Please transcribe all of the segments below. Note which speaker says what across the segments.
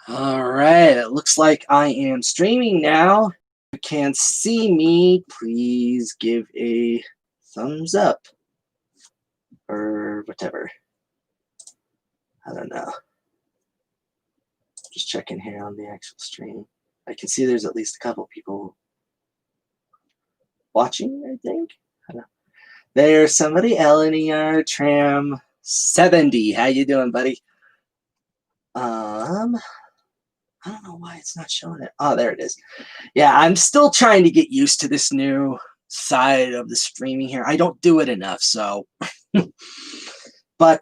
Speaker 1: All right, it looks like I am streaming now. If you can't see me, please give a thumbs up or whatever. I don't know. Just checking here on the actual stream. I can see there's at least a couple people watching, I think. I don't know. There's somebody, LNER Tram 70. How you doing, buddy? I don't know why it's not showing it. Oh, there it is. Yeah, I'm still trying to get used to this new side of the streaming here. I don't do it enough, so. But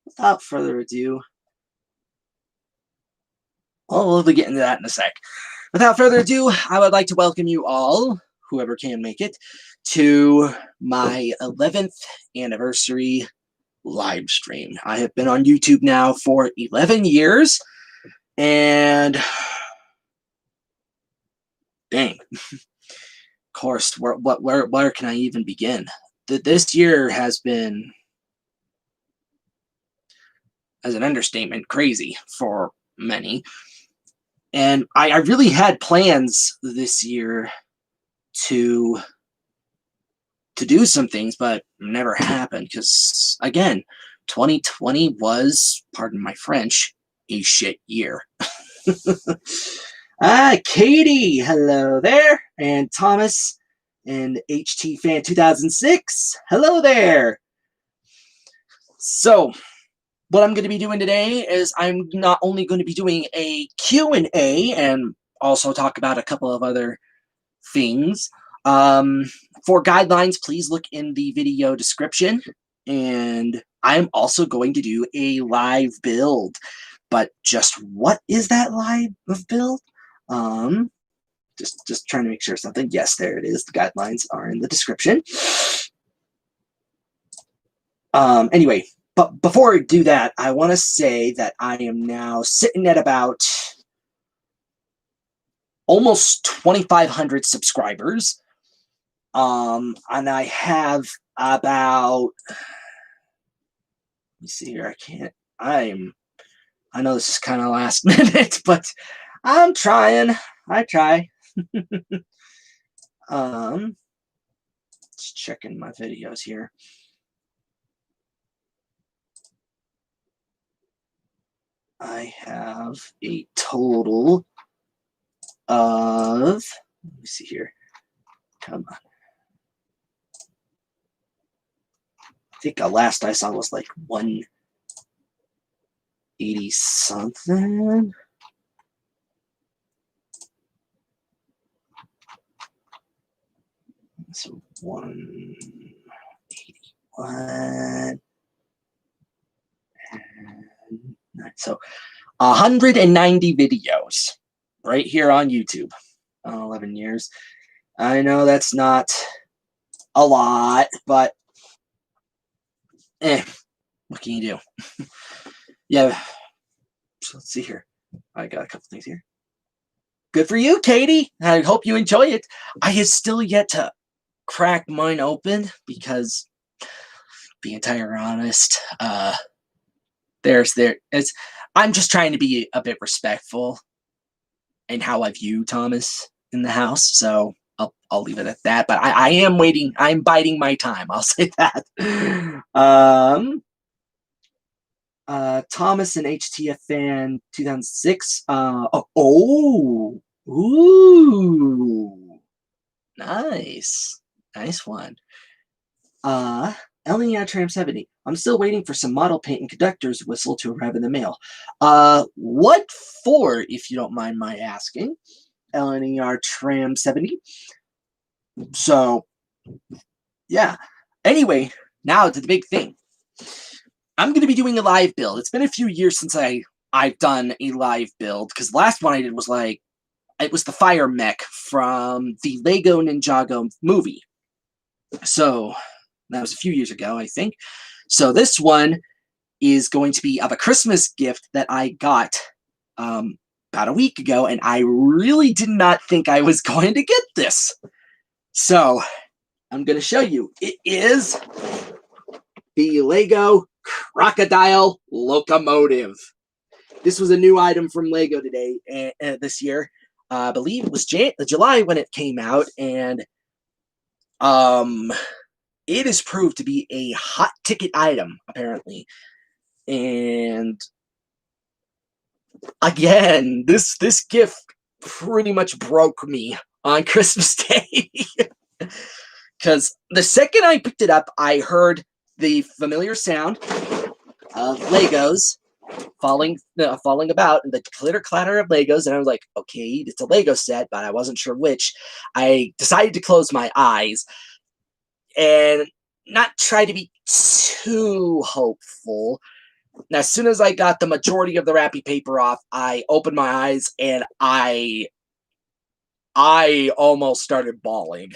Speaker 1: without further ado, well, we'll be getting to that in a sec. Without further ado, I would like to welcome you all, whoever can make it, to my 11th anniversary live stream. I have been on YouTube now for 11 years, and dang. Of course, where can I even begin? This year has been, as an understatement, crazy for many. And I really had plans this year to do some things, but never happened because, again, 2020 was, pardon my French, a shit year. Katie, hello there, and Thomas and HT Fan 2006, hello there. So, what I'm going to be doing today is I'm not only going to be doing a Q&A and also talk about a couple of other things. For guidelines, please look in the video description. And I'm also going to do a live build. But just what is that live build? Just trying to make sure something. Yes, there it is. The guidelines are in the description. Anyway, but before I do that, I want to say that I am now sitting at about almost 2,500 subscribers. And I have about, let me see here, I know this is kind of last minute, but I'm trying. I try. Just checking my videos here. I have a total of, let me see here. Come on. I think the last I saw was like 180 something. So 181. So 190 videos right here on YouTube. 11 years. I know that's not a lot, but what can you do? Yeah. So let's see here. I got a couple things here. Good for you, Katie. I hope you enjoy it. I have still yet to crack mine open because, being entirely honest, I'm just trying to be a bit respectful in how I view Thomas in the house, so I'll leave it at that. But I am waiting. I'm biding my time. I'll say that. Thomas and HTF Fan 2006. Ooh, nice one. LNER Tram 70. I'm still waiting for some model paint and conductor's whistle to arrive in the mail. What for, if you don't mind my asking? LNER Tram 70. So, yeah. Anyway, now to the big thing. I'm going to be doing a live build. It's been a few years since I've done a live build, because the last one I did was it was the fire mech from the Lego Ninjago movie. So, that was a few years ago, I think. So this one is going to be of a Christmas gift that I got about a week ago, and I really did not think I was going to get this. So I'm going to show you. It is the Lego Crocodile Locomotive. This was a new item from Lego today, this year. I believe it was July when it came out, and it has proved to be a hot ticket item, apparently. And again, this gift pretty much broke me on Christmas Day. Because the second I picked it up, I heard the familiar sound of Legos falling about, and the clitter clatter of Legos, and I was like, okay, it's a Lego set, but I wasn't sure which. I decided to close my eyes and not try to be too hopeful. And as soon as I got the majority of the wrapping paper off, I opened my eyes and I almost started bawling.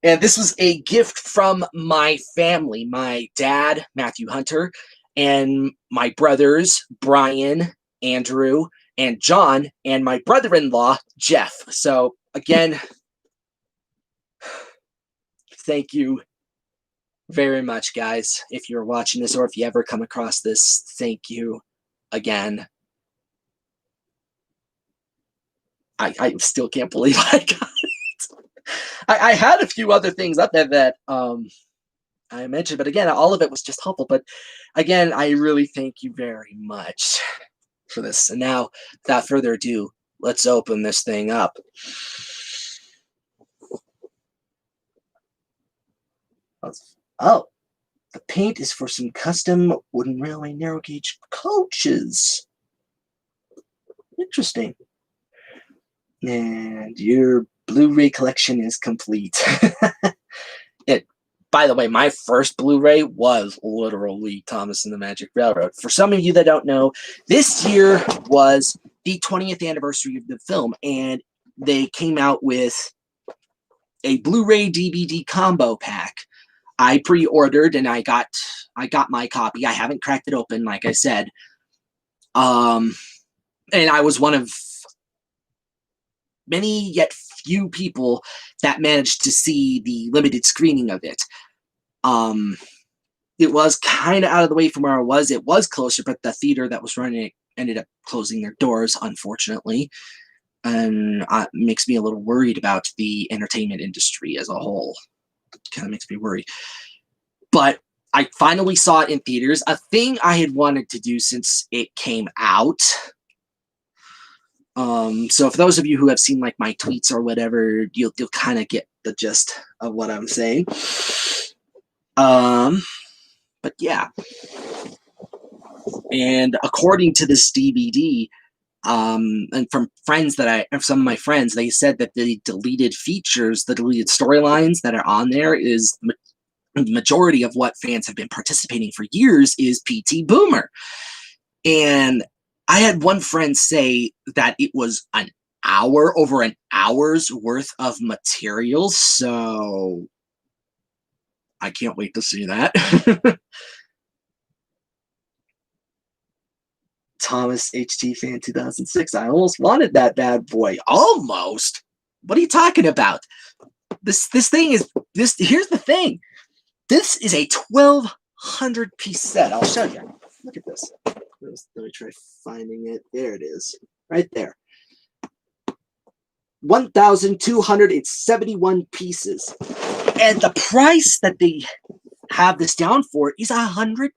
Speaker 1: And this was a gift from my family, my dad, Matthew Hunter, and my brothers, Brian, Andrew, and John, and my brother-in-law, Jeff. So again, thank you very much, guys. If you're watching this or if you ever come across this, thank you again. I still can't believe I got it. I had a few other things up there that I mentioned, but again, all of it was just helpful. But again, I really thank you very much for this. And now, without further ado, let's open this thing up. Oh, the paint is for some custom wooden railway narrow gauge coaches. Interesting. And your Blu-ray collection is complete. By the way, my first Blu-ray was literally Thomas and the Magic Railroad. For some of you that don't know, this year was the 20th anniversary of the film, and they came out with a Blu-ray DVD combo pack. I pre-ordered and I got my copy. I haven't cracked it open, like I said. And I was one of many yet few people that managed to see the limited screening of it. It was kind of out of the way from where I was. It was closer, but the theater that was running it ended up closing their doors, unfortunately. And it makes me a little worried about the entertainment industry as a whole. It kind of makes me worried. But I finally saw it in theaters, a thing I had wanted to do since it came out. So for those of you who have seen like my tweets or whatever, you'll kind of get the gist of what I'm saying. But yeah. And according to this DVD, and from some of my friends, they said that the deleted features, the deleted storylines that are on there is the majority of what fans have been participating for years is PT Boomer. And I had one friend say that it was over an hour's worth of material, so I can't wait to see that. Thomas HT Fan 2006. I almost wanted that bad boy. Almost? What are you talking about? This thing is this. Here's the thing. This is a 1,200 piece set. I'll show you. Look at this. Let me try finding it. There it is. Right there. 1,271 pieces. And the price that they have this down for is $100.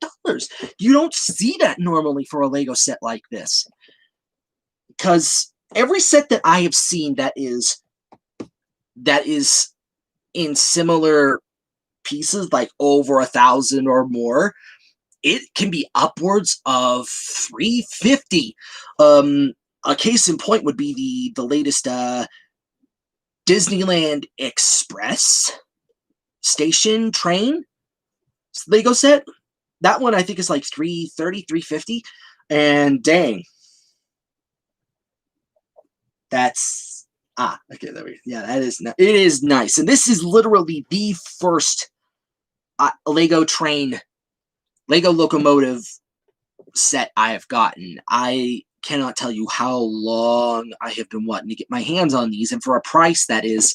Speaker 1: You don't see that normally for a Lego set like this. Because every set that I have seen that is in similar pieces, like over 1,000 or more, it can be upwards of $350. A case in point would be the latest Disneyland Express station train Lego set. That one I think is like $330, $350, and dang, that's okay. There we go. Yeah, it is nice, and this is literally the first Lego locomotive set I have gotten. I cannot tell you how long I have been wanting to get my hands on these, and for a price that is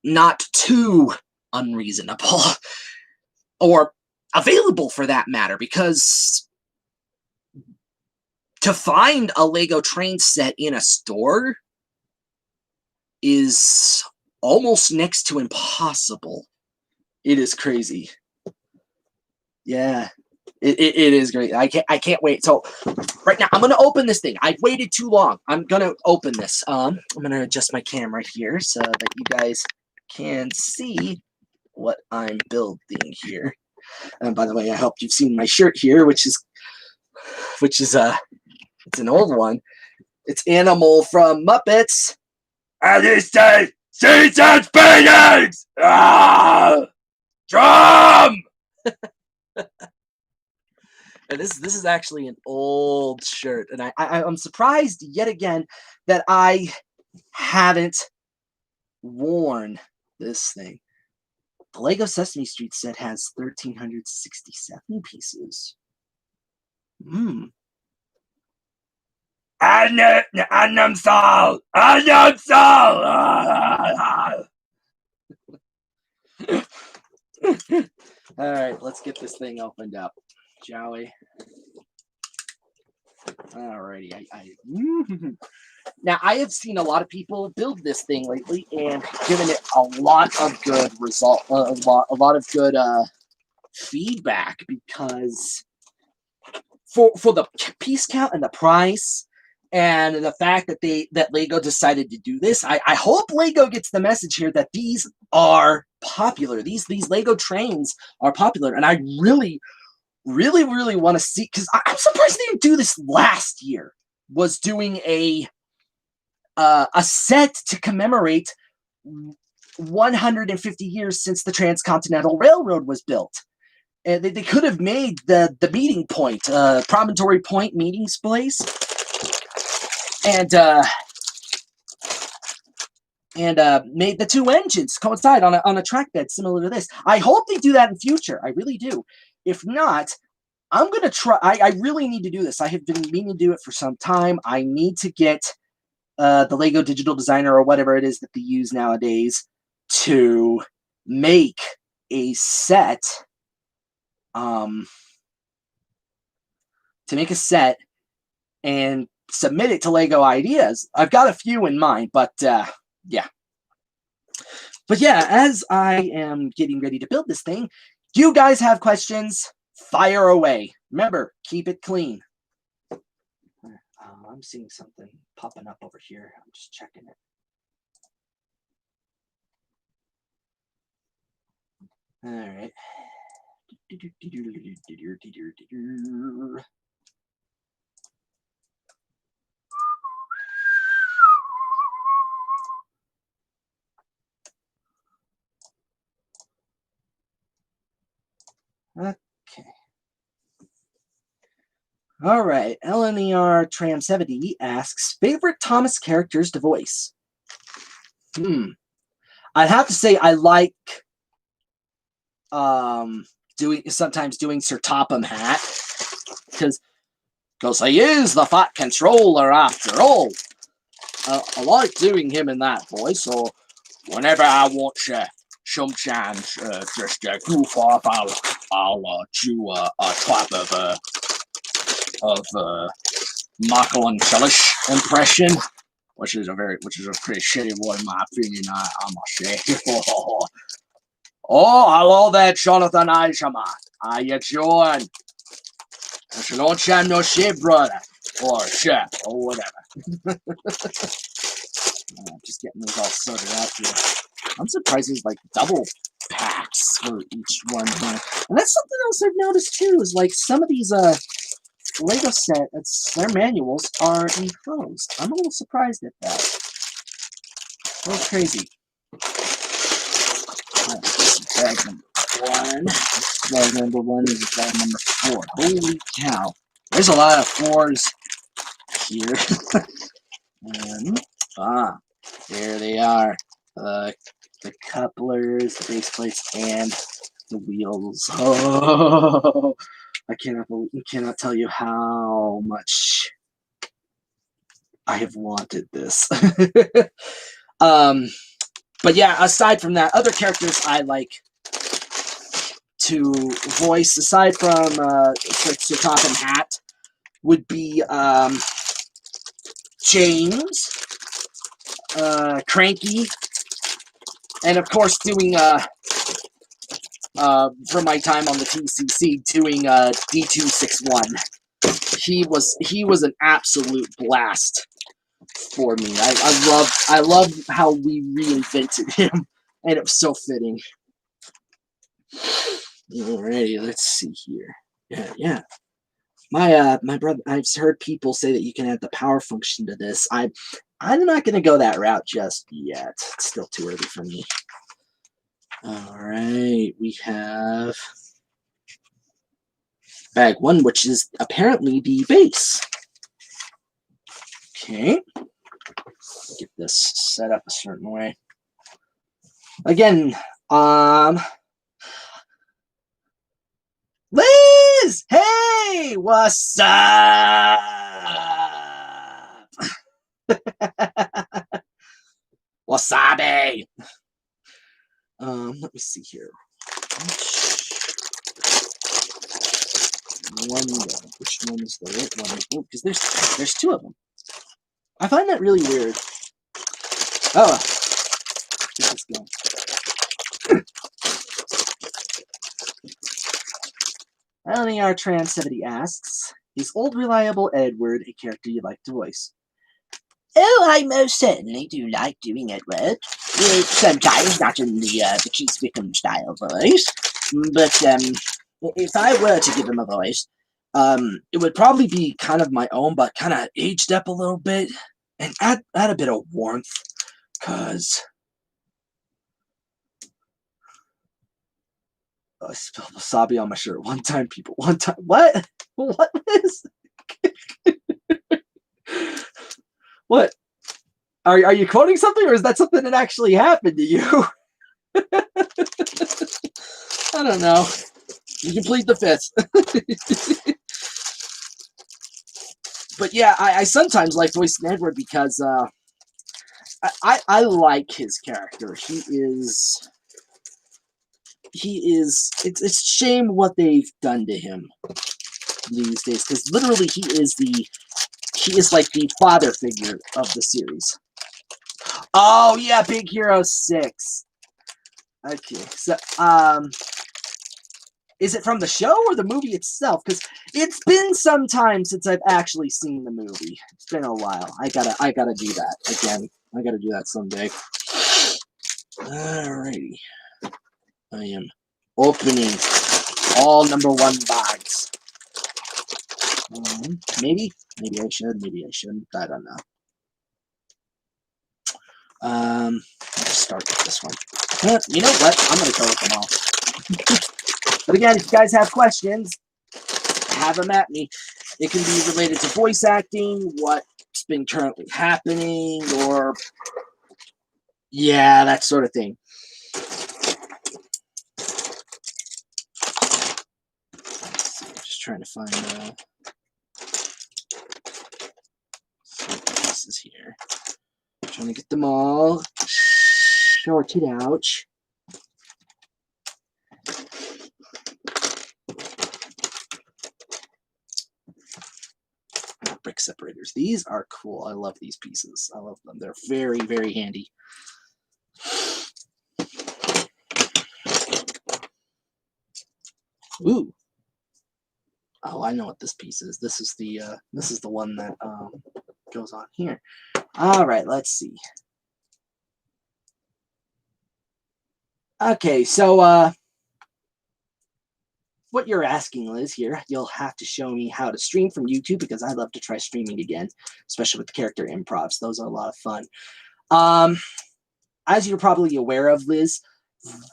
Speaker 1: not too unreasonable or available for that matter, because to find a Lego train set in a store is almost next to impossible. It is crazy. Yeah, it is great. I can't wait. So right now I'm gonna open this thing. I've waited too long. I'm gonna open this. I'm gonna adjust my camera here so that you guys can see what I'm building here. And by the way, I hope you've seen my shirt here, which is it's an old one. It's Animal from Muppets. And this day, season's beatings! Ah! Drum! And this is actually an old shirt, and I'm surprised yet again that I haven't worn this thing. The Lego Sesame Street set has 1,367 pieces. Annam Sol! Annam Sol! All right, let's get this thing opened up, shall we? Alrighty, now I have seen a lot of people build this thing lately and given it a lot of good a lot of good feedback, because for the piece count and the price and the fact that Lego decided to do this, I hope Lego gets the message here that these are popular. These Lego trains are popular, and I really want to see, because I'm surprised they didn't do this last year. Was doing a set to commemorate 150 years since the Transcontinental Railroad was built. And they could have made the meeting point, Promontory Point meeting place, and made the two engines coincide on a track bed similar to this. I hope they do that in future. I really do. If not, I'm going to try. I really need to do this. I have been meaning to do it for some time. I need to get the Lego Digital Designer or whatever it is that they use nowadays to make a set. And submit it to Lego Ideas. I've got a few in mind, but yeah. But yeah, as I am getting ready to build this thing, do you guys have questions? Fire away. Remember, keep it clean. I'm seeing something popping up over here. I'm just checking it. All right. Okay. All right. LNER Tram 70 asks, favorite Thomas characters to voice? I'd have to say I like sometimes doing Sir Topham Hatt, because he is the fat controller after all. I like doing him in that voice, so whenever I want to sometimes just goof off, I'll do a type of Michael and Phyllis impression, which is a pretty shitty one in my opinion. I must say. Oh, hello there, Jonathan Eisenman. How you doing? It's a long time no see, brother. Or chef, or whatever. Just getting those all sorted out here. I'm surprised there's like double packs for each one here. And that's something else I've noticed too, is like some of these Lego sets, their manuals are enclosed. I'm a little surprised at that. A little crazy. Bag number 1. Bag number 1 is bag number 4. Holy cow. There's a lot of 4s here. And, here they are. The couplers, the base plates, and the wheels. Oh, I cannot tell you how much I have wanted this. But yeah, aside from that, other characters I like to voice, aside from Sir Topham Hatt, would be James, Cranky, and of course doing from my time on the TCC doing D261. He was an absolute blast for me. I love how we reinvented him, and it was so fitting. Alrighty, let's see here. Yeah. My brother, I've heard people say that you can add the power function to this. I'm not gonna go that route just yet. It's still too early for me. Alright, we have bag 1, which is apparently the base. Okay. Get this set up a certain way. Again, Liz! Hey! What's up? Wasabi! Let me see here. Which one is the right one? Oh, because there's two of them. I find that really weird. Oh, get this going. LNER Trans 70 asks, is Old Reliable Edward a character you'd like to voice? Oh, I most certainly do like doing Edward. Sometimes not in the Keith Wickham style voice, but if I were to give him a voice, it would probably be kind of my own, but kind of aged up a little bit, and add a bit of warmth, cause I spilled wasabi on my shirt one time, people. One time, what? What is? What? Are you quoting something, or is that something that actually happened to you? I don't know. You can plead the fifth. But yeah, I sometimes like voicing Edward because I like his character. It's a shame what they've done to him these days, because literally he is like the father figure of the series. Oh yeah, Big Hero 6. Okay, so is it from the show or the movie itself? Because it's been some time since I've actually seen the movie. It's been a while. I gotta do that again. I gotta do that someday. Alrighty. I am opening all #1 bags. Maybe I should. Maybe I shouldn't. I don't know. I'll just start with this one. You know what? I'm gonna go with them all. But again, if you guys have questions, have them at me. It can be related to voice acting, what's been currently happening, or yeah, that sort of thing. Just trying to find some pieces here. Trying to get them all sorted out. Brick separators. These are cool. I love these pieces. I love them. They're very, very handy. Ooh. Oh, I know what this piece is. This is the one that goes on here. All right, let's see. Okay, so what you're asking, Liz, here, you'll have to show me how to stream from YouTube, because I'd love to try streaming again, especially with the character improvs. Those are a lot of fun. As you're probably aware of, Liz,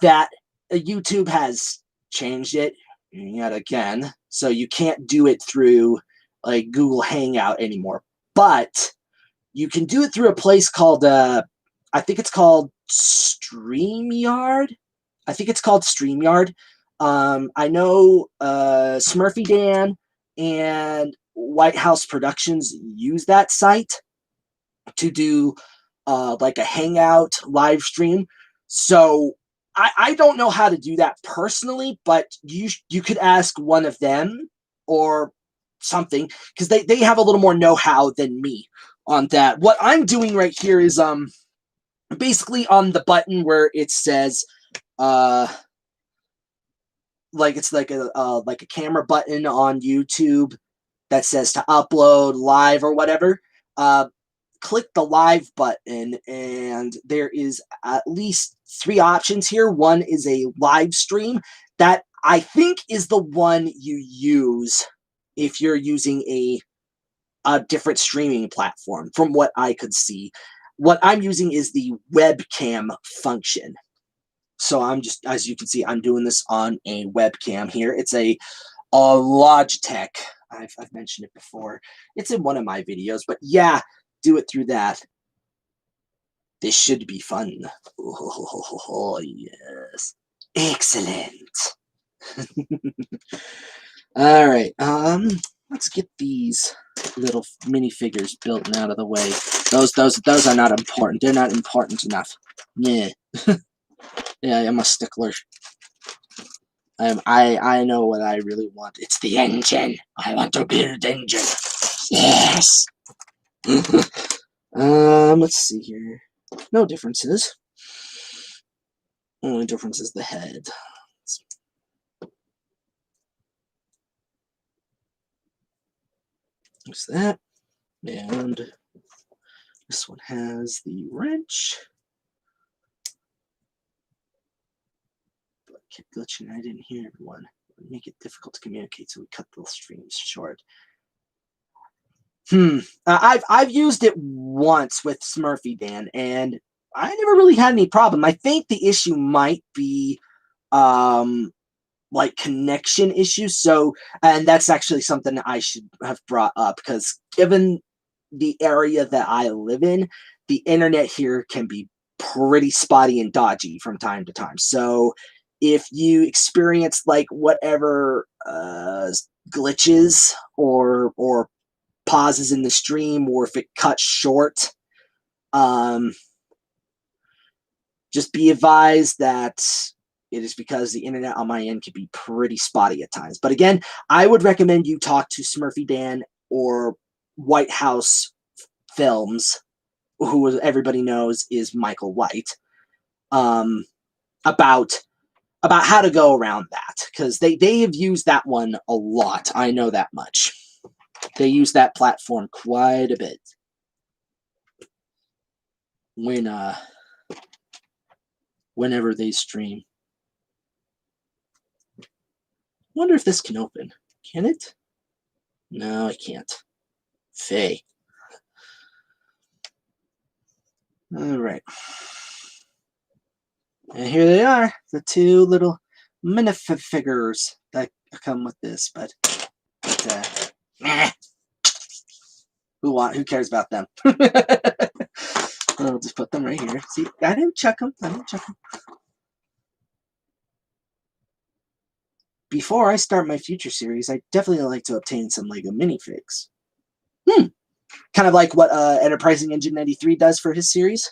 Speaker 1: that YouTube has changed it yet again, so you can't do it through like Google Hangout anymore, but you can do it through a place called I think it's called StreamYard. I know Smurfy Dan and White House Productions use that site to do like a Hangout live stream. So I don't know how to do that personally, but you could ask one of them, or something, because they have a little more know-how than me on that. What I'm doing right here is basically on the button where it says like it's like a camera button on YouTube that says to upload live or whatever. Click the live button, and there is at least 3 options here. One is a live stream. That I think is the one you use if you're using a different streaming platform, from what I could see. What I'm using is the webcam function. So I'm just, as you can see, I'm doing this on a webcam here. It's a Logitech. I've mentioned it before. It's in one of my videos, but yeah, do it through that. This should be fun. Oh, yes. Excellent. All right. Let's get these little minifigures built and out of the way. Those are not important. They're not important enough. Yeah. Yeah, I'm a stickler. I know what I really want. It's the engine. I want to build engine. Yes. Let's see here. No differences. Only difference is the head. There's that. And this one has the wrench. But I kept glitching. I didn't hear everyone. It would make it difficult to communicate, so we cut the streams short. I've used it once with Smurfy Dan, and I never really had any problem. I think the issue might be like connection issues. So, and that's actually something I should have brought up, because given the area that I live in, the internet here can be pretty spotty and dodgy from time to time. So if you experience like whatever glitches or pauses in the stream, or if it cuts short, just be advised that it is because the internet on my end can be pretty spotty at times. But again, I would recommend you talk to Smurfy Dan or White House Films, who everybody knows is Michael White, about how to go around that, because they have used that one a lot. I know that much. They use that platform quite a bit whenever they stream. Wonder if this can open. Can it? No, I can't. Faye. All right. And here they are, the 2 little minifigures that come with this. But who cares about them? I'll just put them right here. See, I didn't check them. Before I start my future series, I definitely like to obtain some LEGO minifigs. Kind of like what Enterprising Engine 93 does for his series.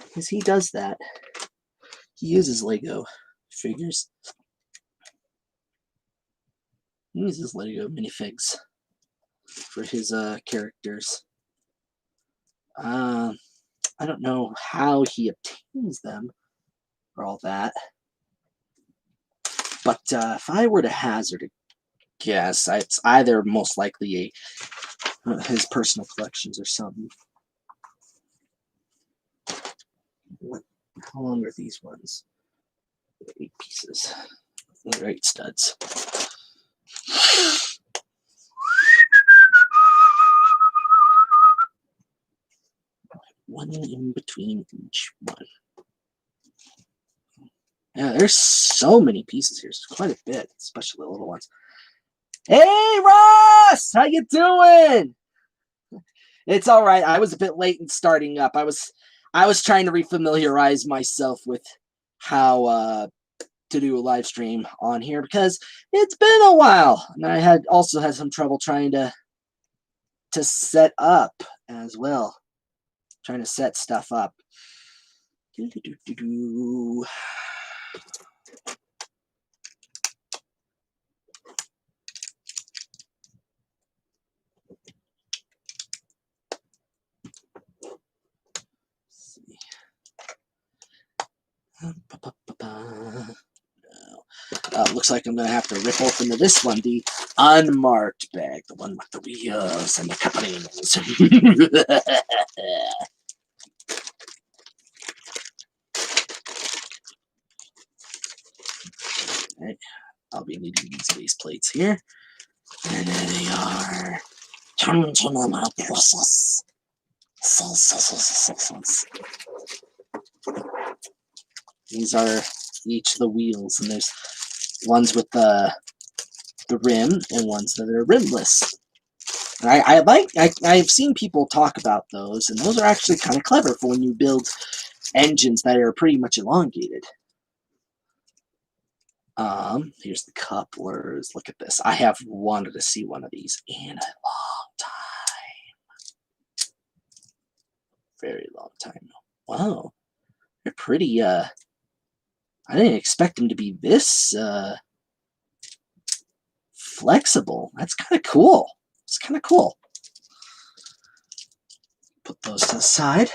Speaker 1: Because he does that. He uses LEGO figures. He uses LEGO minifigs for his characters. I don't know how he obtains them or all that. But if I were to hazard a guess, it's either most likely his personal collections or something. How long are these ones? 8 pieces. They're 8 studs. One in between each one. Yeah, there's so many pieces here. It's quite a bit, especially the little ones. Hey, Ross! How you doing? It's all right. I was a bit late in starting up. I was trying to refamiliarize myself with how to do a live stream on here, because it's been a while, and I had also had some trouble trying to set up as well. Trying to set stuff up. Looks like I'm going to have to rip open this one, the unmarked bag, the one with the wheels and the couplings. Right. I'll be needing these base plates here. And there they are. These are each the wheels, and there's ones with the rim and ones that are rimless. And I've seen people talk about those, and those are actually kind of clever for when you build engines that are pretty much elongated. Here's the couplers. Look at this. I have wanted to see one of these in a long time. Very long time. Wow. They're pretty, I didn't expect them to be this, flexible. That's kind of cool. It's kind of cool. Put those to the side.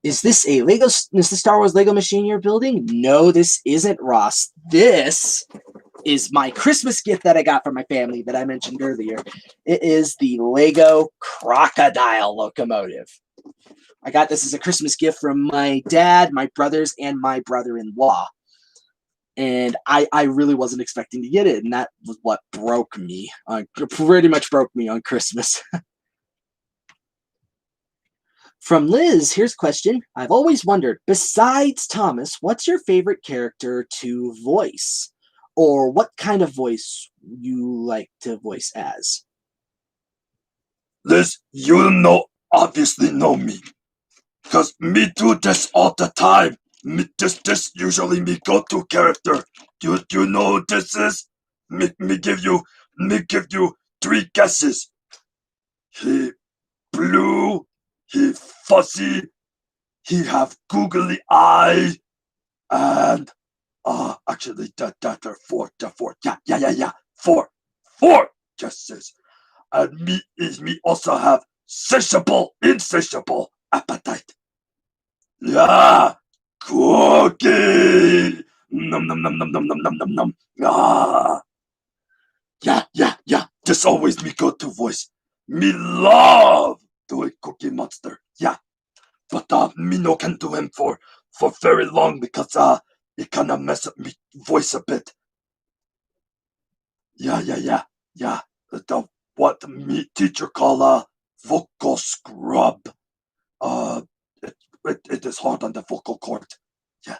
Speaker 1: Is this a Lego? Is the Star Wars Lego machine you're building? No, this isn't, Ross. This is my Christmas gift that I got from my family that I mentioned earlier. It is the Lego crocodile locomotive. I got this as a Christmas gift from my dad, my brothers, and my brother-in-law. And I really wasn't expecting to get it, and that was what broke me. Pretty much broke me on Christmas. From Liz, here's a question. I've always wondered, besides Thomas, what's your favorite character to voice? Or what kind of voice you like to voice as?
Speaker 2: Liz, obviously know me. Because me do this all the time. This usually me go-to character. You know who this is? Me give you 3 guesses. He blue, he fuzzy, he have googly eye, and actually that are 4. Yeah. 4 guesses. And me also have insatiable appetite. Yeah, cookie. Nom nom nom nom nom nom nom nom nom. Ah. Yeah. This always me go-to voice. Me love doing Cookie Monster. Yeah, but me no can do him for very long because it kind of mess up me voice a bit. Yeah. The what me teacher call vocal scrub. It is hard on the vocal cord. Yeah.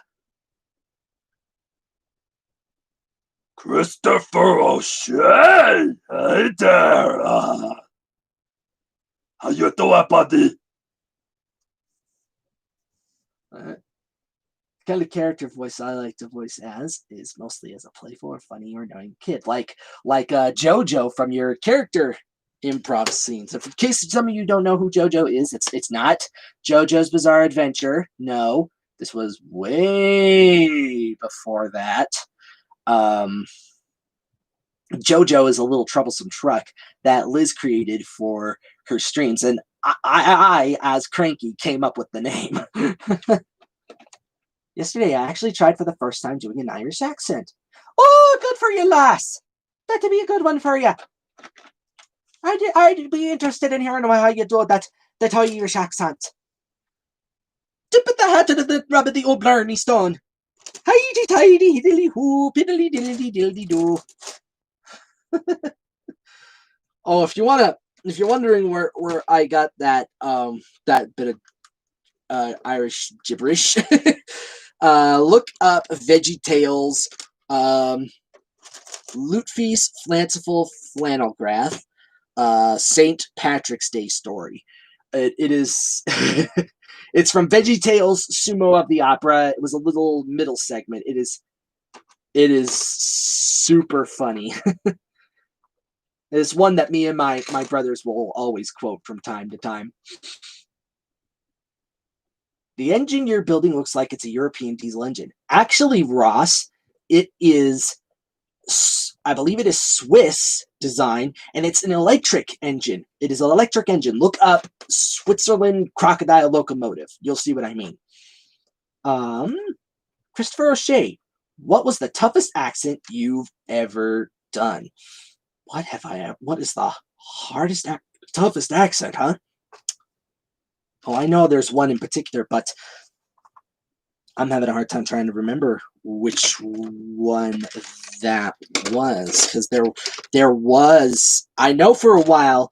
Speaker 2: Christopher O'Shea! Hey there! How you doing, buddy?
Speaker 1: The kind of character voice I like to voice as is mostly as a playful or funny or annoying kid, like JoJo from your character improv scenes. So in case some of you don't know who JoJo is, it's not JoJo's Bizarre Adventure. No, this was way before that. JoJo is a little troublesome truck that Liz created for her streams, and I as Cranky, came up with the name. Yesterday, I actually tried for the first time doing an Irish accent. Oh, good for you, lass. That'd be a good one for you. I'd be interested in hearing how you do that Irish accent. Dip the hat into the rabbit the old blarney stone. Heidi tidy dilly hoo, piddly dilly dilly do. Oh, if you're wondering where I got that bit of Irish gibberish, look up Veggie Tales, Loot Feast, Fanciful Flannel Graph, St. Patrick's Day Story. It is it's from Veggie Tales, Sumo of the Opera. It was a little middle segment. It is super funny. It's one that me and my brothers will always quote from time to time. The engine you're building looks like it's a European diesel engine. Actually, Ross, it is, I believe it is Swiss design, and it's an electric engine. It is an electric engine. Look up Switzerland crocodile locomotive. You'll see what I mean. Christopher O'Shea, what was the toughest accent you've ever done? What is the toughest accent, huh? Oh, I know there's one in particular, but I'm having a hard time trying to remember which one that was, because there was, I know for a while,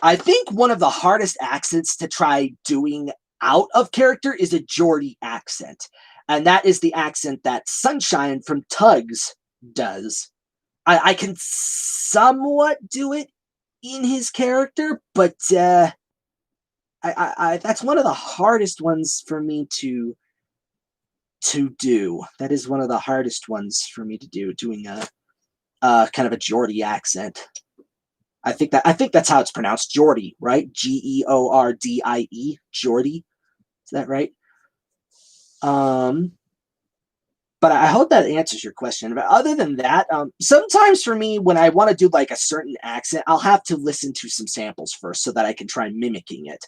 Speaker 1: I think one of the hardest accents to try doing out of character is a Geordie accent. And that is the accent that Sunshine from Tugs does. I can somewhat do it in his character, but that's one of the hardest ones for me to do. That is one of the hardest ones for me to do, doing a kind of a Geordie accent. I think that's how it's pronounced, Geordie, right? Geordie, Geordie. Is that right? But I hope that answers your question. But other than that, sometimes for me, when I want to do like a certain accent, I'll have to listen to some samples first so that I can try mimicking it.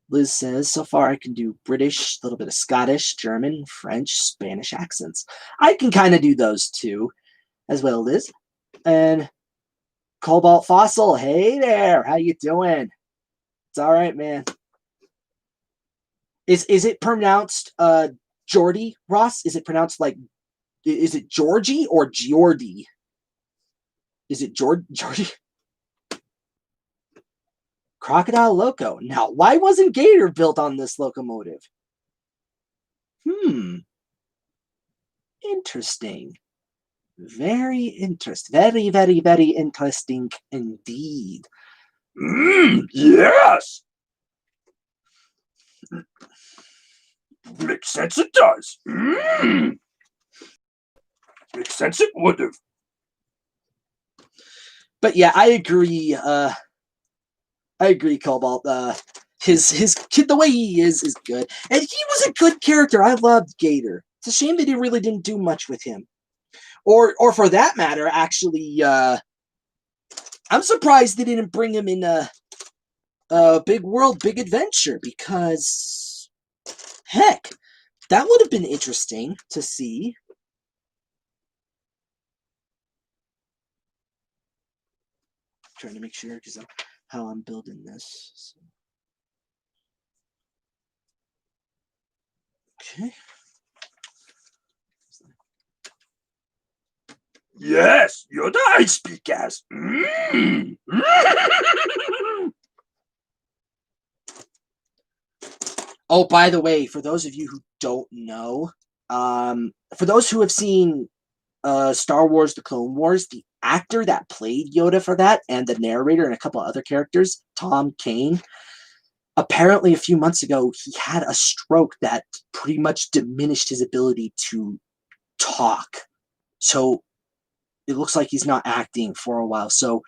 Speaker 1: Liz says, so far I can do British, a little bit of Scottish, German, French, Spanish accents. I can kind of do those too, as well, Liz. And Cobalt Fossil, hey there, how you doing? It's all right, man. Is it pronounced Geordie, Ross? Is it pronounced like, is it Georgie or Geordie? Is it Geordie? Crocodile Loco. Now, why wasn't Gator built on this locomotive? Interesting. Very interesting. Very, very, very interesting indeed.
Speaker 2: Yes. Makes sense it does. Makes sense it would have.
Speaker 1: But yeah, I agree. Cobalt. His kid, the way he is good, and he was a good character. I loved Gator. It's a shame that he really didn't do much with him, or for that matter, actually. I'm surprised they didn't bring him in a Big World, Big Adventure, because heck, that would have been interesting to see. Trying to make sure because how I'm building this. So. Okay.
Speaker 2: Yes, you're the I speak as.
Speaker 1: Oh, by the way, for those of you who don't know, for those who have seen Star Wars: The Clone Wars, the actor that played Yoda for that, and the narrator and a couple other characters, Tom Kane, apparently a few months ago, he had a stroke that pretty much diminished his ability to talk. So it looks like he's not acting for a while. So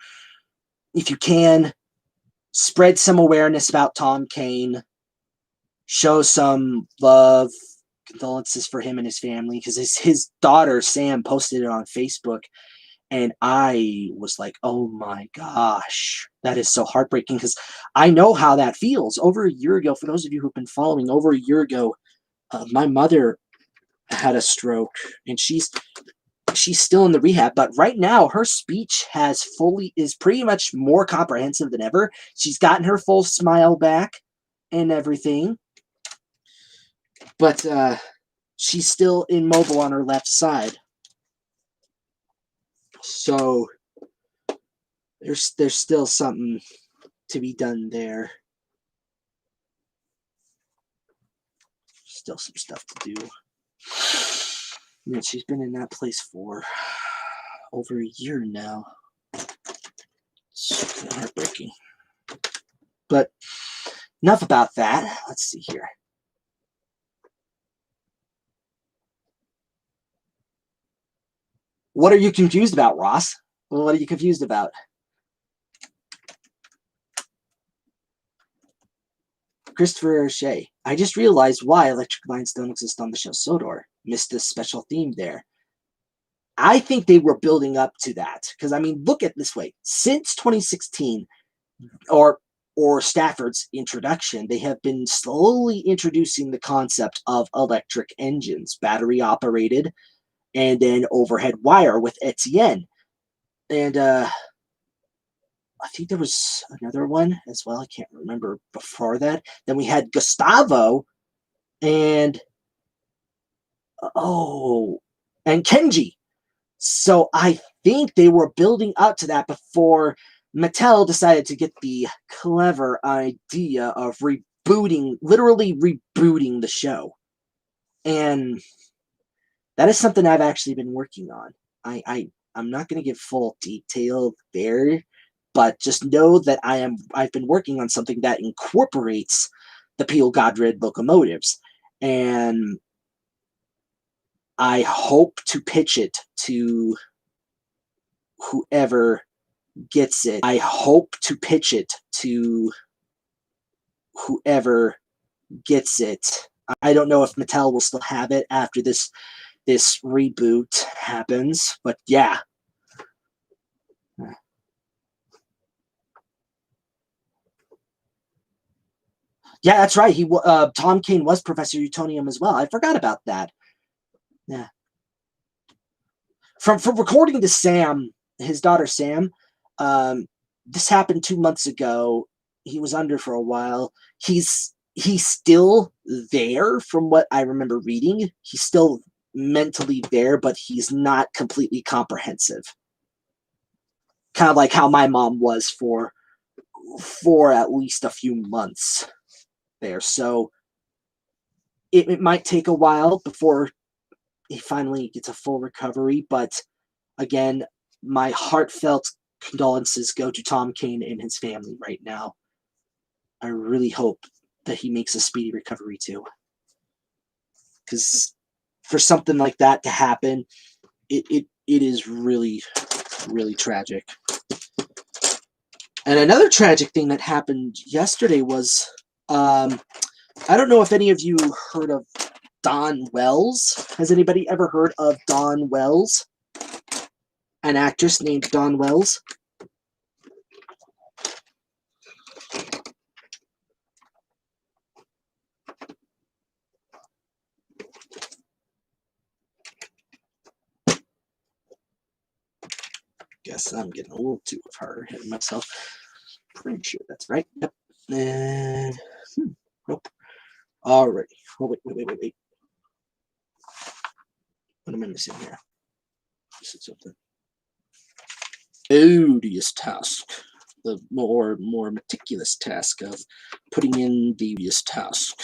Speaker 1: if you can, spread some awareness about Tom Kane, show some love, condolences for him and his family, because his daughter, Sam, posted it on Facebook, and I was like, oh my gosh, that is so heartbreaking, because I know how that feels. Over a year ago, for those of you who've been following, over a year ago, my mother had a stroke, and she's still in the rehab, but right now her speech is pretty much more comprehensive than ever. She's gotten her full smile back and everything, but she's still immobile on her left side. So there's still something to be done there. Still some stuff to do. And she's been in that place for over a year now. It's kind of heartbreaking. But enough about that. Let's see here. What are you confused about, Ross? What are you confused about? Christopher O'Shea. I just realized why electric lines don't exist on the show Sodor. Missed a special theme there. I think they were building up to that. Because, I mean, look at it this way. Since 2016, or or Stafford's introduction, they have been slowly introducing the concept of electric engines, battery operated, and then overhead wire with Etienne. And I think there was another one as well. I can't remember before that. Then we had Gustavo and and Kenji. So I think they were building up to that before Mattel decided to get the clever idea of literally rebooting the show. And that is something I've actually been working on. I'm not going to give full detail there, but just know that I've been working on something that incorporates the Peel Godred locomotives. And I hope to pitch it to whoever gets it. I hope to pitch it to whoever gets it. I don't know if Mattel will still have it after this reboot happens, but yeah. Yeah, that's right. Tom Kane was Professor Utonium as well. I forgot about that. Yeah. From recording to Sam, his daughter Sam, this happened 2 months ago. He was under for a while. He's still there from what I remember reading. He's still mentally there, but he's not completely comprehensive. Kind of like how my mom was for at least a few months there. So it might take a while before he finally gets a full recovery, but again, my heartfelt condolences go to Tom Kane and his family right now. I really hope that he makes a speedy recovery too. Because for something like that to happen, it is really, really tragic. And another tragic thing that happened yesterday was, I don't know if any of you heard of Dawn Wells. Has anybody ever heard of Dawn Wells? An actress named Dawn Wells? Guess I'm getting a little too of her ahead of myself. Pretty sure that's right. Yep. And nope. Alrighty. Oh, wait. What am I missing here? This is something. Odious task. The more meticulous task of putting in the task.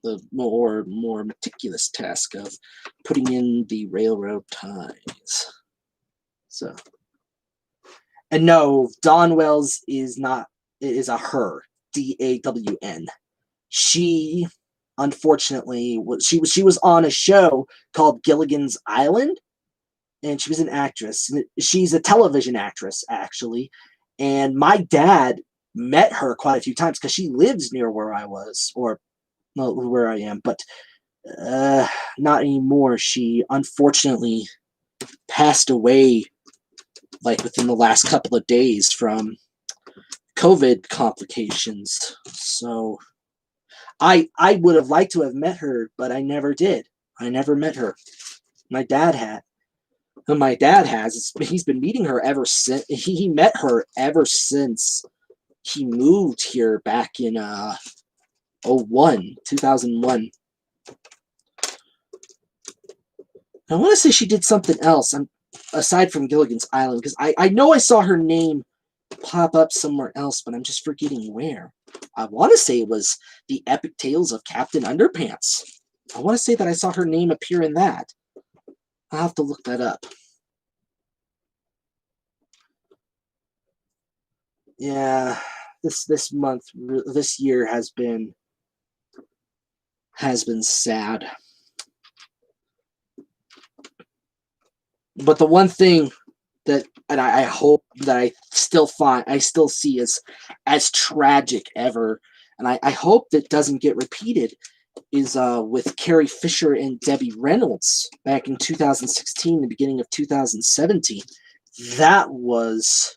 Speaker 1: The more meticulous task of putting in the railroad ties. So, and no, Dawn Wells is not. It is a her. DAWN. She, unfortunately, she was on a show called Gilligan's Island, and she was an actress. She's a television actress, actually. And my dad met her quite a few times because she lives near where I was, or where I am, but not anymore. She unfortunately passed away like within the last couple of days from COVID complications. So I would have liked to have met her, but I never did. I never met her. My dad had. My dad has. He's been meeting her ever since. He met her ever since he moved here back in 2001. I want to say she did something else aside from Gilligan's Island, because I know I saw her name pop up somewhere else, but I'm just forgetting where. I want to say it was The Epic Tales of Captain Underpants. I want to say that I saw her name appear in that. I'll have to look that up. Yeah, this year has been sad. But the one thing that, and I hope that I still see as tragic ever, and I hope that doesn't get repeated, is with Carrie Fisher and Debbie Reynolds back in 2016, the beginning of 2017. That was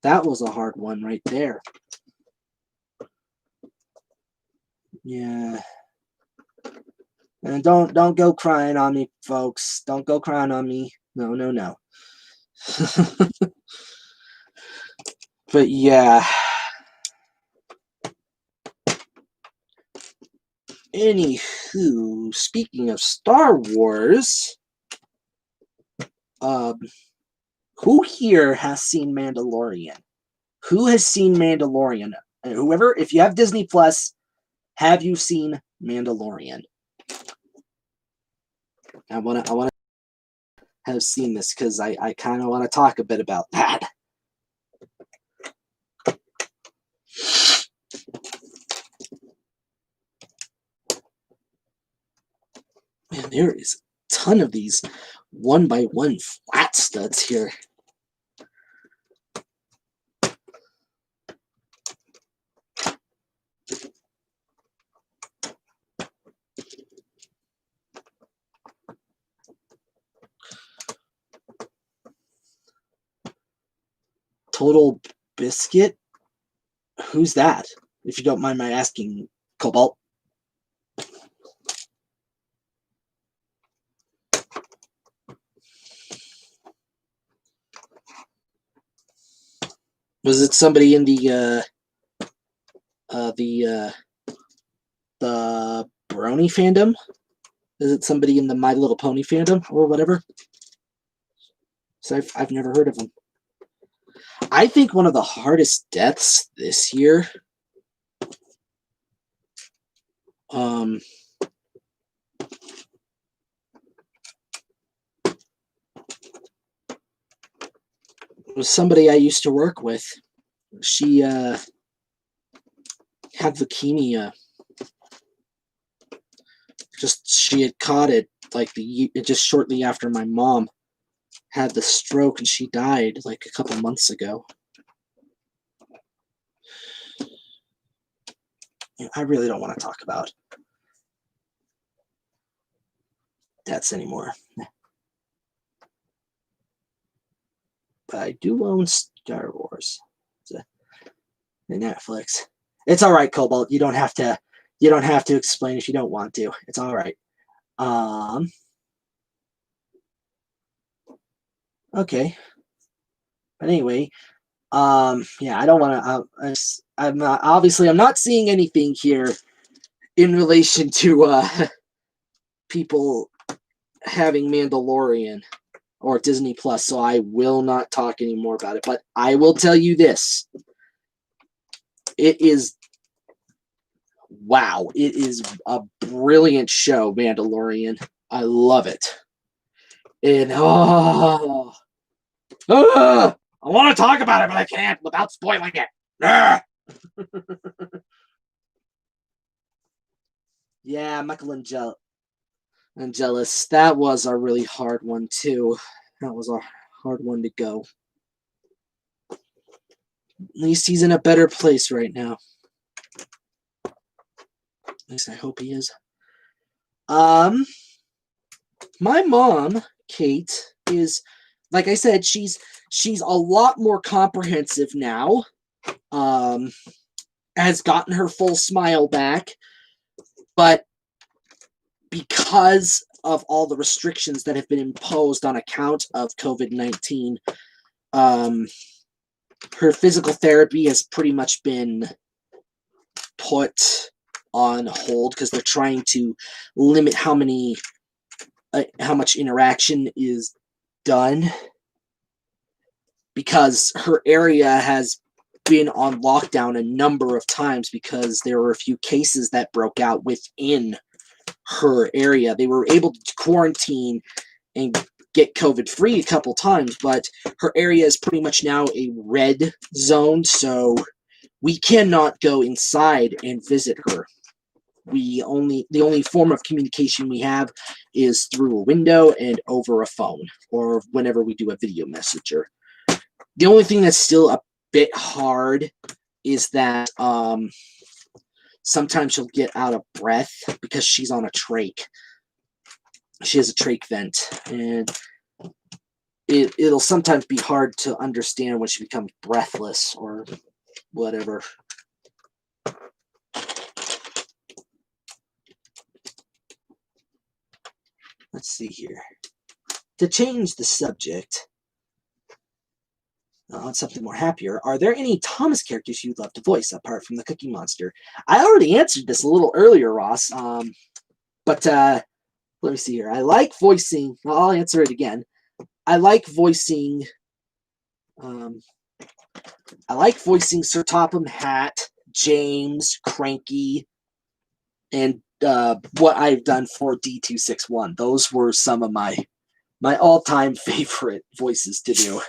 Speaker 1: a hard one right there. Yeah. And don't go crying on me, folks. Don't go crying on me. No, no, no. But yeah. Anywho, speaking of Star Wars, who here has seen Mandalorian? Who has seen Mandalorian? Whoever, if you have Disney Plus, have you seen Mandalorian? I wanna have seen this because I kind of want to talk a bit about that. Man, there is a ton of these 1x1 flat studs here. Total Biscuit? Who's that? If you don't mind my asking, Cobalt. Was it somebody in the Brony fandom? Is it somebody in the My Little Pony fandom or whatever? So I've never heard of him. I think one of the hardest deaths this year was somebody I used to work with. She had leukemia. She had caught it like just shortly after my mom had the stroke, and she died like a couple months ago. I really don't want to talk about deaths anymore. But I do own Star Wars. The Netflix. It's all right, Cobalt. You don't have to explain if you don't want to. It's all right. Okay. But anyway, yeah, I don't want to. I'm not, obviously I'm not seeing anything here in relation to people having Mandalorian or Disney Plus, so I will not talk anymore about it. But I will tell you this: it is wow! It is a brilliant show, Mandalorian. I love it, and I want to talk about it, but I can't without spoiling it. Yeah, Angelus. That was a really hard one too. That was a hard one to go. At least he's in a better place right now. At least I hope he is. My mom, Kate, is, like I said, she's a lot more comprehensive now. Has gotten her full smile back, but because of all the restrictions that have been imposed on account of COVID-19, her physical therapy has pretty much been put on hold because they're trying to limit how much interaction is done, because her area has been on lockdown a number of times because there were a few cases that broke out within her area. They were able to quarantine and get COVID free a couple times, but her area is pretty much now a red zone, so we cannot go inside and visit her. The only form of communication we have is through a window and over a phone, or whenever we do a video messenger. The only thing that's still a bit hard is that sometimes she'll get out of breath because she's on a trach. She has a trach vent, and it'll sometimes be hard to understand when she becomes breathless or whatever. let's see here. To change the subject, on something more happier, are there any Thomas characters you'd love to voice apart from the Cookie Monster? I already answered this a little earlier, Ross. But let me see here. I like voicing. Well, I'll answer it again. I like voicing. I like voicing Sir Topham Hatt, James, Cranky, and what I've done for D261. Those were some of my all-time favorite voices to do.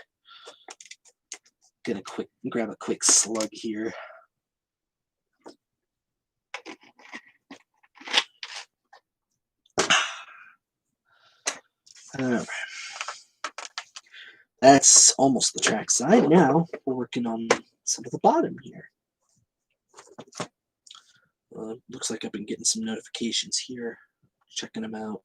Speaker 1: Gonna grab a quick slug here. Alright. That's almost the track side. Now we're working on some of the bottom here. Looks like I've been getting some notifications here. Checking them out.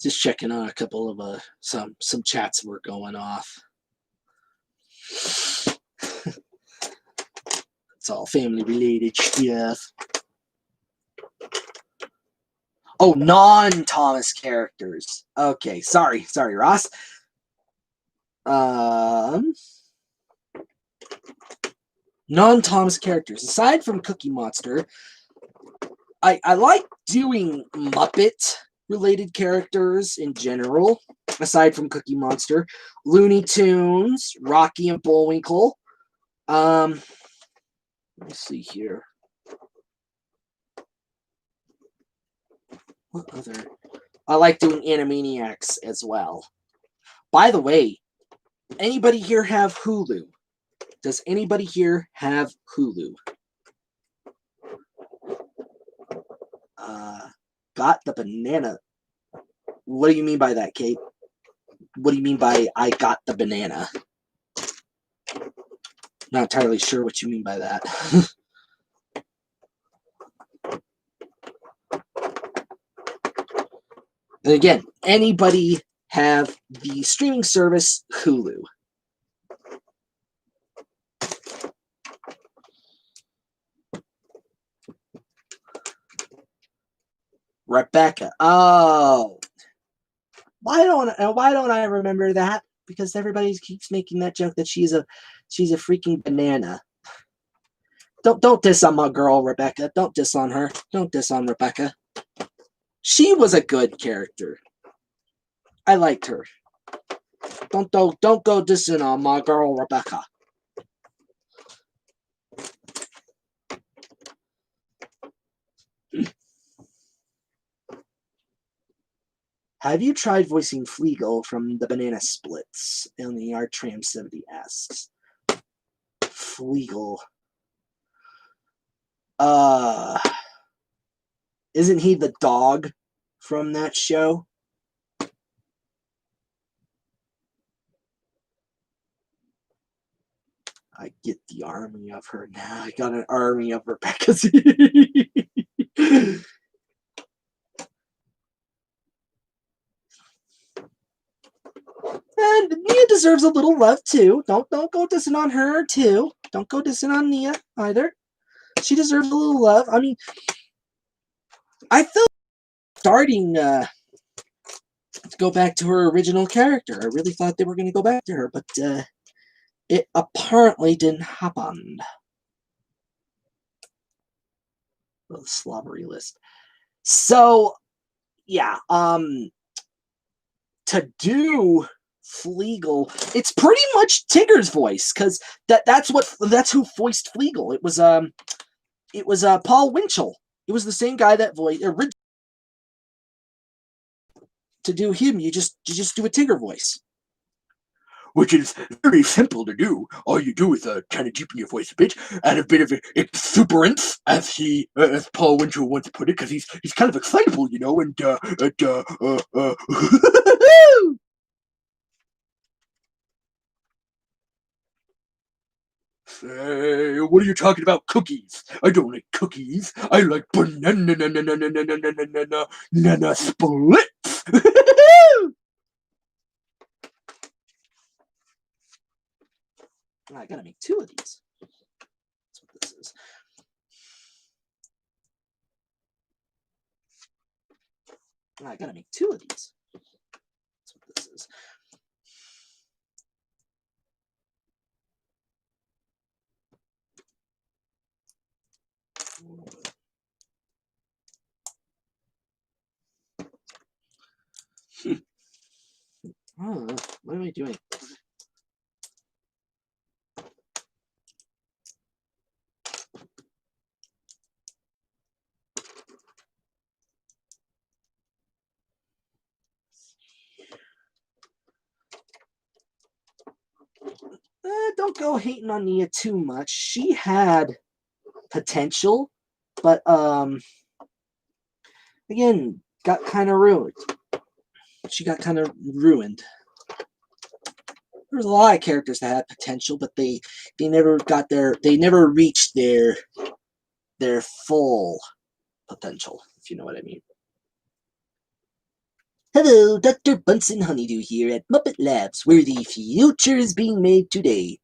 Speaker 1: Just checking on a couple of some chats were going off. It's all family related stuff. Oh, non-Thomas characters. Okay, sorry, Ross. Non-Thomas characters. Aside from Cookie Monster, I like doing Muppet related characters in general, aside from Cookie Monster. Looney Tunes, Rocky and Bullwinkle. Let me see here. What other? I like doing Animaniacs as well. By the way, anybody here have Hulu? Does anybody here have Hulu? Got the banana. What do you mean by that, Kate? What do you mean by I got the banana? Not entirely sure what you mean by that. And again, anybody have the streaming service Hulu? Rebecca. Oh. Why don't I remember that? Because everybody keeps making that joke that she's a freaking banana. Don't diss on my girl Rebecca. Don't diss on her. Don't diss on Rebecca. She was a good character. I liked her. Don't go dissing on my girl Rebecca. Have you tried voicing Fleagle from the Banana Splits? LNR Tram 70 asks. Fleagle. Isn't he the dog from that show? I get the army of her now. I got an army of Rebecca's. And Nia deserves a little love too. Don't go dissing on her too. Don't go dissing on Nia either. She deserves a little love. I mean, I feel starting to go back to her original character. I really thought they were going to go back to her, but it apparently didn't happen. The slobbery list. So, yeah, to do Fleagle, it's pretty much Tigger's voice, because that's who voiced Fleagle. It was Paul Winchell. It was the same guy that voiced originally. To do him, you just do a Tigger voice,
Speaker 2: which is very simple to do. All you do is kind of deepen your voice a bit, add a bit of exuberance, as Paul Winchell once put it, because he's kind of excitable, you know, and Hey, what are you talking about? Cookies? I don't like cookies. I like banana splits.
Speaker 1: I gotta make 2 of these. That's what this is. I gotta make 2 of these. That's what this is. Oh, what am I doing? Don't go hating on Nia too much. She had potential, but again, got kind of ruined. She got kind of ruined. There's a lot of characters that had potential, but they never got they never reached their full potential, if you know what I mean. Hello, Dr. Bunsen Honeydew here at Muppet Labs, where the future is being made today.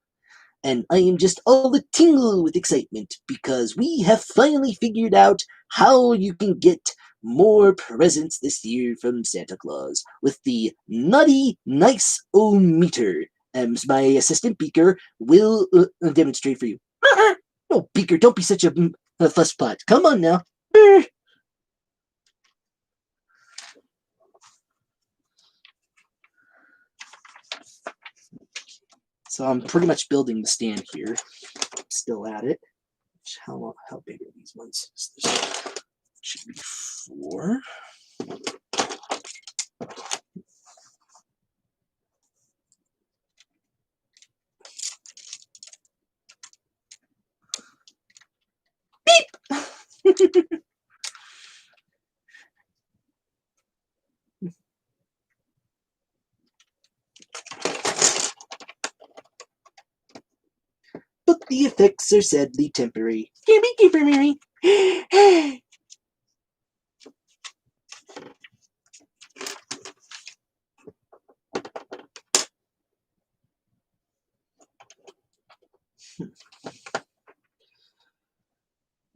Speaker 1: And I am just all a tingle with excitement because we have finally figured out how you can get more presents this year from Santa Claus with the Naughty Nice-O-Meter. My assistant Beaker will demonstrate for you. No, Beaker, don't be such a fusspot. Come on now. So I'm pretty much building the stand here. Still at it. How big are these ones? This should be 4. Beep! But the effects are sadly temporary. Temporary. You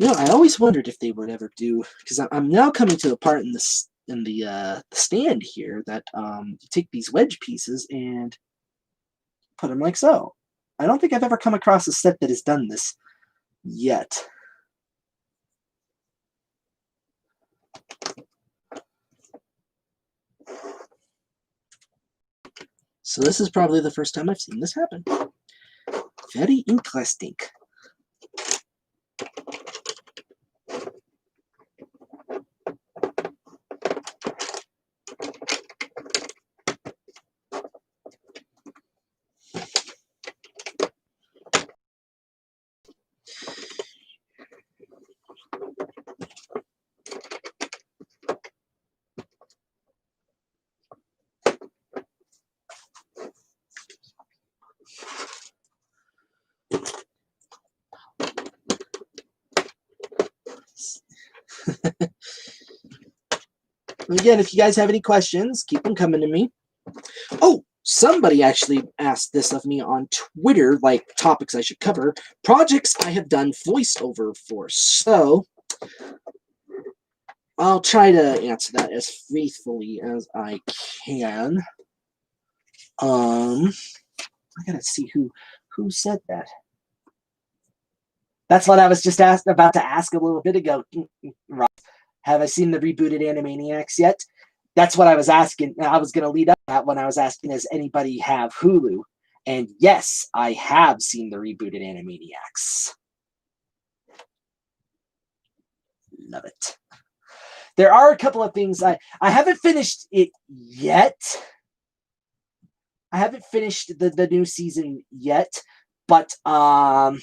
Speaker 1: know, I always wondered if they would ever do, because I'm now coming to a part in the stand here that you take these wedge pieces and put them like so. I don't think I've ever come across a set that has done this yet. So this is probably the first time I've seen this happen. Very interesting. Again, if you guys have any questions, keep them coming to me. Oh, somebody actually asked this of me on Twitter, like topics I should cover, projects I have done voiceover for. So I'll try to answer that as faithfully as I can. I gotta see who said that. That's what I was just about to ask a little bit ago. Have I seen the rebooted Animaniacs yet? That's what I was asking. I was going to lead up that when I was asking, does anybody have Hulu? And yes, I have seen the rebooted Animaniacs. Love it. There are a couple of things I haven't finished it yet. I haven't finished the new season yet, but from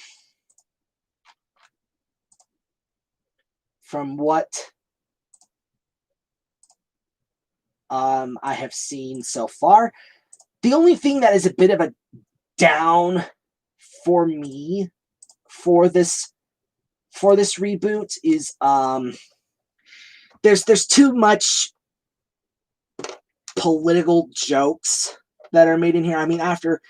Speaker 1: what I have seen so far, the only thing that is a bit of a down for me for this reboot is there's too much political jokes that are made in here. I mean, after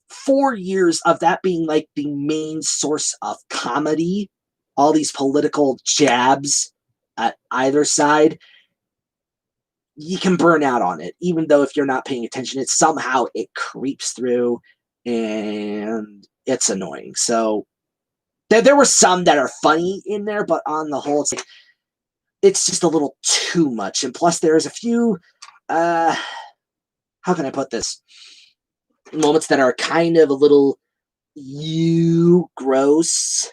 Speaker 1: 4 years of that being like the main source of comedy, all these political jabs at either side, you can burn out on it, even though if you're not paying attention, it creeps through and it's annoying. So there were some that are funny in there, but on the whole, it's just a little too much. And plus, there's a few, how can I put this? Moments that are kind of a little gross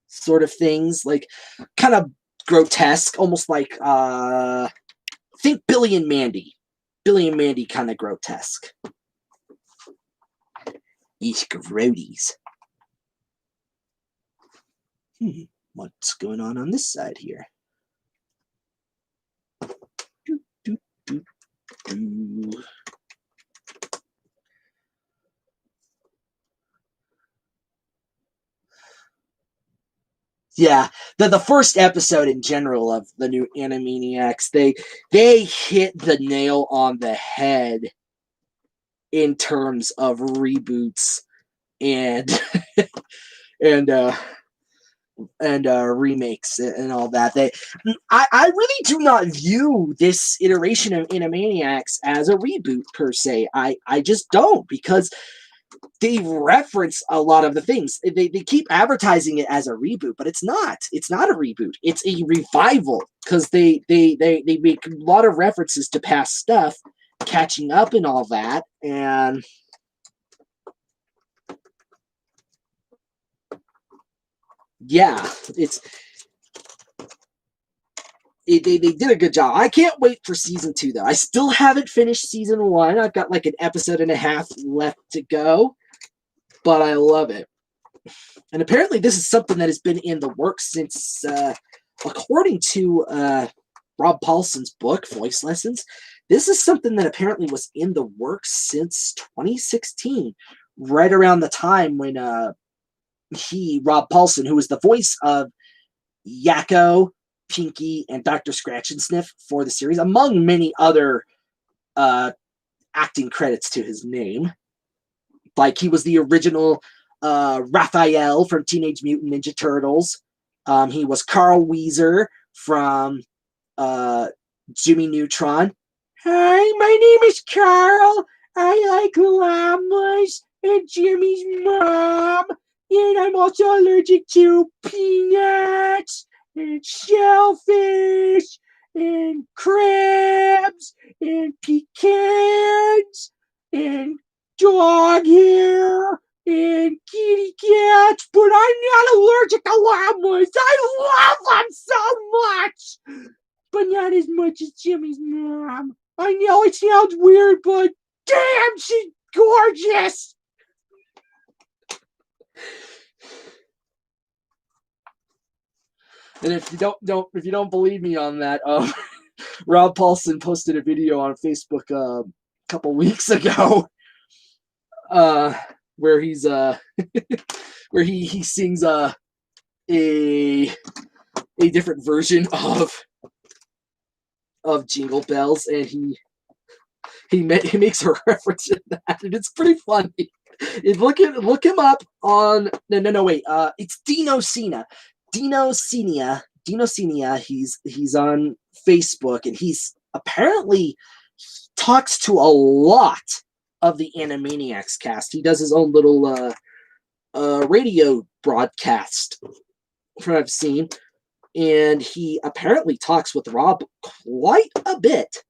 Speaker 1: sort of things, like kind of grotesque, almost like think Billy and Mandy. Billy and Mandy kind of grotesque. Eat grodies. What's going on this side here? Yeah, the first episode in general of the new Animaniacs, they hit the nail on the head in terms of reboots and and remakes and all that. I really do not view this iteration of Animaniacs as a reboot per se. I just don't, because they reference a lot of the things. They keep advertising it as a reboot, but it's not. It's not a reboot. It's a revival, because they make a lot of references to past stuff, catching up and all that, and yeah, they did a good job. I can't wait for season 2 though. I still haven't finished season 1. I've got like an episode and a half left to go, but I love it. And apparently this is something that has been in the works since, according to Rob Paulson's book, Voice Lessons, this is something that apparently was in the works since 2016, right around the time when Rob Paulson, who was the voice of Yakko, Pinky, and Dr. Scratch and Sniff for the series, among many other acting credits to his name. Like, he was the original Raphael from Teenage Mutant Ninja Turtles. He was Carl Weezer from Jimmy Neutron. Hi, my name is Carl. I like llamas and Jimmy's mom. And I'm also allergic to peanuts and shellfish and crabs and pecans and dog hair and kitty cats, but I'm not allergic to llamas. I love them so much, but not as much as Jimmy's mom. I know it sounds weird, but damn, she's gorgeous. And if you don't believe me on that, Rob Paulson posted a video on Facebook a couple weeks ago, where he's where he sings a different version of Jingle Bells, and he makes a reference to that, and it's pretty funny. Look him up on no wait, it's Dino Cena. Dino Cena, he's on Facebook, and he's apparently talks to a lot of the Animaniacs cast. He does his own little radio broadcast from what I've seen, and he apparently talks with Rob quite a bit.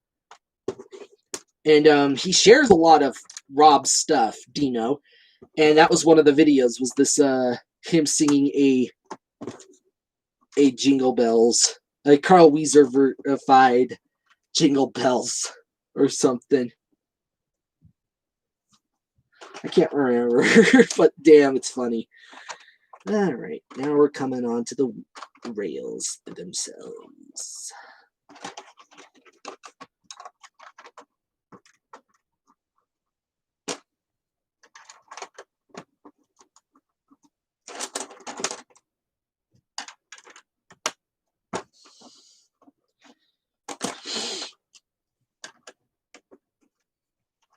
Speaker 1: And he shares a lot of Rob's stuff, Dino, and that was one of the videos, was this him singing a Jingle Bells, a Carl Weezer verified Jingle Bells or something. I can't remember, but damn, it's funny. All right, now we're coming on to the rails themselves.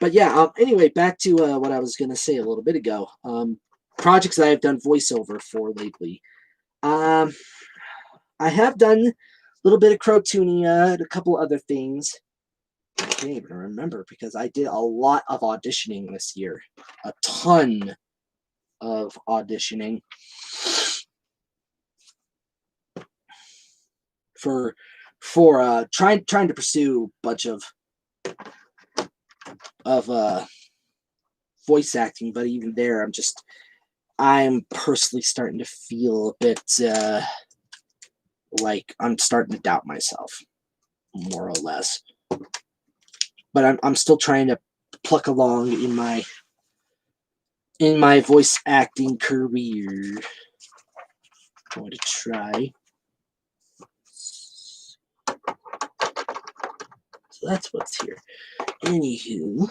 Speaker 1: But yeah, anyway, back to what I was going to say a little bit ago. Projects that I've done voiceover for lately. I have done a little bit of Crotunia and a couple other things. I can't even remember because I did a lot of auditioning this year. A ton of auditioning for trying to pursue a bunch of voice acting, but even there I'm personally starting to feel a bit like I'm starting to doubt myself, more or less. But I'm still trying to pluck along in my voice acting career. I'm going to try. So that's what's here. Anywho,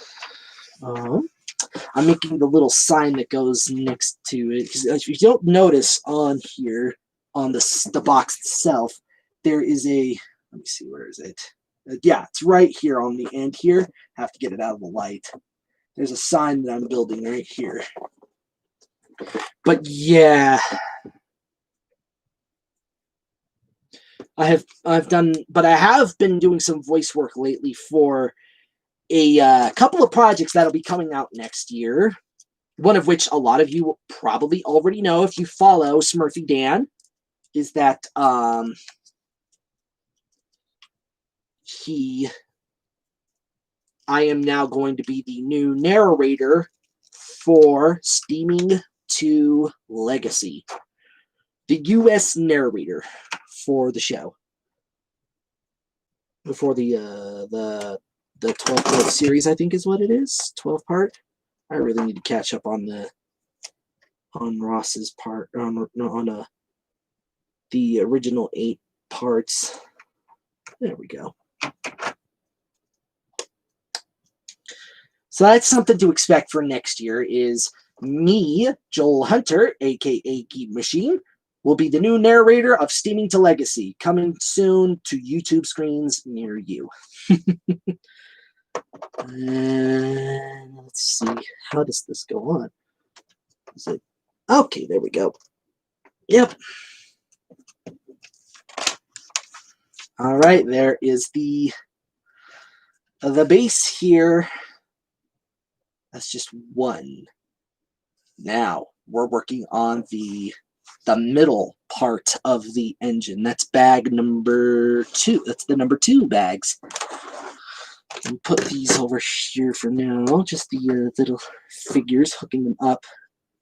Speaker 1: I'm making the little sign that goes next to it, because if you don't notice on here, on the box itself, there is a, let me see, where is it? Yeah, it's right here on the end here. Have to get it out of the light. There's a sign that I'm building right here. But yeah, I've been doing some voice work lately for a couple of projects that'll be coming out next year. One of which a lot of you will probably already know if you follow Smurfy Dan, is that I am now going to be the new narrator for Steaming to Legacy, the U.S. narrator for the show, for the 12-part series, I think is what it is, 12-part. I really need to catch up on Ross's part, on the original 8 parts. There we go. So that's something to expect for next year, is me, Joel Hunter, aka Geek Machine, will be the new narrator of Steaming to Legacy, coming soon to YouTube screens near you. And let's see, how does this go on? Is it okay? There we go. Yep. All right, there is the base here. That's just one. Now we're working on the middle part of the engine. That's bag number 2. That's the number 2 bags. And put these over here for now. Just the little figures, hooking them up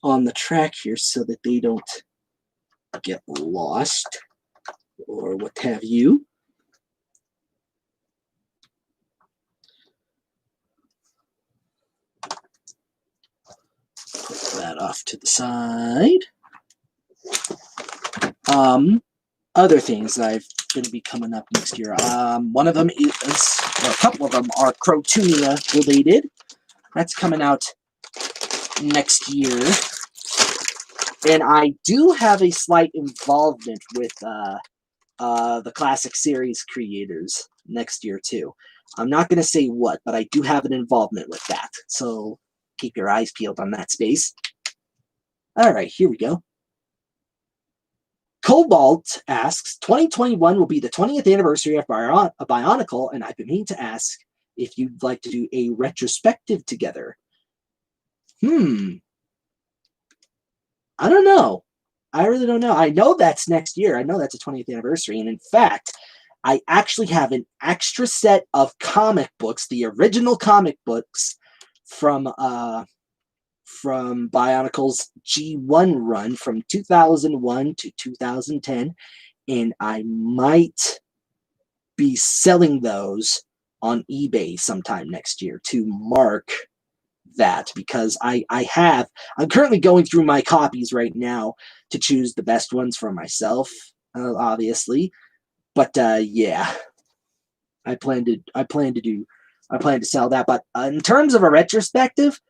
Speaker 1: on the track here so that they don't get lost or what have you. Put that off to the side. Other things that I've going to be coming up next year. One of them is, or a couple of them are Crotunia related. That's coming out next year. And I do have a slight involvement with the classic series creators next year too. I'm not going to say what, but I do have an involvement with that. So keep your eyes peeled on that space. All right, here we go. Cobalt asks, 2021 will be the 20th anniversary of Bionicle, and I've been meaning to ask if you'd like to do a retrospective together. I don't know. I really don't know. I know that's next year. I know that's a 20th anniversary. And in fact, I actually have an extra set of comic books, the original comic books from Bionicle's G1 run from 2001 to 2010. And I might be selling those on eBay sometime next year to mark that, because I'm currently going through my copies right now to choose the best ones for myself, obviously. But yeah, I plan to sell that. But in terms of a retrospective,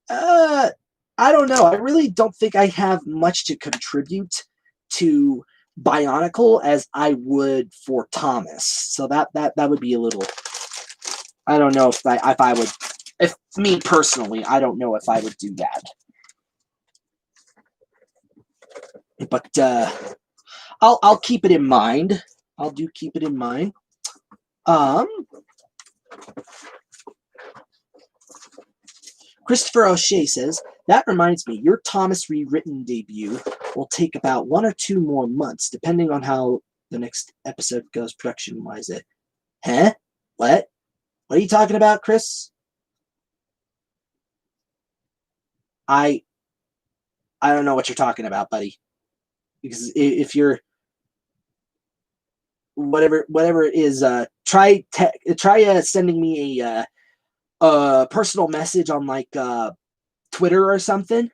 Speaker 1: I don't know. I really don't think I have much to contribute to Bionicle as I would for Thomas. So that would be a little. I don't know if I would if me personally, I don't know if I would do that. But I'll keep it in mind. I'll keep it in mind. Christopher O'Shea says, that reminds me, your Thomas rewritten debut will take about 1 or 2 more months, depending on how the next episode goes production-wise. Huh? What? What are you talking about, Chris? I don't know what you're talking about, buddy. Because if you're whatever it is, try sending me a personal message on like Twitter or something,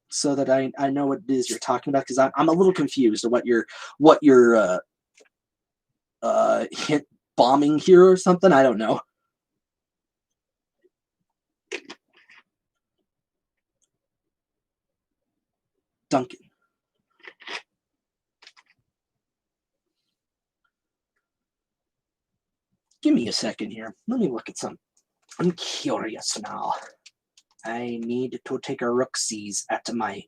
Speaker 1: so that I know what it is you're talking about, because I'm a little confused of what you're hit bombing here or something. I don't know. Duncan. Give me a second here. Let me look at some. I'm curious now. I need to take a rooksies at my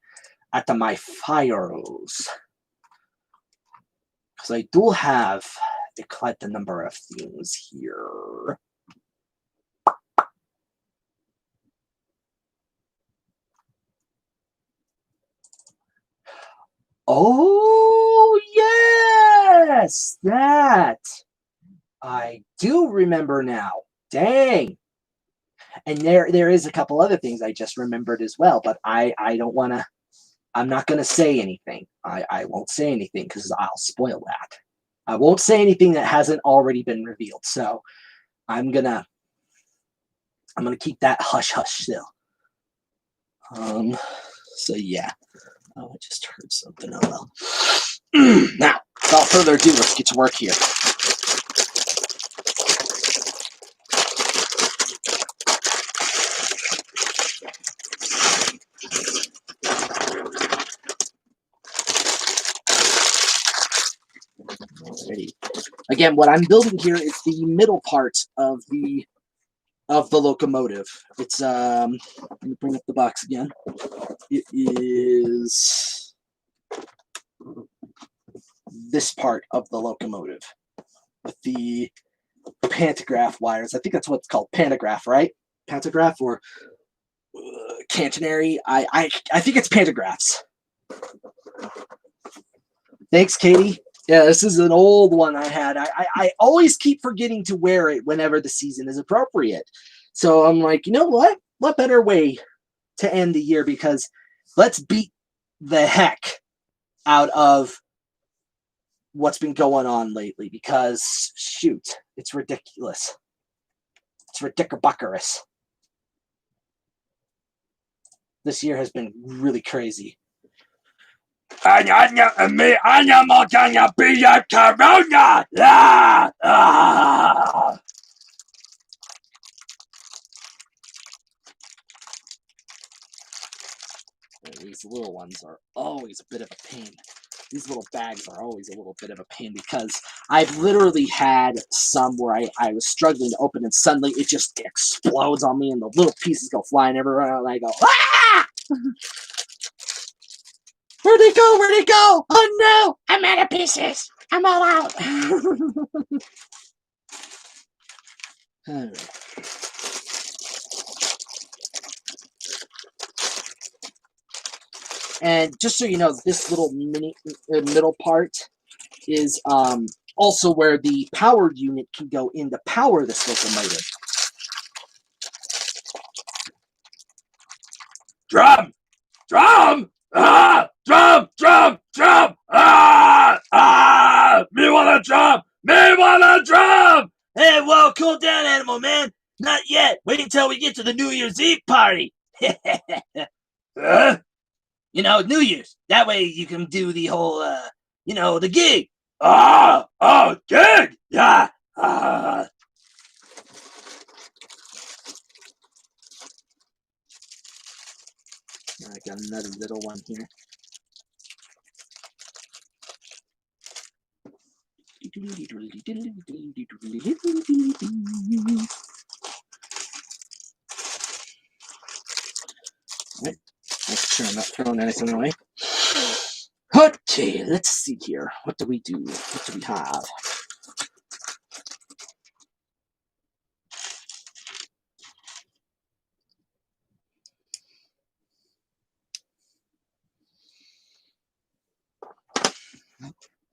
Speaker 1: files, because I do have quite a number of things here. Oh yes, that I do remember now. Dang. And there is a couple other things I just remembered as well, but I don't want to. I'm not going to say anything. I won't say anything because I'll spoil that. I won't say anything that hasn't already been revealed. So I'm gonna keep that hush hush still. So yeah. Oh, I just heard something. Oh well. Now, without further ado, let's get to work here. Alrighty. Again, what I'm building here is the middle part of the locomotive. It's let me bring up the box again. It is this part of the locomotive with the pantograph wires. I think that's what it's called, pantograph, right? Pantograph or catenary. I think it's pantographs. Thanks, Katie. Yeah, this is an old one I had. I always keep forgetting to wear it whenever the season is appropriate. So I'm like, you know what? What better way to end the year? Because let's beat the heck out of what's been going on lately. Because, shoot, it's ridiculous. It's ridiculous. This year has been really crazy.
Speaker 2: Me, I'm gonna be a corona!
Speaker 1: These little ones are always a bit of a pain. These little bags are always a little bit of a pain, because I've literally had some where I was struggling to open and suddenly it just explodes on me and the little pieces go flying everywhere and I go, ah! Where'd they go? Where'd they go? Oh no! I'm out of pieces! I'm all out! Alright. And just so you know, this little middle part is also where the power unit can go in to power this locomotive.
Speaker 2: Drum! Drum! Drum! Drum! Drum! Me want a drum! Me want a drum!
Speaker 1: Hey, whoa, cool down, animal man. Not yet. Wait until we get to the New Year's Eve party.
Speaker 2: Huh?
Speaker 1: You know, New Year's. That way you can do the whole, the gig.
Speaker 2: Oh, gig! Yeah!
Speaker 1: I got another little one here. Right. Make sure I'm not throwing anything away. Okay, let's see here. What do we do? What do we have?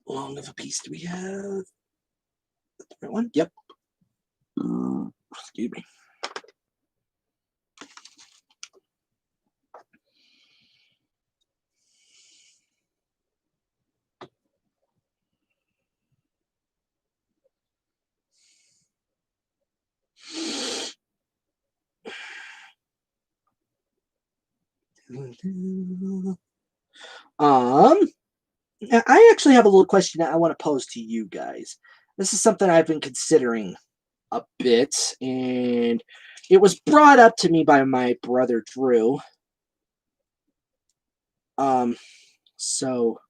Speaker 1: How long of a piece do we have? The right one? Yep. Excuse me. I actually have a little question that I want to pose to you guys. This is something I've been considering a bit, and it was brought up to me by my brother Drew. So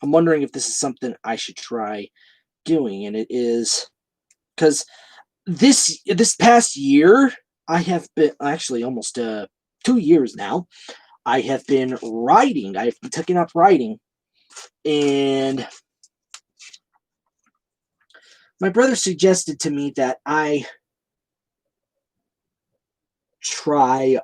Speaker 1: I'm wondering if this is something I should try doing, and it is because this past year I have been actually almost 2 years now. I have been writing. I've been taking up writing, and my brother suggested to me that I try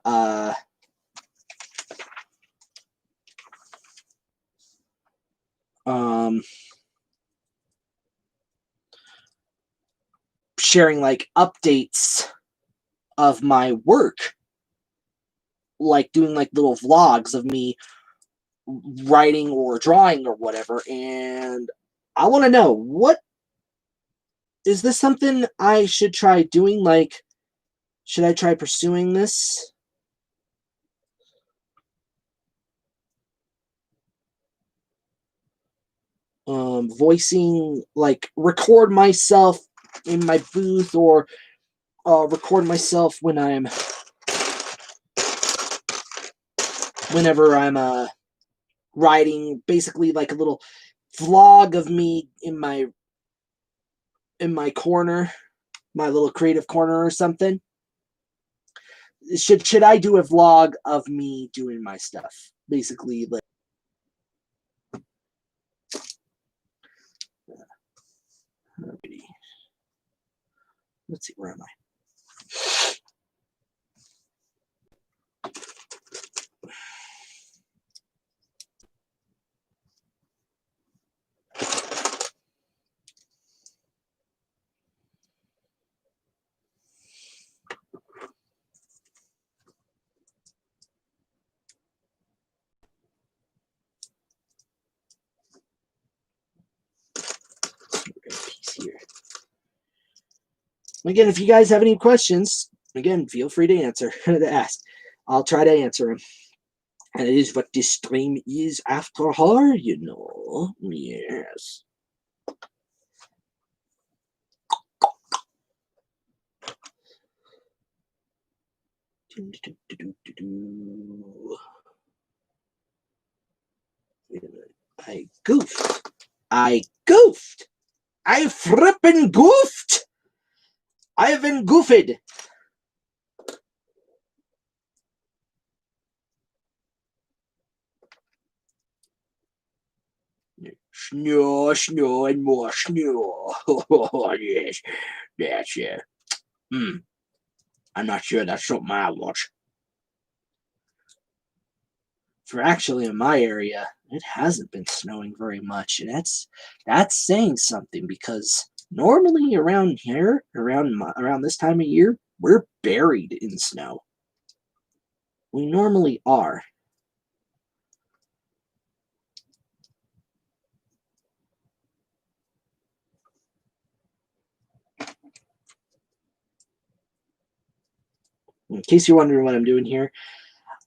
Speaker 1: um sharing like updates of my work, like doing like little vlogs of me writing or drawing or whatever. And I want to know, what is this something I should try doing? Like, should I try pursuing this? Voicing, like record myself in my booth, or record myself whenever I'm writing, basically like a little vlog of me in my corner, my little creative corner or something. Should I do a vlog of me doing my stuff? Basically, like, let's see, where am I? Here. Again, if you guys have any questions, again, feel free to answer to ask. I'll try to answer them. And it is what this stream is after all, you know. Yes. I goofed. I goofed. I frippin' goofed. I've been goofed. Snow, snow, and more snow. Oh, yes. That's it. I'm not sure that's something I watch. For actually in my area, it hasn't been snowing very much, and that's saying something, because normally around here, around this time of year, we're buried in snow. We normally are. In case you're wondering what I'm doing here,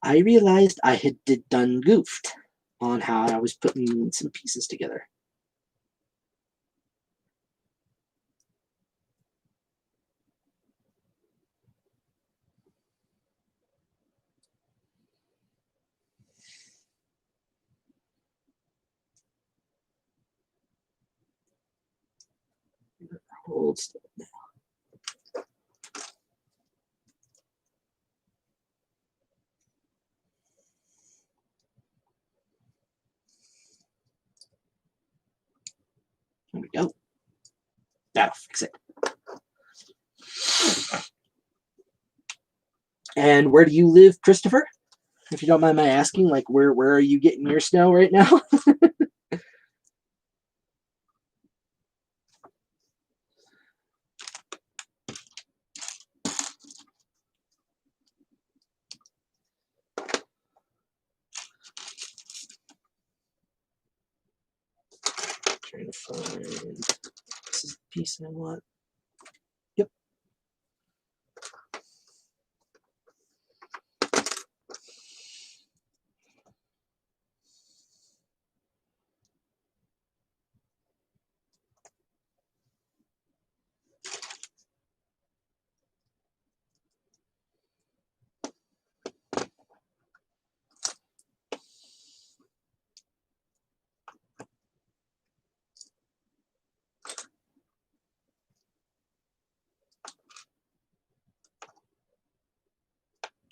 Speaker 1: I realized I had done goofed on how I was putting some pieces together. Hold still. There we go. That'll fix it. And where do you live, Christopher? If you don't mind my asking, like where are you getting your snow right now? Trying to find this is the piece I want. Yep.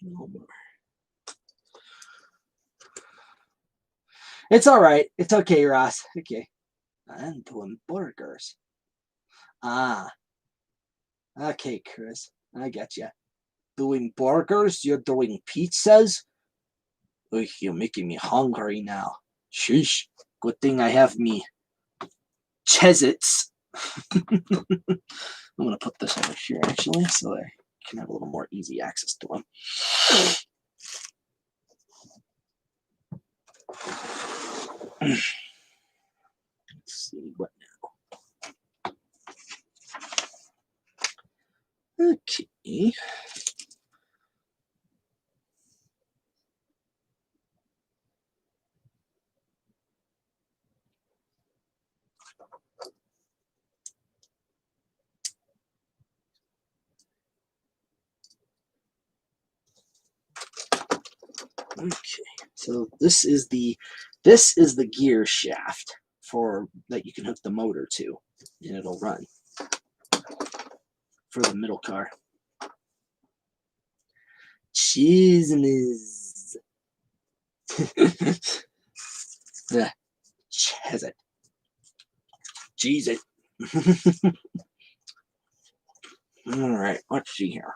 Speaker 1: No more. It's all right. It's okay, Ross. Okay. I'm doing burgers. Ah. Okay, Chris. I get you. Doing burgers? You're doing pizzas? Ugh, you're making me hungry now. Sheesh. Good thing I have me Cheez-Its. I'm going to put this over here, actually, so I can have a little more easy access to them. Let's see what now. Okay. Okay, so this is the gear shaft for that you can hook the motor to, and it'll run for the middle car. Cheese. Yeah, cheese it. Cheese it. All right, let's see here.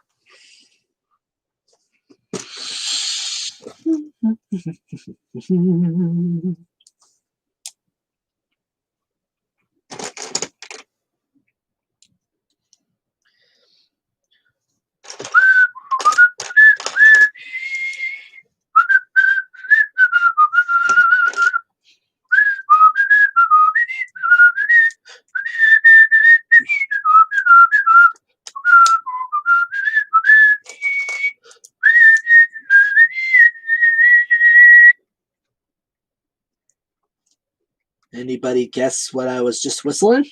Speaker 1: Anybody guess what I was just whistling?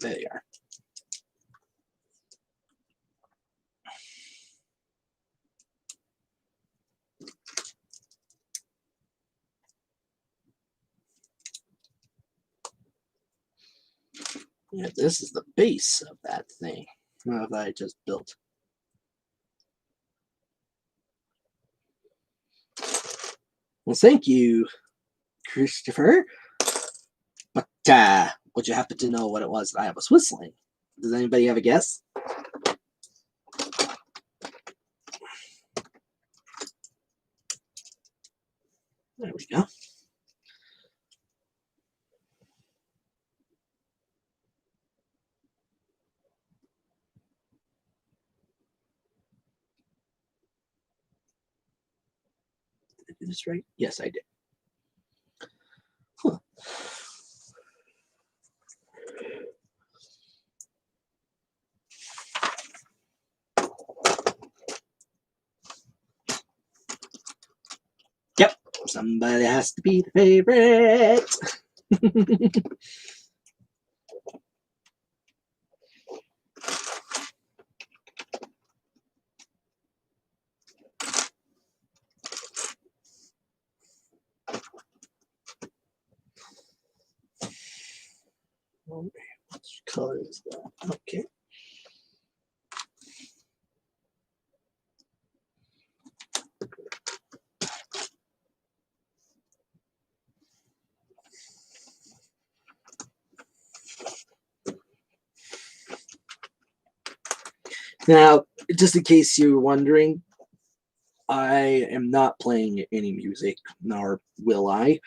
Speaker 1: There you are. Yeah, this is the base of that thing that I just built. Well, thank you, Christopher. But would you happen to know what it was that I was whistling? Does anybody have a guess? There we go. Did I do this right? Yes, I did. Huh. Yep, somebody has to be the favorite. Which color is that? Okay. Now, just in case you were wondering, I am not playing any music, nor will I.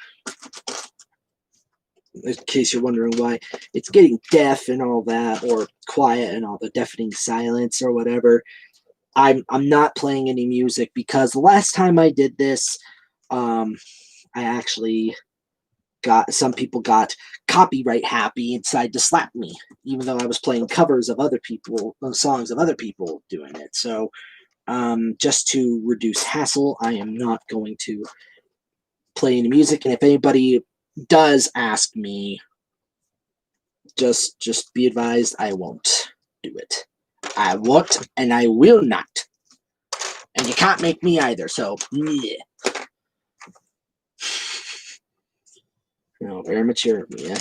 Speaker 1: In case you're wondering why it's getting deaf and all that, or quiet and all the deafening silence or whatever, I'm not playing any music because the last time I did this, I actually some people got copyright happy and decided to slap me, even though I was playing covers of other people, songs of other people doing it. So just to reduce hassle, I am not going to play any music. And if anybody does ask me, just be advised, I won't do it. I won't, and I will not. And you can't make me either. So, yeah. No, very mature of me, yeah.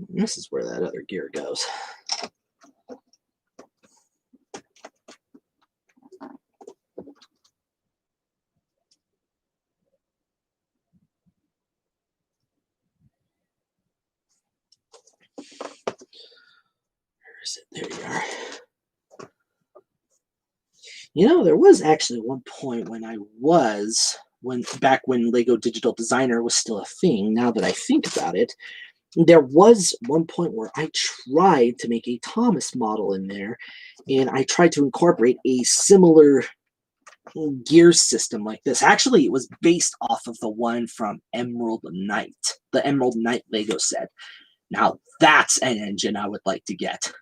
Speaker 1: This is where that other gear goes. Where is it? There you are. You know, there was actually one point when back when Lego Digital Designer was still a thing, now that I think about it, there was one point where I tried to make a Thomas model in there, and I tried to incorporate a similar gear system like this. Actually, it was based off of the one from Emerald Knight, the Emerald Knight Lego set. Now, that's an engine I would like to get.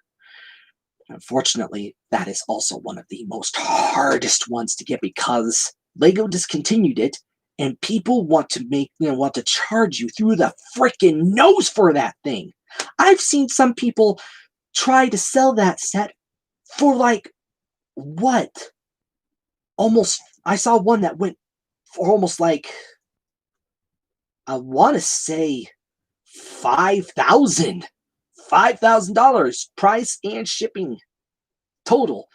Speaker 1: Unfortunately, that is also one of the most hardest ones to get because Lego discontinued it, and people want to charge you through the freaking nose for that thing. I've seen some people try to sell that set for like what? Almost. I saw one that went for almost like, I want to say $5,000 price and shipping total.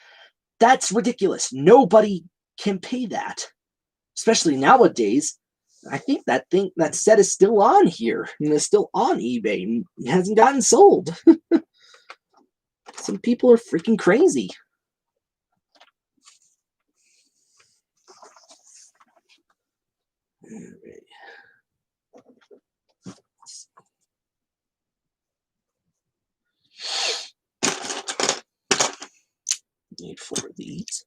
Speaker 1: That's ridiculous. Nobody can pay that, especially nowadays. I think that set is still on here and is still on eBay and hasn't gotten sold. Some people are freaking crazy. Need 4 of these.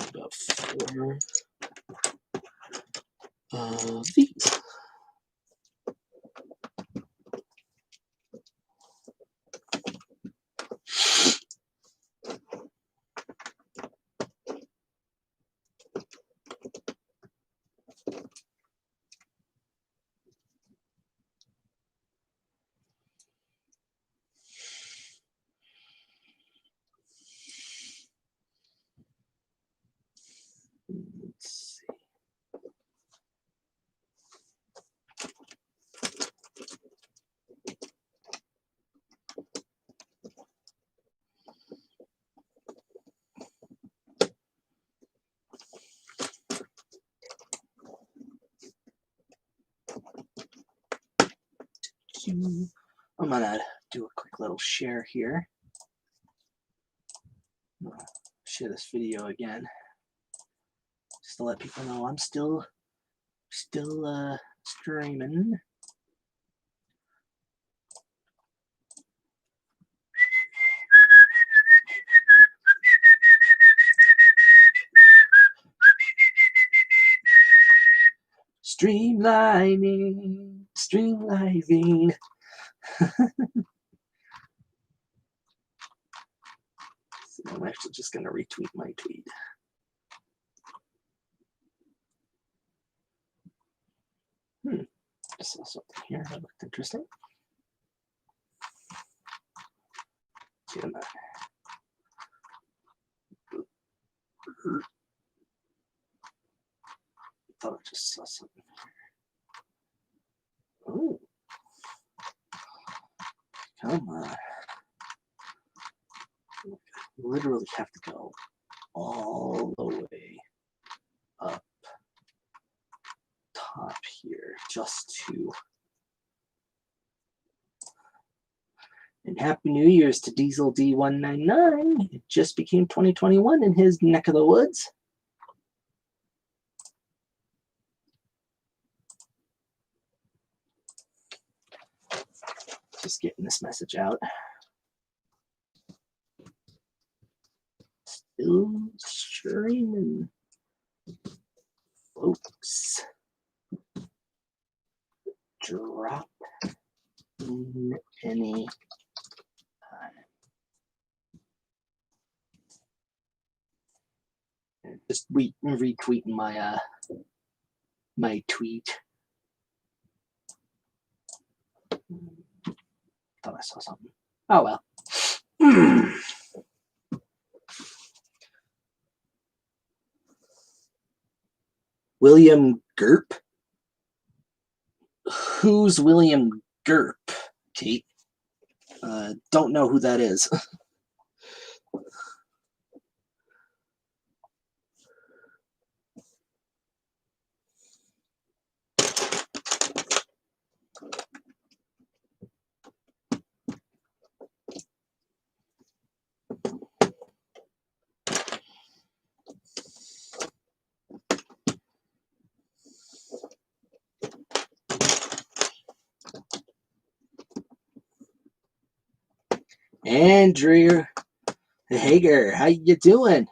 Speaker 1: About 4 of these. Let's see. I'm gonna do a quick little share here. Share this video again, just to let people know I'm still streaming. Streamlining. So, I'm actually just going to retweet my tweet. Just saw something here that looked interesting. I thought I just saw something. Oh, come on. Literally have to go all the way up top here just to. And Happy New Year's to Diesel D199. It just became 2021 in his neck of the woods. Just getting this message out. Still streaming, folks. Drop in any time. Just retweeting my my tweet. Thought I saw something. Oh well. William Gerp? Who's William Gerp, Kate? Don't know who that is. Andrew Hager, how you doing?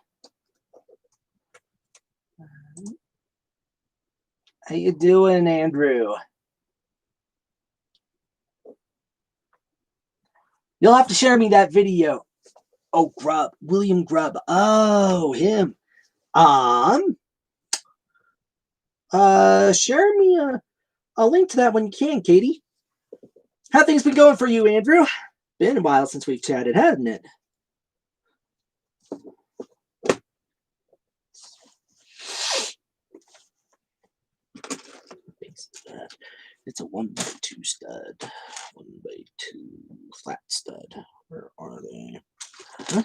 Speaker 1: How you doing, Andrew? You'll have to share me that video. Oh, Grubb, William Grubb. Oh, him. Share me a link to that when you can, Katie. How things been going for you, Andrew? Been a while since we've chatted, hasn't it? It's a 1x2 stud. 1x2 flat stud. Where are they? Huh?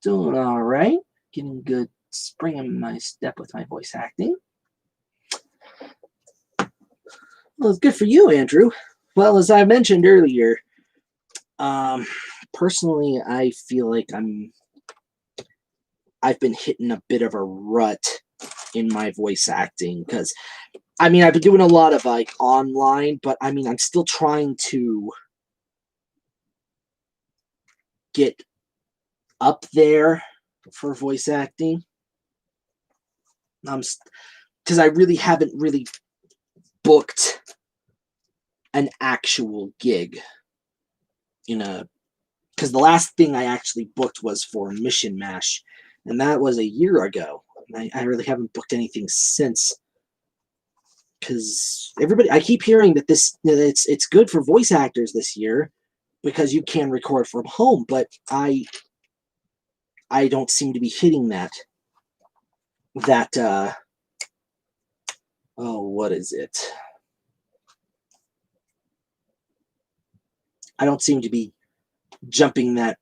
Speaker 1: Doing all right. Getting good spring in my step with my voice acting. Well, it's good for you, Andrew. Well, as I mentioned earlier, personally, I feel like I've been hitting a bit of a rut in my voice acting because, I mean, I've been doing a lot of like online, but I mean, I'm still trying to get up there for voice acting. Because I really haven't really booked an actual gig because the last thing I actually booked was for Mission Mash, and that was a year ago. And I really haven't booked anything since. Because I keep hearing that it's good for voice actors this year because you can record from home, but I don't seem to be hitting that what is it? I don't seem to be jumping that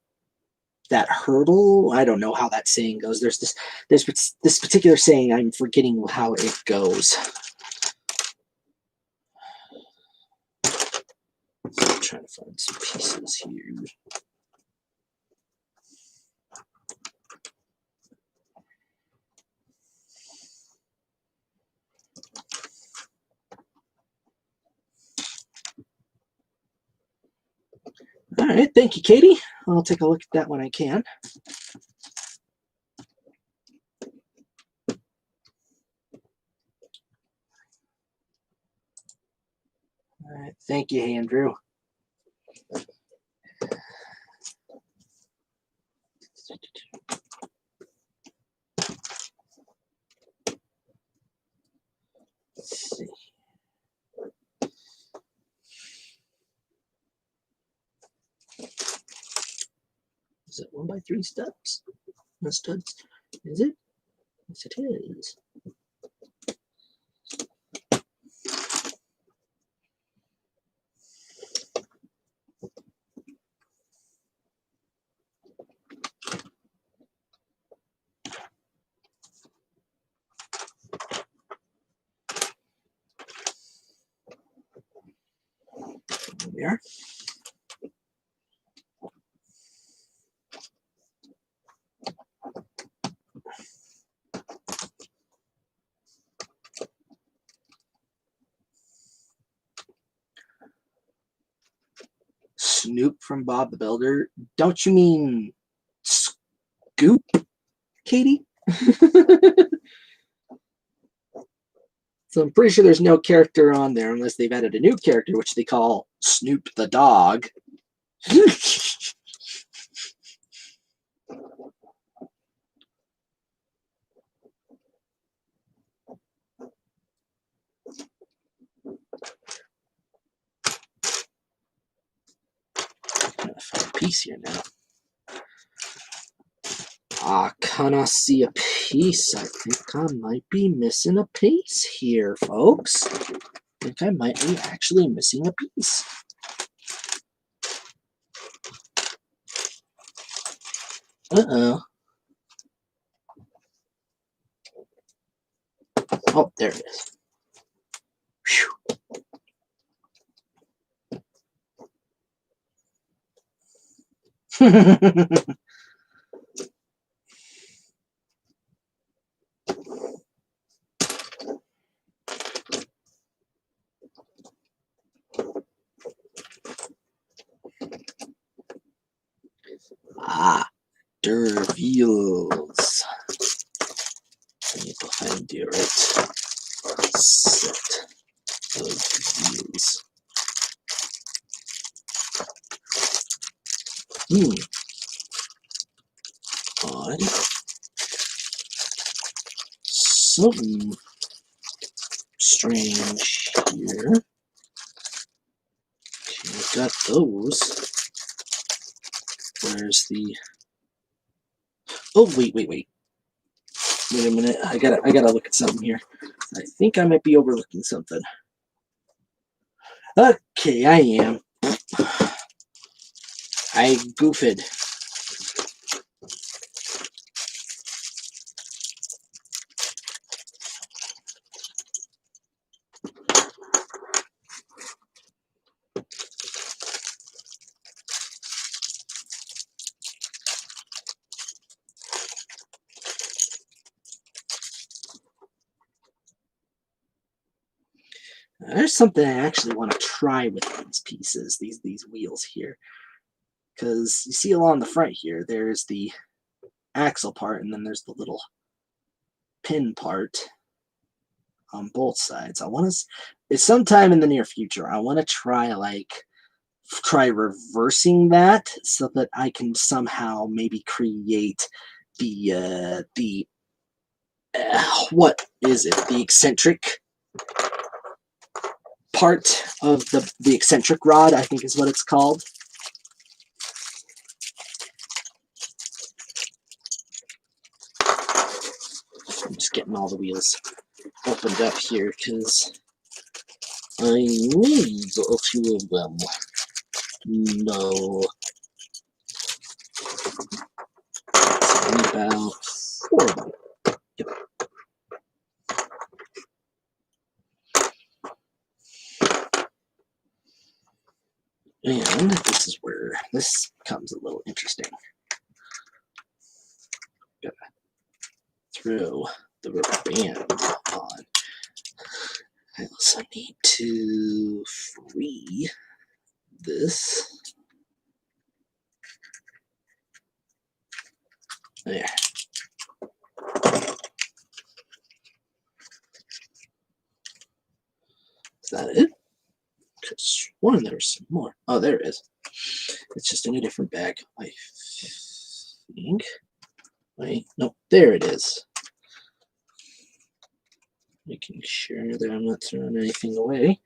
Speaker 1: hurdle. I don't know how that saying goes. There's this particular saying. I'm forgetting how it goes. I'm trying to find some pieces here. right, thank you, Katie. I'll take a look at that when I can. All right, thank you, Andrew. Let's see. Is it 1x3 steps? No studs. Is it? Yes, it is. There we are. Snoop from Bob the Builder. Don't you mean Scoop, Katie? So I'm pretty sure there's no character on there unless they've added a new character, which they call Snoop the dog. Gotta find a piece here now. Can I see a piece? I think I might be missing a piece here, folks. I think I might be actually missing a piece. Uh-oh. Oh, there it is. Phew. Dervils. I need to find the right set of wheels. Odd. Something strange here. Okay, I've got those. Where's the... Oh, wait. Wait a minute. I gotta look at something here. I think I might be overlooking something. Okay, I am. I goofed. There's something I actually want to try with these pieces, these wheels here. Because you see along the front here, there's the axle part, and then there's the little pin part on both sides. I want to, it's sometime in the near future, I want to try reversing that so that I can somehow maybe create the what is it? The eccentric part of the eccentric rod, I think is what it's called. I'm just getting all the wheels opened up here because I need a few of them. No. It's about 4 of them. Yep. And this is where this becomes a little interesting. Gotta throw the rubber band on. I also need to free this. There. Is that it? Because one, there's more. Oh, there it is. It's just in a different bag, I think. Wait, no, there it is. Making sure that I'm not throwing anything away.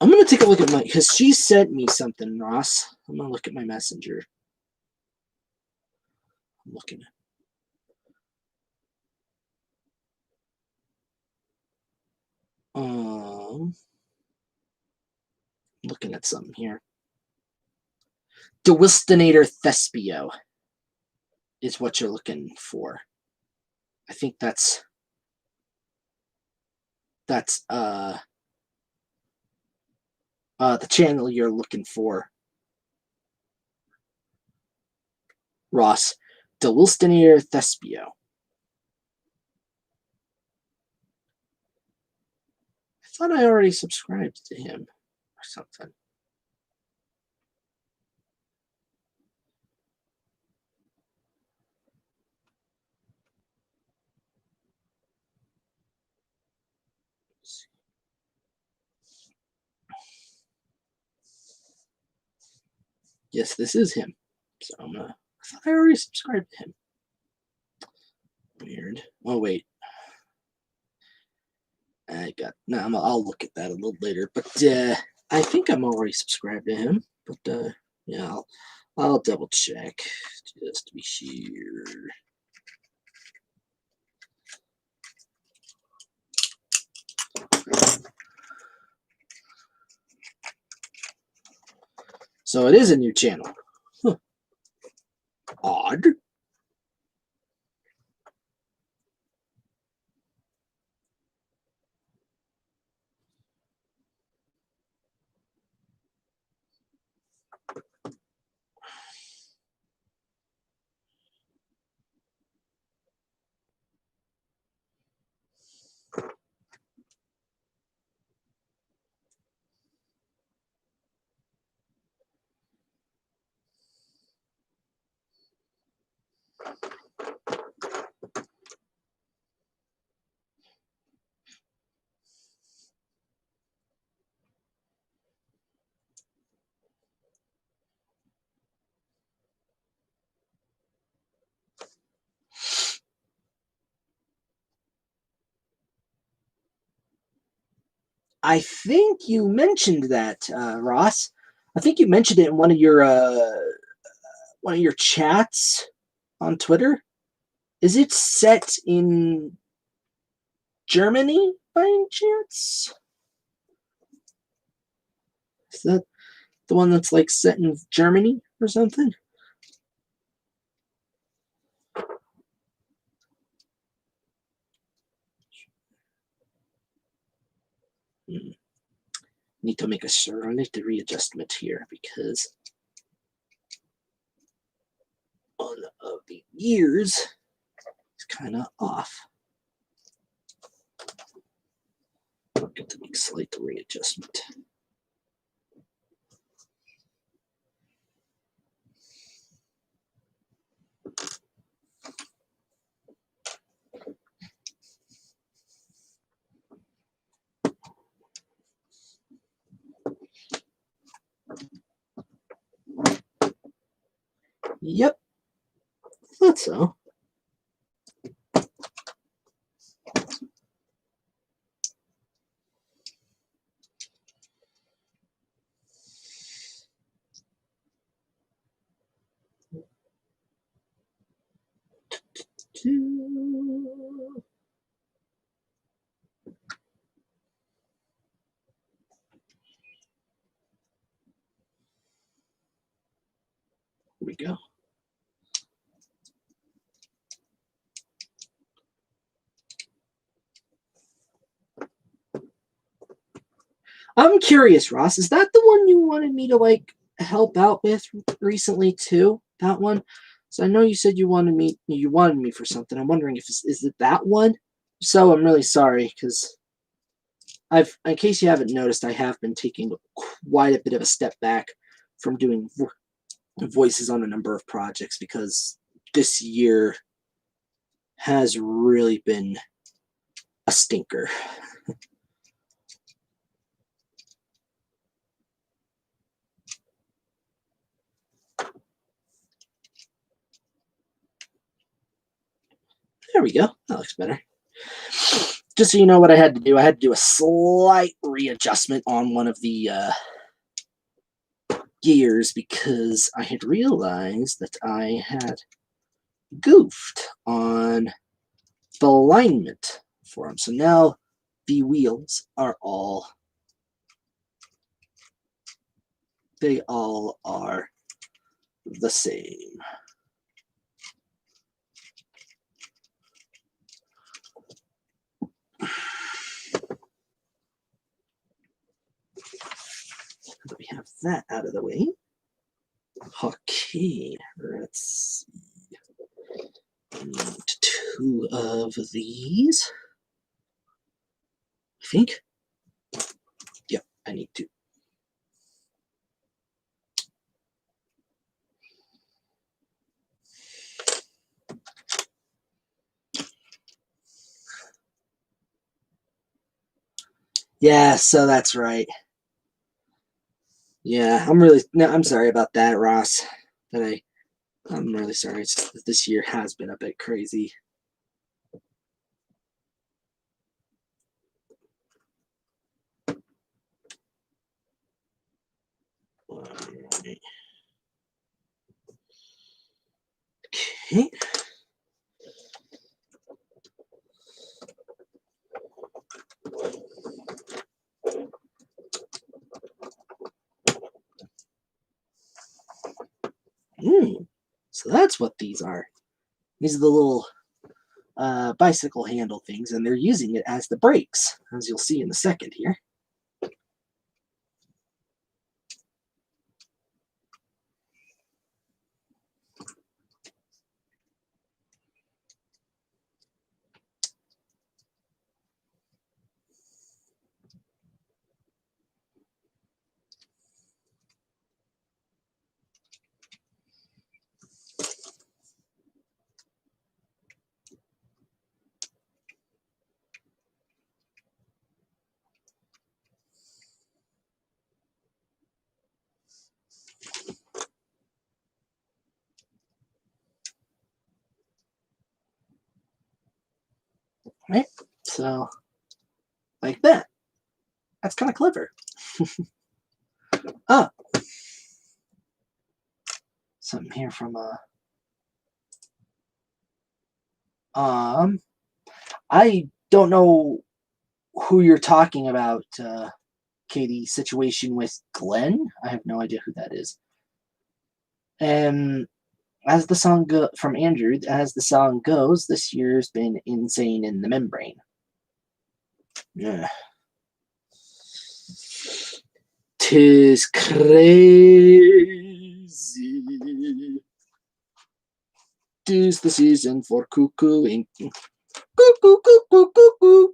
Speaker 1: I'm going to take a look at my, because she sent me something, Ross. I'm going to look at my messenger. I'm looking looking at something here. Dewistinator Thespio is what you're looking for. I think that's the channel you're looking for, Ross. Dewistinator Thespio. I thought I already subscribed to him or something. Yes, this is him. So I thought I already subscribed to him. Weird. Oh wait. I'll look at that a little later. But I think I'm already subscribed to him. But yeah, I'll double check just to be sure. So it is a new channel. Huh. Odd. I think you mentioned that, Ross. I think you mentioned it in one of your chats on Twitter. Is it set in Germany by any chance? Is that the one that's like set in Germany or something? Need to make a sure. I need to readjustment here because one of the years is kind of off. I'll get to make slight readjustment. Yep, thought so. Here we go. I'm curious, Ross. Is that the one you wanted me to like help out with recently too? That one, So I know you said you wanted me for something. I'm wondering if is it that one? So I'm really sorry because in case you haven't noticed, I have been taking quite a bit of a step back from doing voices on a number of projects because this year has really been a stinker. There we go. That looks better. Just so you know what I had to do a slight readjustment on one of the gears because I had realized that I had goofed on the alignment for them. So now the wheels are they all are the same. We have that out of the way. Okay, let's see. I need 2 of these. I think. Yep, I need 2. Yeah, so that's right. Yeah, I'm sorry about that, Ross. That I'm really sorry. It's just that this year has been a bit crazy. Alright. Okay. So that's what these are. These are the little bicycle handle things, and they're using it as the brakes, as you'll see in a second here. Right? So, like that. That's kind of clever. Oh, something here from I don't know who you're talking about, Katie. Situation with Glenn. I have no idea who that is. And as the song from Andrew, as the song goes, this year's been insane in the membrane. Yeah. 'Tis crazy. 'Tis the season for cuckooing. Cuckoo, cuckoo, cuckoo.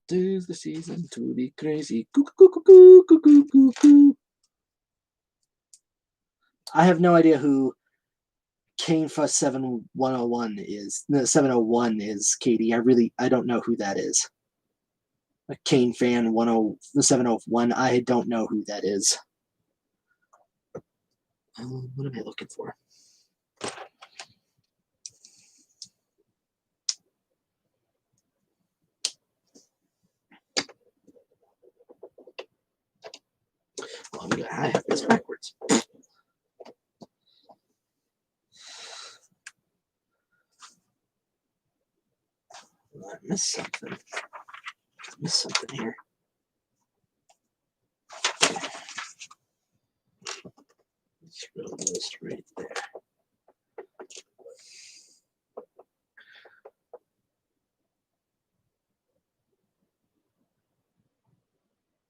Speaker 1: 'Tis the season to be crazy. Cuckoo, cuckoo, cuckoo, cuckoo. I have no idea who Kane Fuss 7101 is. No, 701 is Katie. I don't know who that is. A Kane fan 701. I don't know who that is. What am I looking for? Oh, I have this backwards. I missed something. Here. Let's go this right there.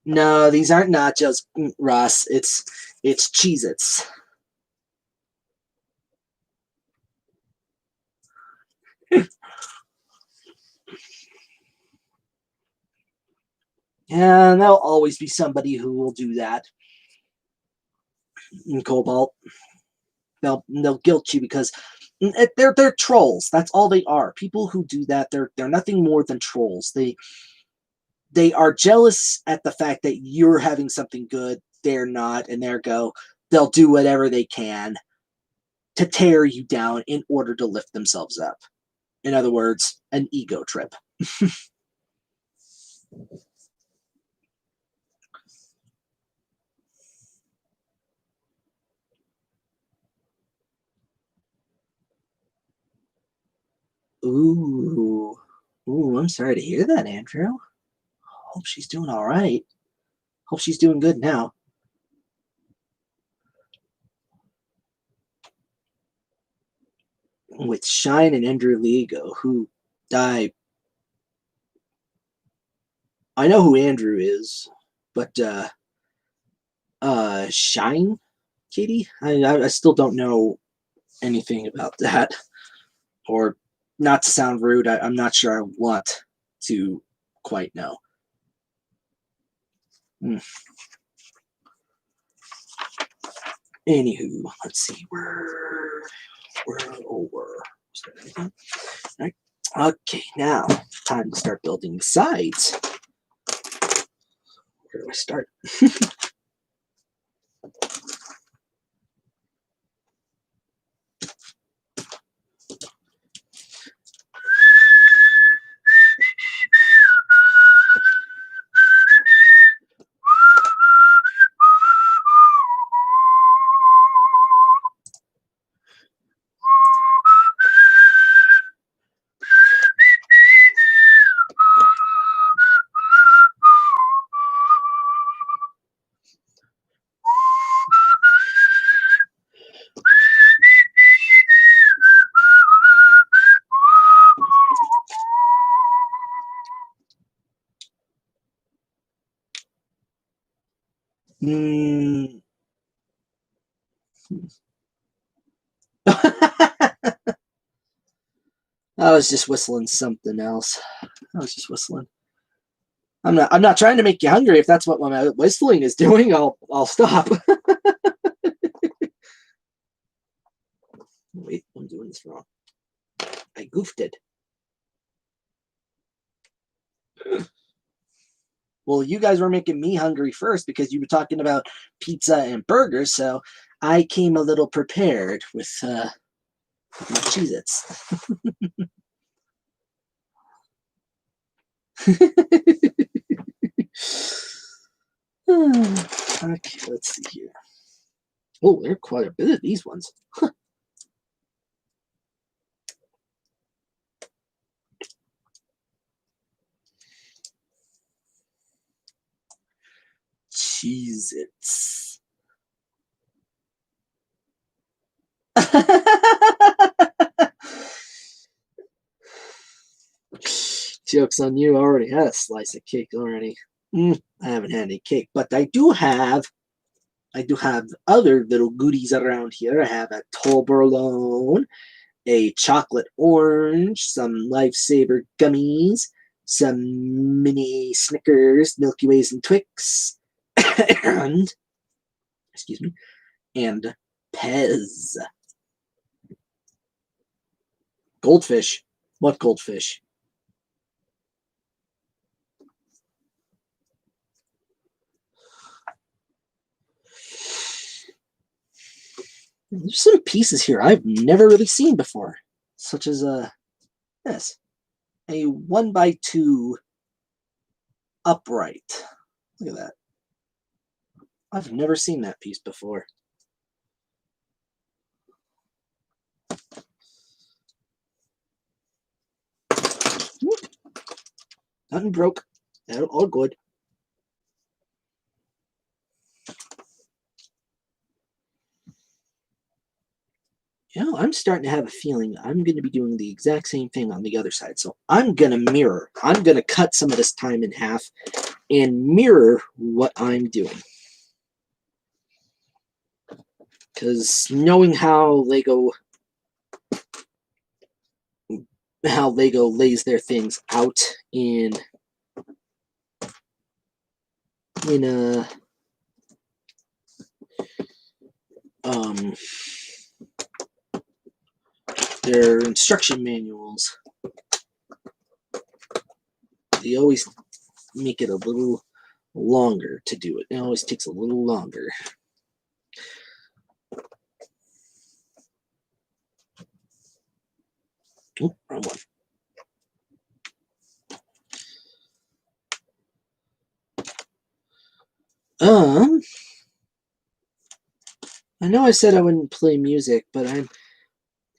Speaker 1: No, these aren't nachos, Ross. It's Cheez-Its. And there'll always be somebody who will do that in Cobalt. They'll guilt you because they're trolls. That's all they are. People who do that, they're nothing more than trolls. They are jealous at the fact that you're having something good, they're not, and they'll do whatever they can to tear you down in order to lift themselves up. In other words, an ego trip. Ooh. Ooh, I'm sorry to hear that, Andrew. Hope she's doing all right. Hope she's doing good now. With Shine and Andrew Ligo, who I know who Andrew is, but Shine, Katie, I still don't know anything about that. Or, not to sound rude, I'm not sure I want to quite know. Anywho, let's see where over. All right. Okay, now time to start building the sides. Where do I start? I was just whistling something else. I was just whistling. I'm not trying to make you hungry. If that's what my whistling is doing, I'll stop. Wait, I'm doing this wrong. I goofed it. Well, you guys were making me hungry first because you were talking about pizza and burgers, so I came a little prepared with my Cheez-Its. Okay, let's see here. Oh, there are quite a bit of these ones. Cheez-Its. Joke's on you, I already had a slice of cake already. I haven't had any cake, but I do have other little goodies around here. I have a Toblerone, a chocolate orange, some Lifesaver gummies, some mini Snickers, Milky Ways, and Twix, and excuse me, and Pez. Goldfish. What goldfish? There's some pieces here I've never really seen before, such as this, a 1x2 upright. Look at that. I've never seen that piece before. Nothing broke. All good. You know, I'm starting to have a feeling I'm going to be doing the exact same thing on the other side. So I'm going to mirror. I'm going to cut some of this time in half and mirror what I'm doing. Because knowing how Lego how Lego lays their things out in a their instruction manuals. They always make it a little longer to do it. It always takes a little longer. Oh, wrong one. I know I said I wouldn't play music, but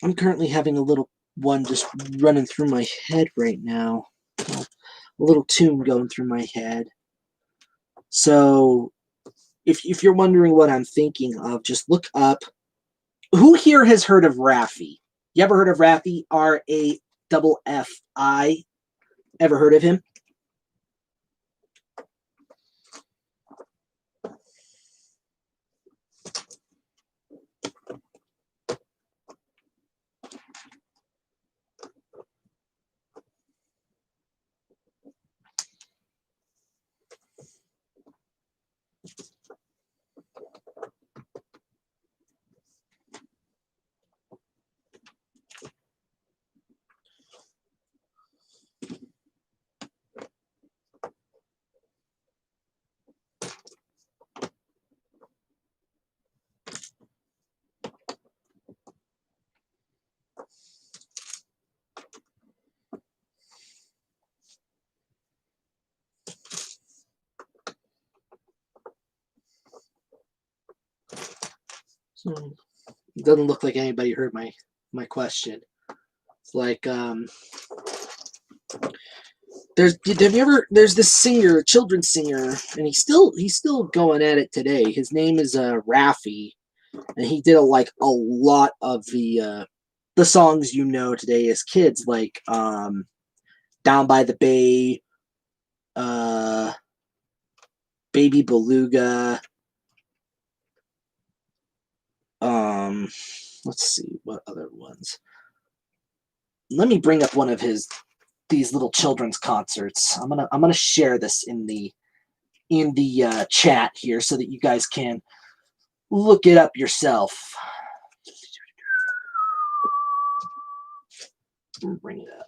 Speaker 1: I'm currently having a little one just running through my head right now. A little tune going through my head. So if you're wondering what I'm thinking of, just look up. Who here has heard of Raffi? You ever heard of Raffi? Raffi. Ever heard of him? So, it doesn't look like anybody heard my question. It's like there's this singer, children's singer, and he's still going at it today. His name is Raffi, and he did a lot of the songs today as kids, like Down by the Bay, Baby Beluga. Let's see what other ones. Let me bring up one of these little children's concerts. I'm gonna share this in the chat here so that you guys can look it up yourself. Bring it up.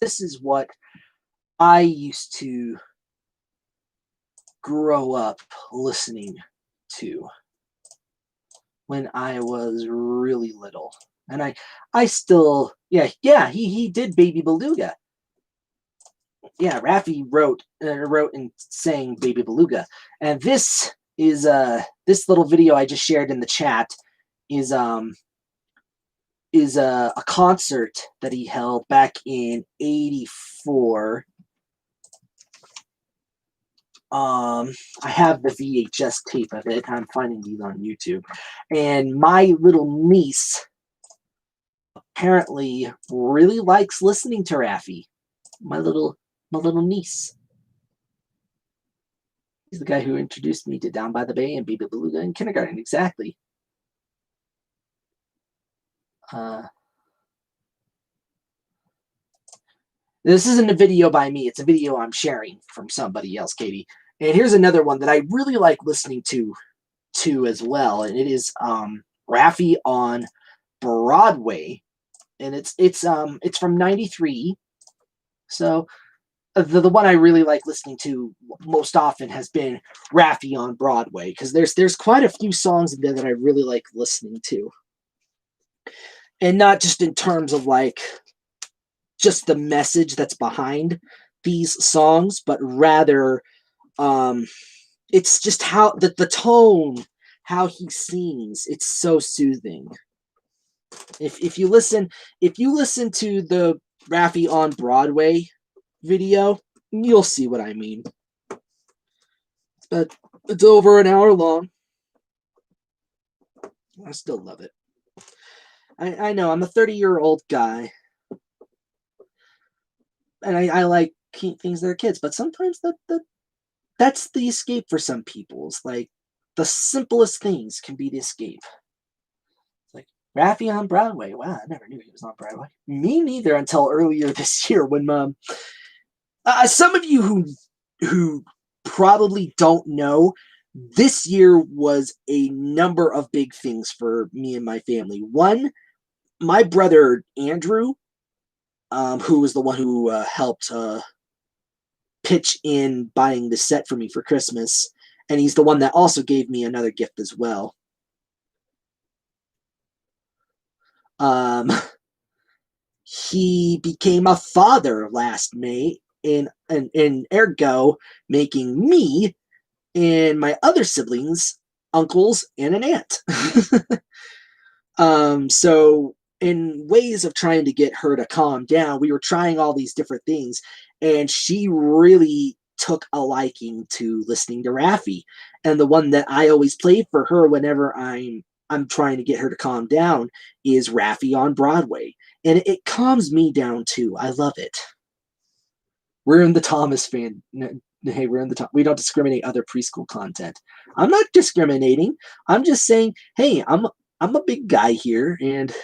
Speaker 1: This is what I used to grow up listening to when I was really little. And I still, he did Baby Beluga. Yeah, Raffi wrote and sang Baby Beluga. And this is this little video I just shared in the chat is a concert that he held back in '84. I have the VHS tape of it. I'm finding these on YouTube. And my little niece apparently really likes listening to Raffi. My little niece. He's the guy who introduced me to Down by the Bay and Baby Beluga in kindergarten. Exactly. This isn't a video by me. It's a video I'm sharing from somebody else, Katie. And here's another one that I really like listening to as well. And it is Raffi on Broadway. And it's from '93. So the one I really like listening to most often has been Raffi on Broadway, because there's quite a few songs in there that I really like listening to. And not just in terms of just the message that's behind these songs, but rather it's just how the tone, how he sings. It's so soothing. If you listen to the Raffi on Broadway video, you'll see what I mean. But it's over an hour long. I still love it. I know I'm a 30-year-old guy, and I like things that are kids, but sometimes the that's the escape for some people. It's like the simplest things can be the escape. It's like Raffi on Broadway. Wow, I never knew he was on Broadway. Me neither until earlier this year when some of you who probably don't know, this year was a number of big things for me and my family. One, my brother Andrew, who was the one who helped pitch in buying the set for me for Christmas, and he's the one that also gave me another gift as well. Um, he became a father last May, and ergo making me and my other siblings uncles and an aunt. So in ways of trying to get her to calm down, we were trying all these different things, and she really took a liking to listening to Raffi. And the one that I always play for her whenever I'm trying to get her to calm down is Raffi on Broadway. And it calms me down too. I love it. We're in the Thomas fan. Hey, we're in the top. We don't discriminate other preschool content. I'm not discriminating. I'm just saying, hey, I'm a big guy here, and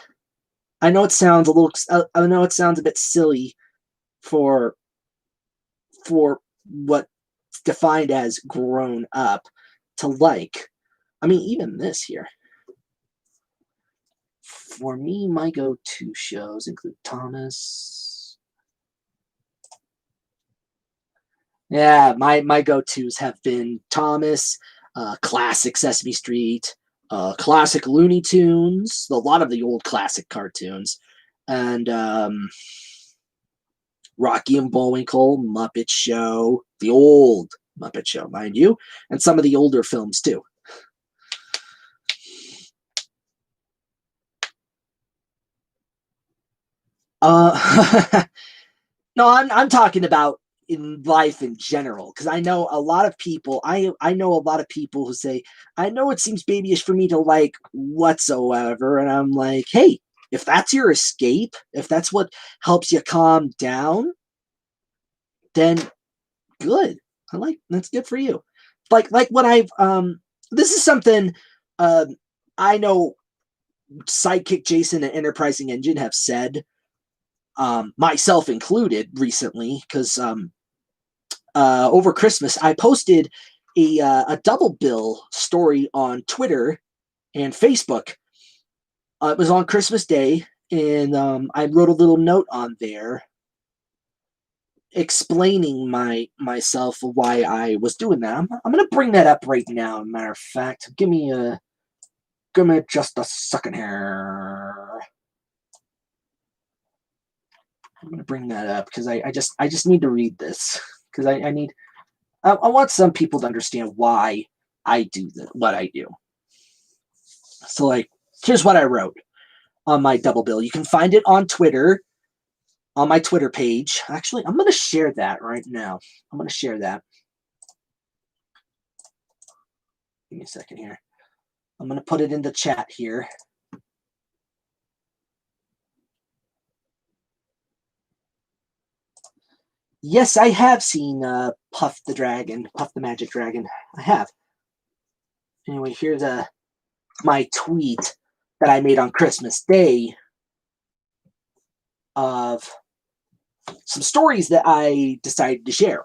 Speaker 1: I know it sounds a little. I know it sounds a bit silly for what's defined as grown up to like. I mean, even this here. For me, my go-to shows include Thomas. Yeah, my go-tos have been Thomas, classic Sesame Street, classic Looney Tunes, a lot of the old classic cartoons, and Rocky and Bullwinkle, Muppet Show, the old Muppet Show, mind you, and some of the older films too. No, I'm talking about in life in general because I know a lot of people. I know a lot of people who say, "I know it seems babyish for me to like whatsoever," and I'm like, "Hey, if that's your escape, if that's what helps you calm down, then good. I like that's good for you." Like what I've this is something um I know Sidekick Jason and Enterprising Engine have said, myself included, recently because over Christmas, I posted a double bill story on Twitter and Facebook. It was on Christmas Day, and I wrote a little note on there explaining myself why I was doing that. I'm gonna bring that up right now. Matter of fact, give me just a second here. I'm gonna bring that up because I just need to read this because I need I want some people to understand why I do what I do. So, like, here's what I wrote on my double bill. You can find it on Twitter, on my Twitter page. Actually, I'm going to share that right now. I'm going to share that. Give me a second here. I'm going to put it in the chat here. Yes, I have seen Puff the Magic Dragon. I have. Anyway, here's my tweet that I made on Christmas Day of some stories that I decided to share.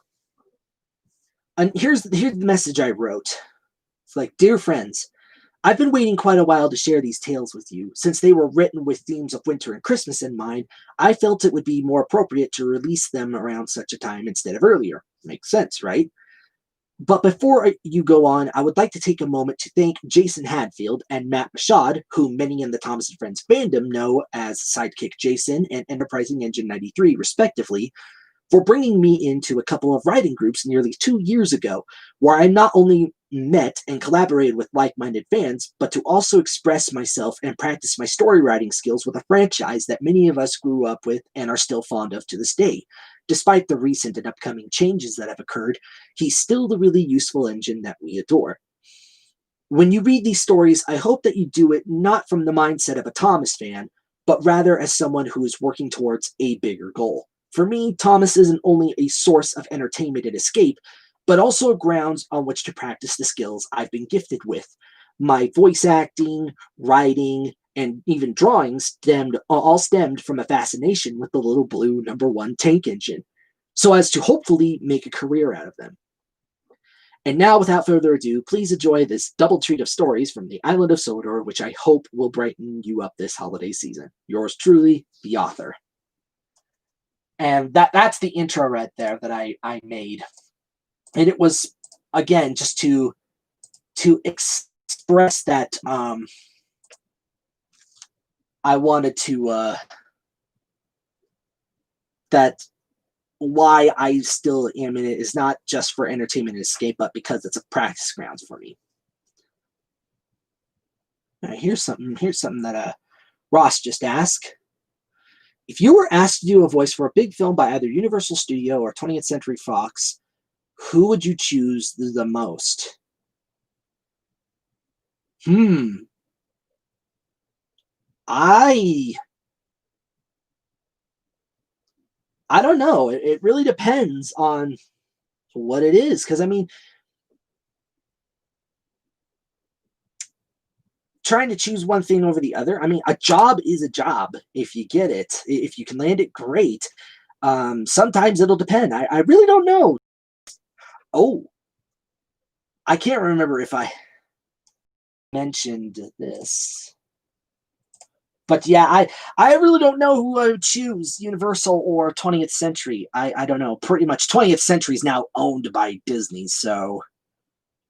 Speaker 1: And here's the message I wrote. It's like, dear friends, I've been waiting quite a while to share these tales with you. Since they were written with themes of winter and Christmas in mind, I felt it would be more appropriate to release them around such a time instead of earlier. Makes sense, right? But before you go on, I would like to take a moment to thank Jason Hadfield and Matt Mashad, whom many in the Thomas and Friends fandom know as Sidekick Jason and Enterprising Engine 93, respectively, for bringing me into a couple of writing groups nearly 2 years ago, where I not only met and collaborated with like-minded fans, but to also express myself and practice my story writing skills with a franchise that many of us grew up with and are still fond of to this day. Despite the recent and upcoming changes that have occurred, he's still the really useful engine that we adore. When you read these stories, I hope that you do it not from the mindset of a Thomas fan, but rather as someone who is working towards a bigger goal. For me, Thomas isn't only a source of entertainment and escape, but also grounds on which to practice the skills I've been gifted with. My voice acting, writing, and even drawing all stemmed from a fascination with the little blue #1 tank engine, so as to hopefully make a career out of them. And now, without further ado, please enjoy this double treat of stories from the island of Sodor, which I hope will brighten you up this holiday season. Yours truly, the author. And that's the intro right there that I made. And it was, again, just to express that I wanted to that why I still am in it is not just for entertainment and escape, but because it's a practice grounds for me. All right, here's something that Ross just asked. If you were asked to do a voice for a big film by either Universal Studio or 20th Century Fox, who would you choose the most? I don't know. It really depends on what it is. Because, I mean, trying to choose one thing over the other, I mean, a job is a job if you get it. If you can land it, great. Sometimes it'll depend. I really don't know. Oh, I can't remember if I mentioned this. But yeah, I really don't know who I would choose, Universal or 20th Century. I don't know. Pretty much 20th Century is now owned by Disney, so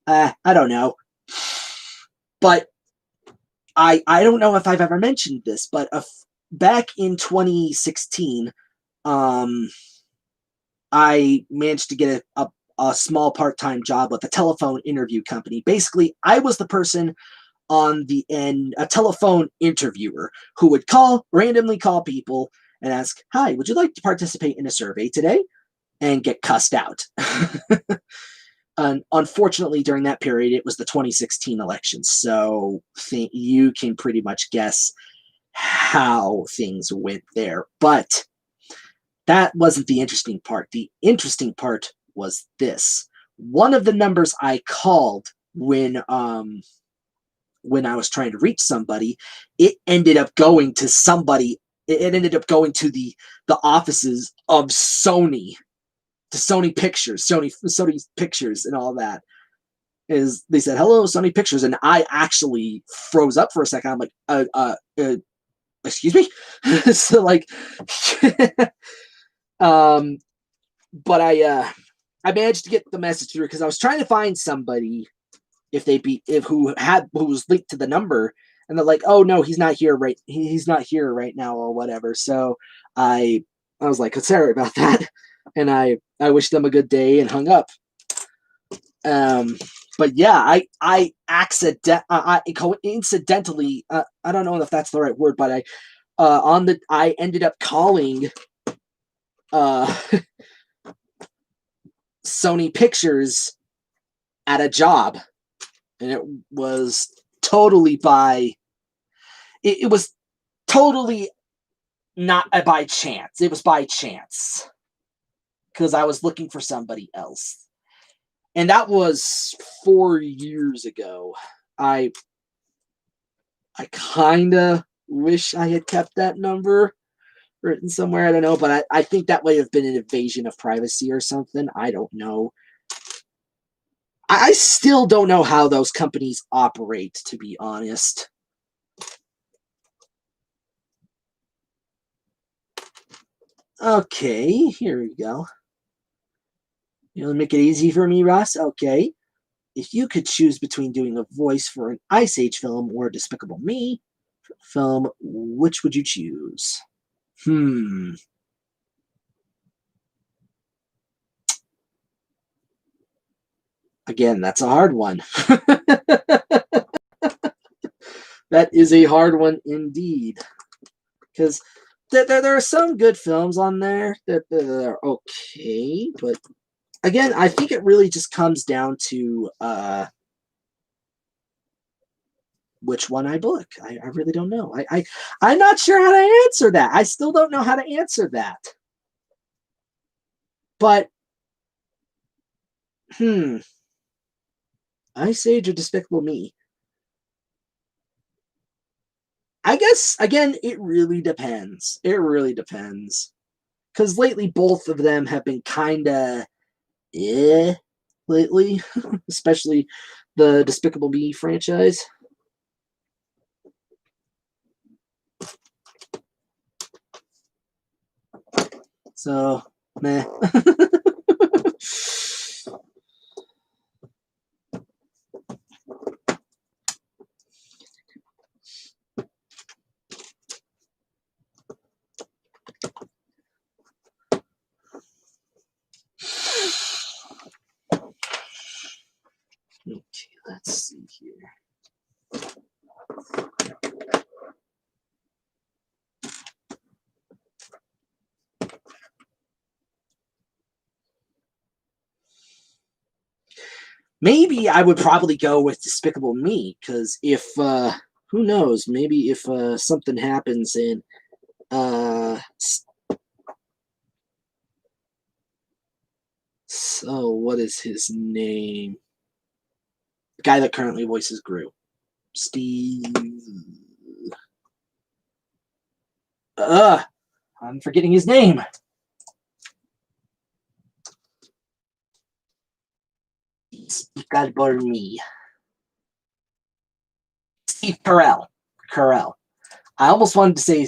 Speaker 1: I don't know. But I don't know if I've ever mentioned this, but back in 2016, I managed to get a small part-time job with a telephone interview company. Basically, I was the person on the end, a telephone interviewer who would randomly call people and ask, "Hi, would you like to participate in a survey today?" and get cussed out. And unfortunately, during that period, it was the 2016 election, so you can pretty much guess how things went there. But that wasn't the interesting part. The interesting part was this. One of the numbers I called when I was trying to reach somebody, it ended up going to somebody. It ended up going to the offices of Sony, to Sony Pictures, Sony Pictures, and all that. Is they said hello, Sony Pictures, and I actually froze up for a second. I'm like, excuse me. So like, but I managed to get the message through because I was trying to find somebody who was linked to the number, and they're like, oh no, he's not here right now or whatever. So I was like, sorry about that, and I wished them a good day and hung up. But yeah, I coincidentally, I don't know if that's the right word, but I ended up calling Sony Pictures at a job. And it was totally it was totally not by chance. It was by chance. Because I was looking for somebody else. And that was 4 years ago. I kind of wish I had kept that number written somewhere. I don't know. But I think that might have been an invasion of privacy or something. I don't know. I still don't know how those companies operate, to be honest. Okay, here we go. You want to make it easy for me, Ross? Okay. If you could choose between doing a voice for an Ice Age film or a Despicable Me film, which would you choose? Again, that's a hard one. That is a hard one indeed. Because there are some good films on there that are okay, but again, I think it really just comes down to which one I book. I really don't know. I'm not sure how to answer that. I still don't know how to answer that. But Ice Age or Despicable Me? I guess, again, it really depends. It really depends. Because lately, both of them have been kind of lately, especially the Despicable Me franchise. So, meh. Okay, let's see here. Maybe I would probably go with Despicable Me, because if, who knows, maybe if something happens and, so what is his name? The guy that currently voices Gru. Steve. I'm forgetting his name. Despicable Me. Steve Carell. Carell. I almost wanted to say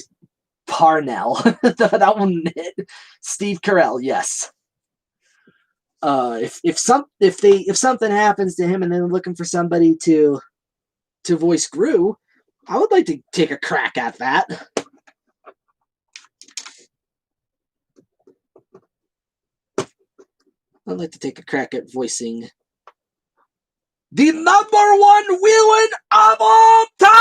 Speaker 1: Parnell. That one hit. Steve Carell, yes. If something happens to him and they're looking for somebody to voice Gru, I would like to take a crack at that. I'd like to take a crack at voicing the #1 villain of all time!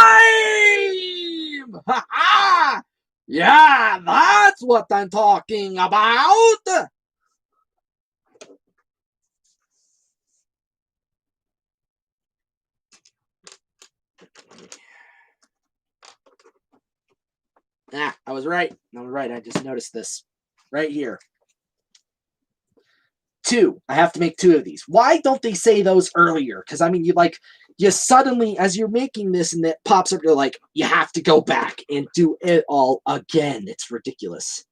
Speaker 1: Ha ha! Yeah, that's what I'm talking about! I was right. I just noticed this. Right here. 2. I have to make 2 of these. Why don't they say those earlier? Because, I mean, you suddenly, as you're making this and it pops up, you're like, you have to go back and do it all again. It's ridiculous.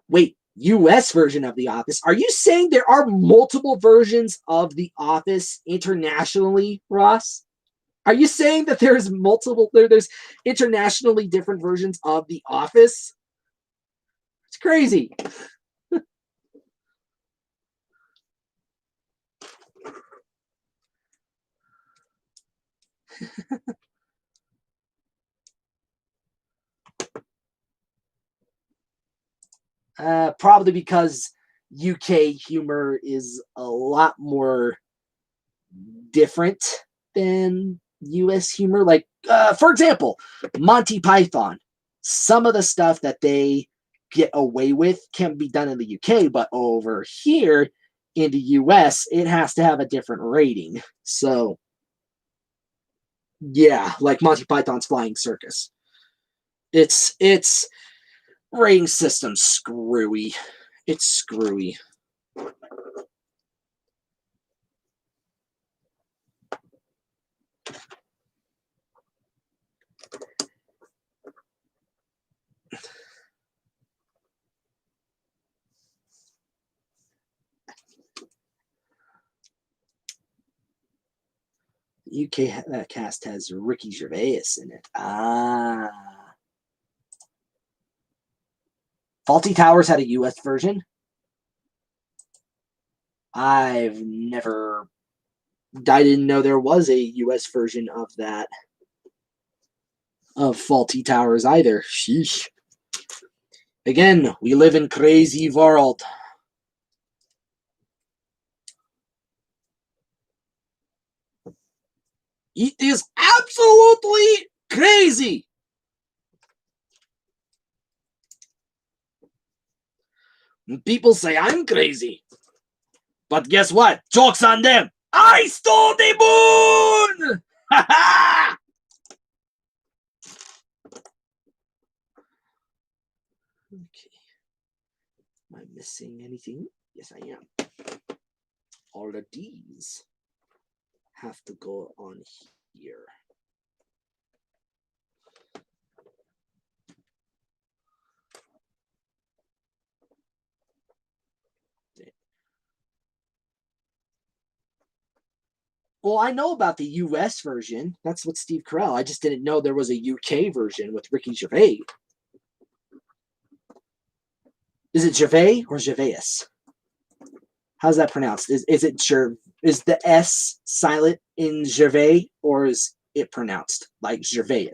Speaker 1: Wait, US version of The Office? Are you saying there are multiple versions of The Office internationally, Ross? Are you saying that there's internationally different versions of The Office? It's crazy. Probably because UK humor is a lot more different than US humor. Like, for example, Monty Python. Some of the stuff that they get away with can be done in the UK, but over here in the US, it has to have a different rating. So, yeah, like Monty Python's Flying Circus. It's rating system screwy. It's screwy. UK cast has Ricky Gervais in it. Faulty Towers had a US version. I didn't know there was a US version of that. Of Faulty Towers either. Sheesh. Again, we live in crazy world. It is absolutely crazy. People say I'm crazy. But guess what? Joke's on them. I stole the moon! Ha ha! Okay. My missing anything? Yes, I am. All of these have to go on here. Well, I know about the US version. That's what Steve Carell. I just didn't know there was a UK version with Ricky Gervais. Is it Gervais or Gervais? How's that pronounced? Is the S silent in Gervais, or is it pronounced like Gervais?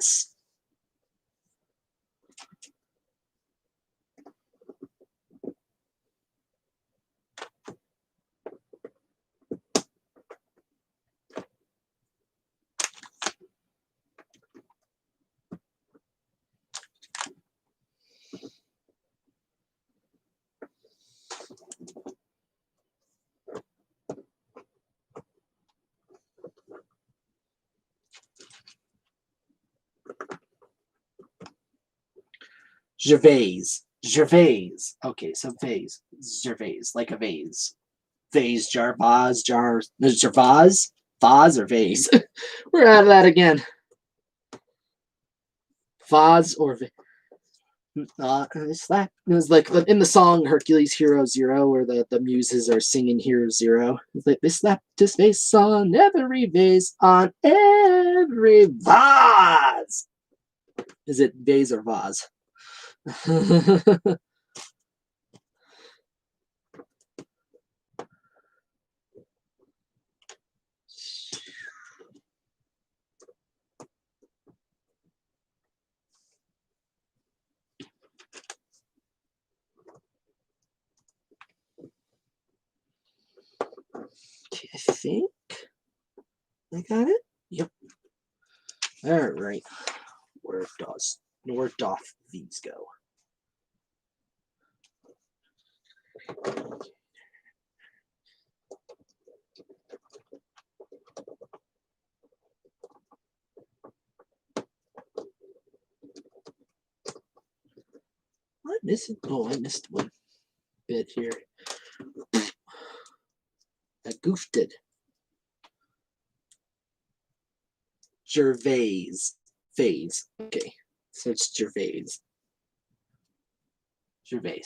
Speaker 1: Gervais. Okay, so vase. Gervais, like a vase. Vase, jar, vase, jar. Vase? Vase or vase? We're out of that again. Vase or vase. It was like in the song Hercules Hero Zero, where the muses are singing Hero Zero. It's like they slapped his face on every vase, on every vase. Is it vase or vase? Okay, I think I got it. Yep. All right. Where doth these go? I'm missing. Oh, I missed one bit here. I goofed it. Gervais. Phase. Okay. So it's Gervais. Gervais.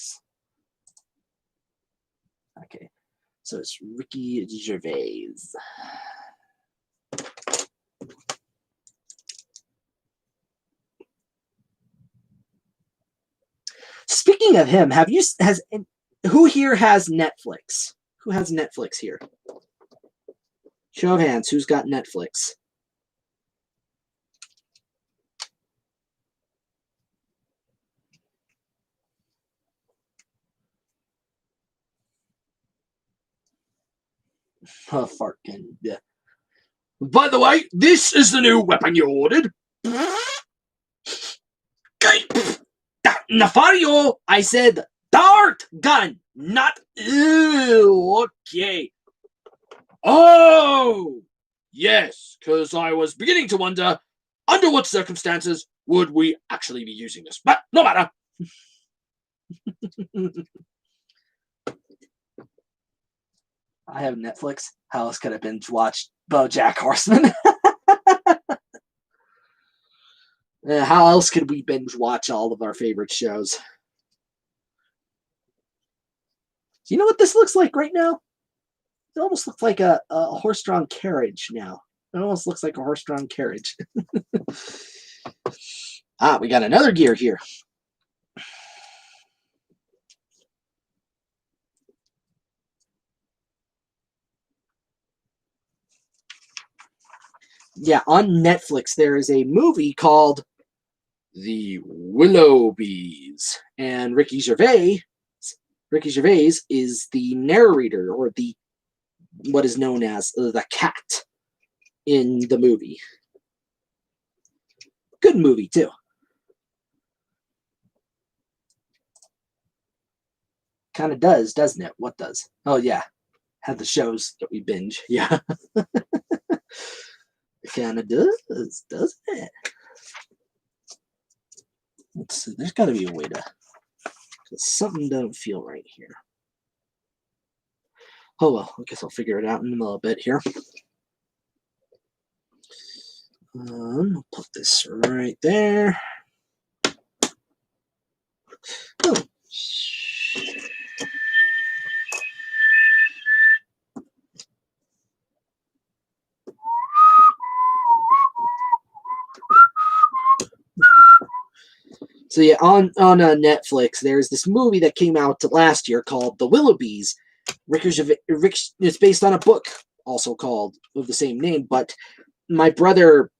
Speaker 1: Okay. So it's Ricky Gervais. Speaking of him, who here has Netflix? Who has Netflix here? Show of hands, who's got Netflix? Oh, fart can. Yeah. By the way, this is the new weapon you ordered. Nafario, I said dart gun, not ew. Okay. Oh, yes, because I was beginning to wonder under what circumstances would we actually be using this, but no matter. I have Netflix. How else could I binge watch BoJack Horseman? How else could we binge watch all of our favorite shows? Do you know what this looks like right now? It almost looks like a horse-drawn carriage now. It almost looks like a horse-drawn carriage. We got another gear here. Yeah, on Netflix, there is a movie called The Willoughbys. And Ricky Gervais is the narrator, or the what is known as the cat in the movie. Good movie, too. Kind of does, doesn't it? What does? Oh, yeah. Had the shows that we binge. Yeah. It kind of does, doesn't it? Let's see. There's got to be a way to... Because something doesn't feel right here. Oh well, I guess I'll figure it out in a little bit here. I'll put this right there. Oh. So yeah, on Netflix, there's this movie that came out last year called The Willoughbys. It's based on a book also called of the same name. But my brother,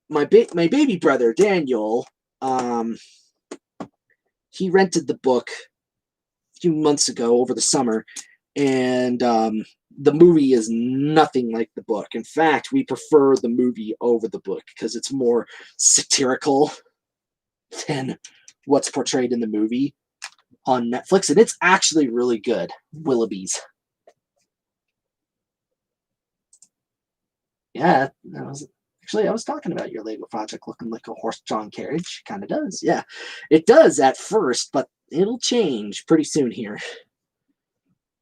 Speaker 1: my baby brother Daniel, he rented the book a few months ago over the summer, and the movie is nothing like the book. In fact, we prefer the movie over the book because it's more satirical than what's portrayed in the movie on Netflix, and it's actually really good. Willoughby's. Yeah, I was talking about your Lego project looking like a horse-drawn carriage. Kind of does, yeah. It does at first, but it'll change pretty soon here.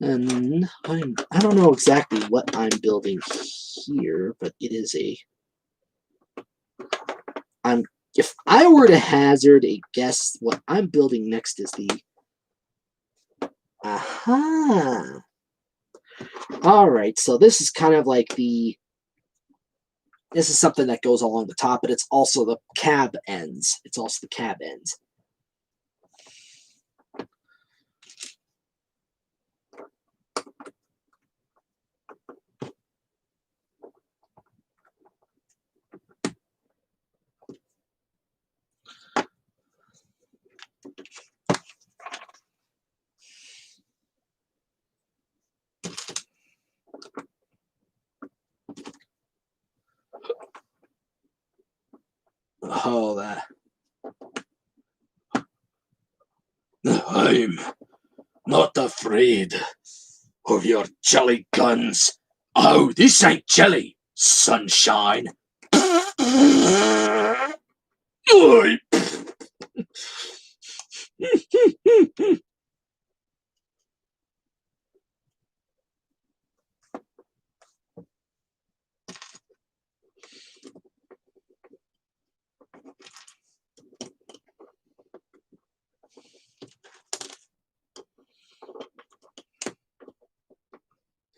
Speaker 1: And I don't know exactly what I'm building here, but it is a. If I were to hazard a guess, what I'm building next is the. Aha. All right, so this is kind of like the. This is something that goes along the top, but it's also the cab ends. It's also the cab ends. Oh, that.
Speaker 2: I'm not afraid of your jelly guns. Oh, this ain't jelly, sunshine. Oi.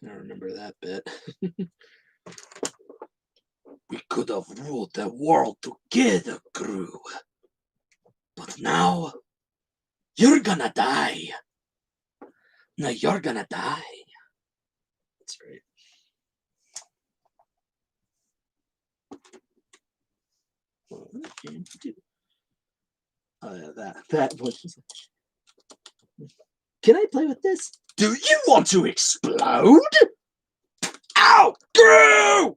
Speaker 1: I remember that bit.
Speaker 2: We could have ruled the world together, Gru. But now, you're gonna die. Now you're gonna die.
Speaker 1: That's right. Oh yeah, that was. Can I play with this?
Speaker 2: Do you want to explode? Ow! Gru!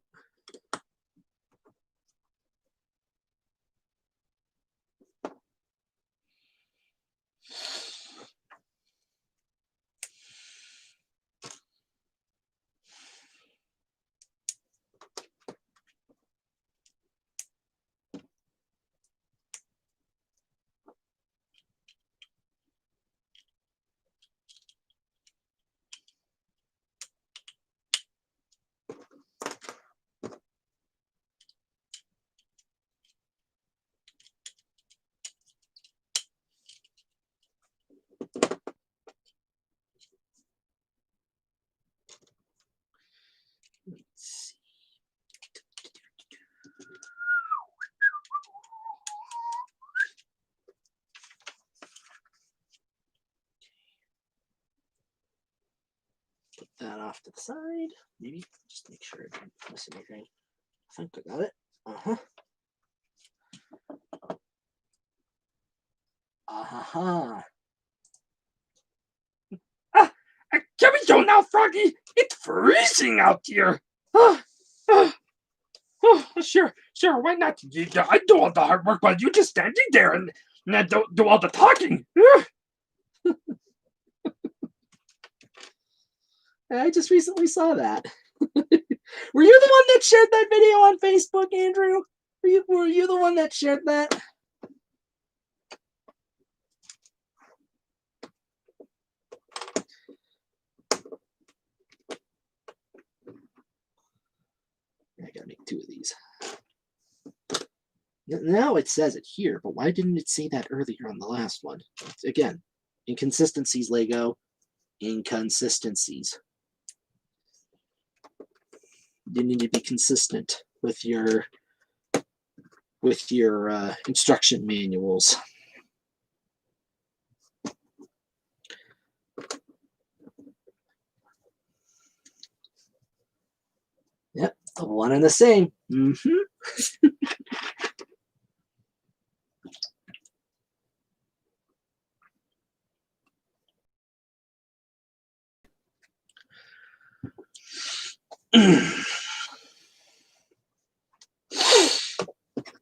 Speaker 1: Let's see. Put that off to the side. Maybe just make sure I don't miss anything. I think I got it. Uh-huh. Ah-ha-ha.
Speaker 2: Ah, can we go now, Froggy? It's freezing out here. Ah, ah, sure, why not? I do all the hard work while you just standing there and do all the talking.
Speaker 1: I just recently saw that. Were you the one that shared that video on Facebook, Andrew? Were you the one that shared that? I gotta make 2 of these. Now it says it here, but why didn't it say that earlier on the last one? Again, inconsistencies, Lego. Inconsistencies. You need to be consistent with your instruction manuals. Yep, the one and the same.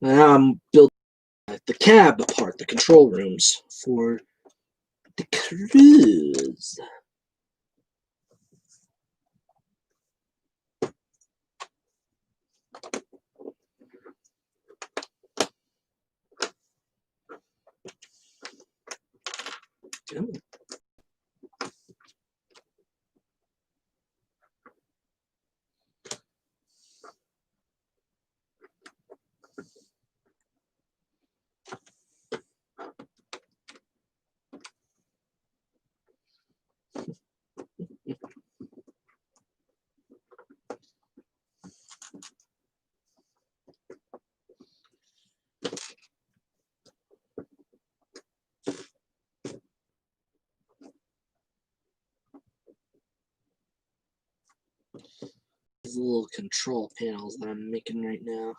Speaker 1: Now I'm building the cab part, the control rooms for the cruise. These little control panels that I'm making right now.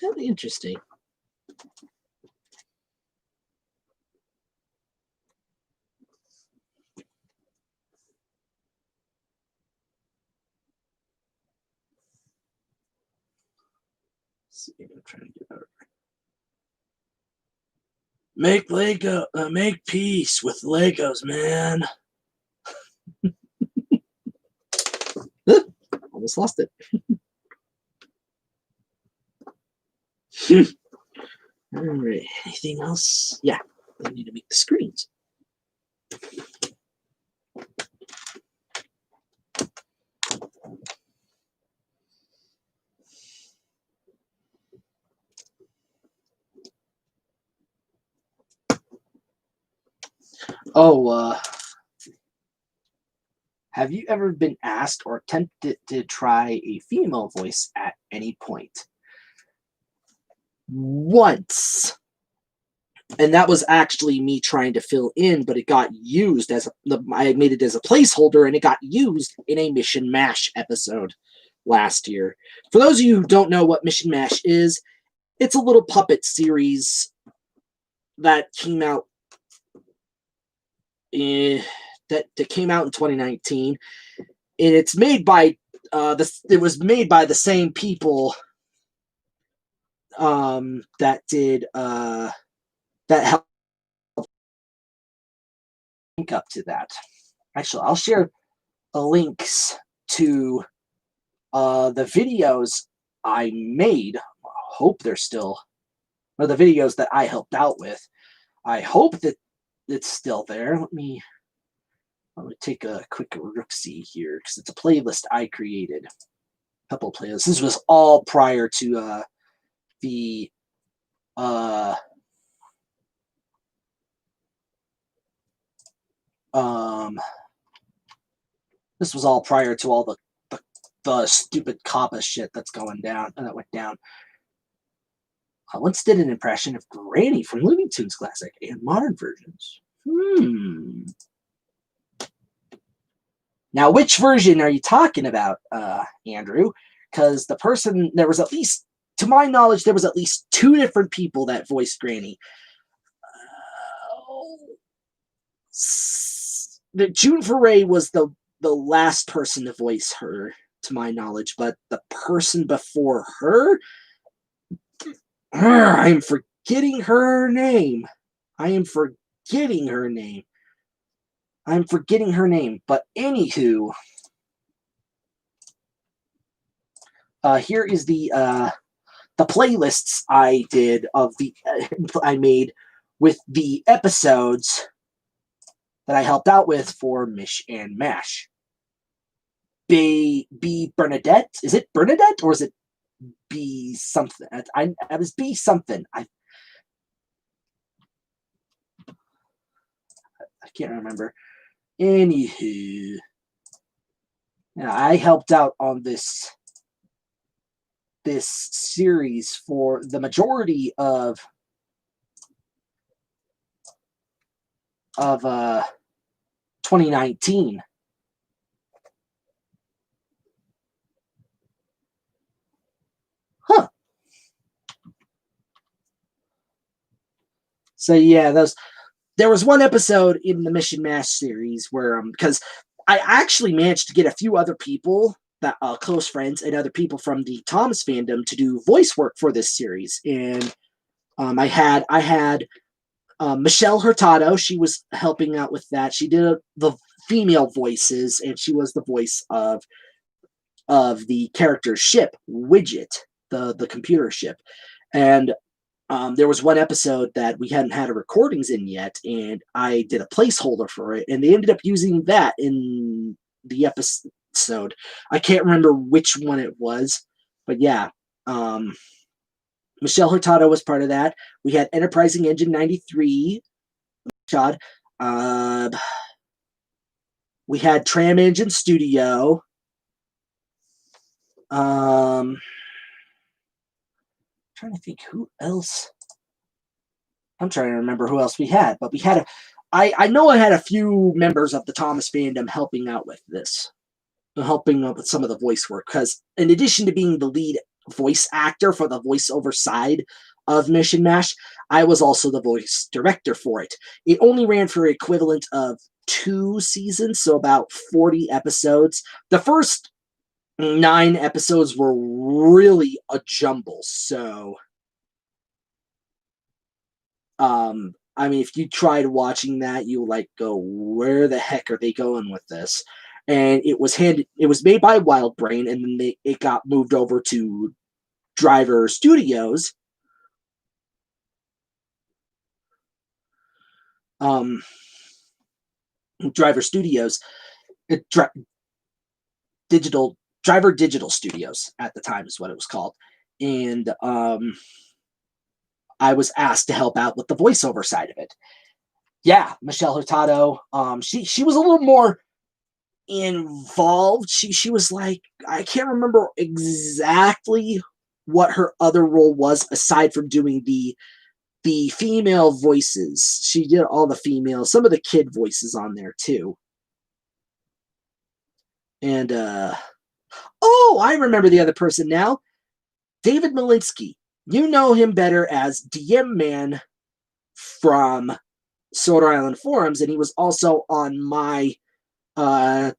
Speaker 1: Kind of interesting. Let's see, I'm trying to get out. Make peace with Legos, man. Almost lost it. All right. Anything else? Yeah, I need to make the screens. Oh, have you ever been asked or tempted to try a female voice at any point? Once. And that was actually me trying to fill in, but it got used as I made it as a placeholder, and it got used in a Mission Mash episode last year. For those of you who don't know what Mission Mash is, it's a little puppet series that came out that came out in 2019, and it's made by it was made by the same people that did that helped link up to that. Actually, I'll share links to the videos I made. I hope they're still, or the videos that I helped out with. I hope that it's still there. Let me take a quick look-see here, because it's a playlist I created. A couple of playlists. This was all prior to the this was all prior to all the stupid COPPA shit that's going down and that went down. I once did an impression of Granny from Looney Tunes Classic and modern versions. Now, which version are you talking about, Andrew? Because the person, there was at least, to my knowledge, there was at least 2 different people that voiced Granny. June Foray was the last person to voice her, to my knowledge, but the person before her, I'm forgetting her name. But anywho, here is the playlists I did I made with the episodes that I helped out with for Mish and Mash. B Bernadette. Is it Bernadette or is it B something? I was B something. I can't remember. Anywho, yeah, I helped out on this series for the majority of 2019. Huh. So yeah, there was one episode in the Mission Mash series where because I actually managed to get a few other people that close friends and other people from the Thomas fandom to do voice work for this series. And I had Michelle Hurtado. She was helping out with that. She did the female voices, and she was the voice of the character ship Widget, the computer ship. And there was one episode that we hadn't had a recordings in yet, and I did a placeholder for it, and they ended up using that in the episode. I can't remember which one it was, but yeah. Michelle Hurtado was part of that. We had Enterprising Engine 93, Chad. We had Tram Engine Studio. Trying to think who else. I'm trying to remember who else we had, but we had I know I had a few members of the Thomas fandom helping out with this, helping out with some of the voice work, because in addition to being the lead voice actor for the voiceover side of Mission Mash, I was also the voice director for it. It only ran for equivalent of 2 seasons, so about 40 episodes. The first 9 episodes were really a jumble, so I mean, if you tried watching that, you like go, where the heck are they going with this? And it was made by Wild Brain, and then it got moved over to Driver Studios. Driver Studios, Driver Digital Studios at the time is what it was called, and I was asked to help out with the voiceover side of it. Yeah, Michelle Hurtado. She was a little more involved. She was like, I can't remember exactly what her other role was aside from doing the female voices. She did all the female, some of the kid voices on there too. And oh, I remember the other person now. David Malinsky. You know him better as DM Man from Sword Island Forums, and he was also on my The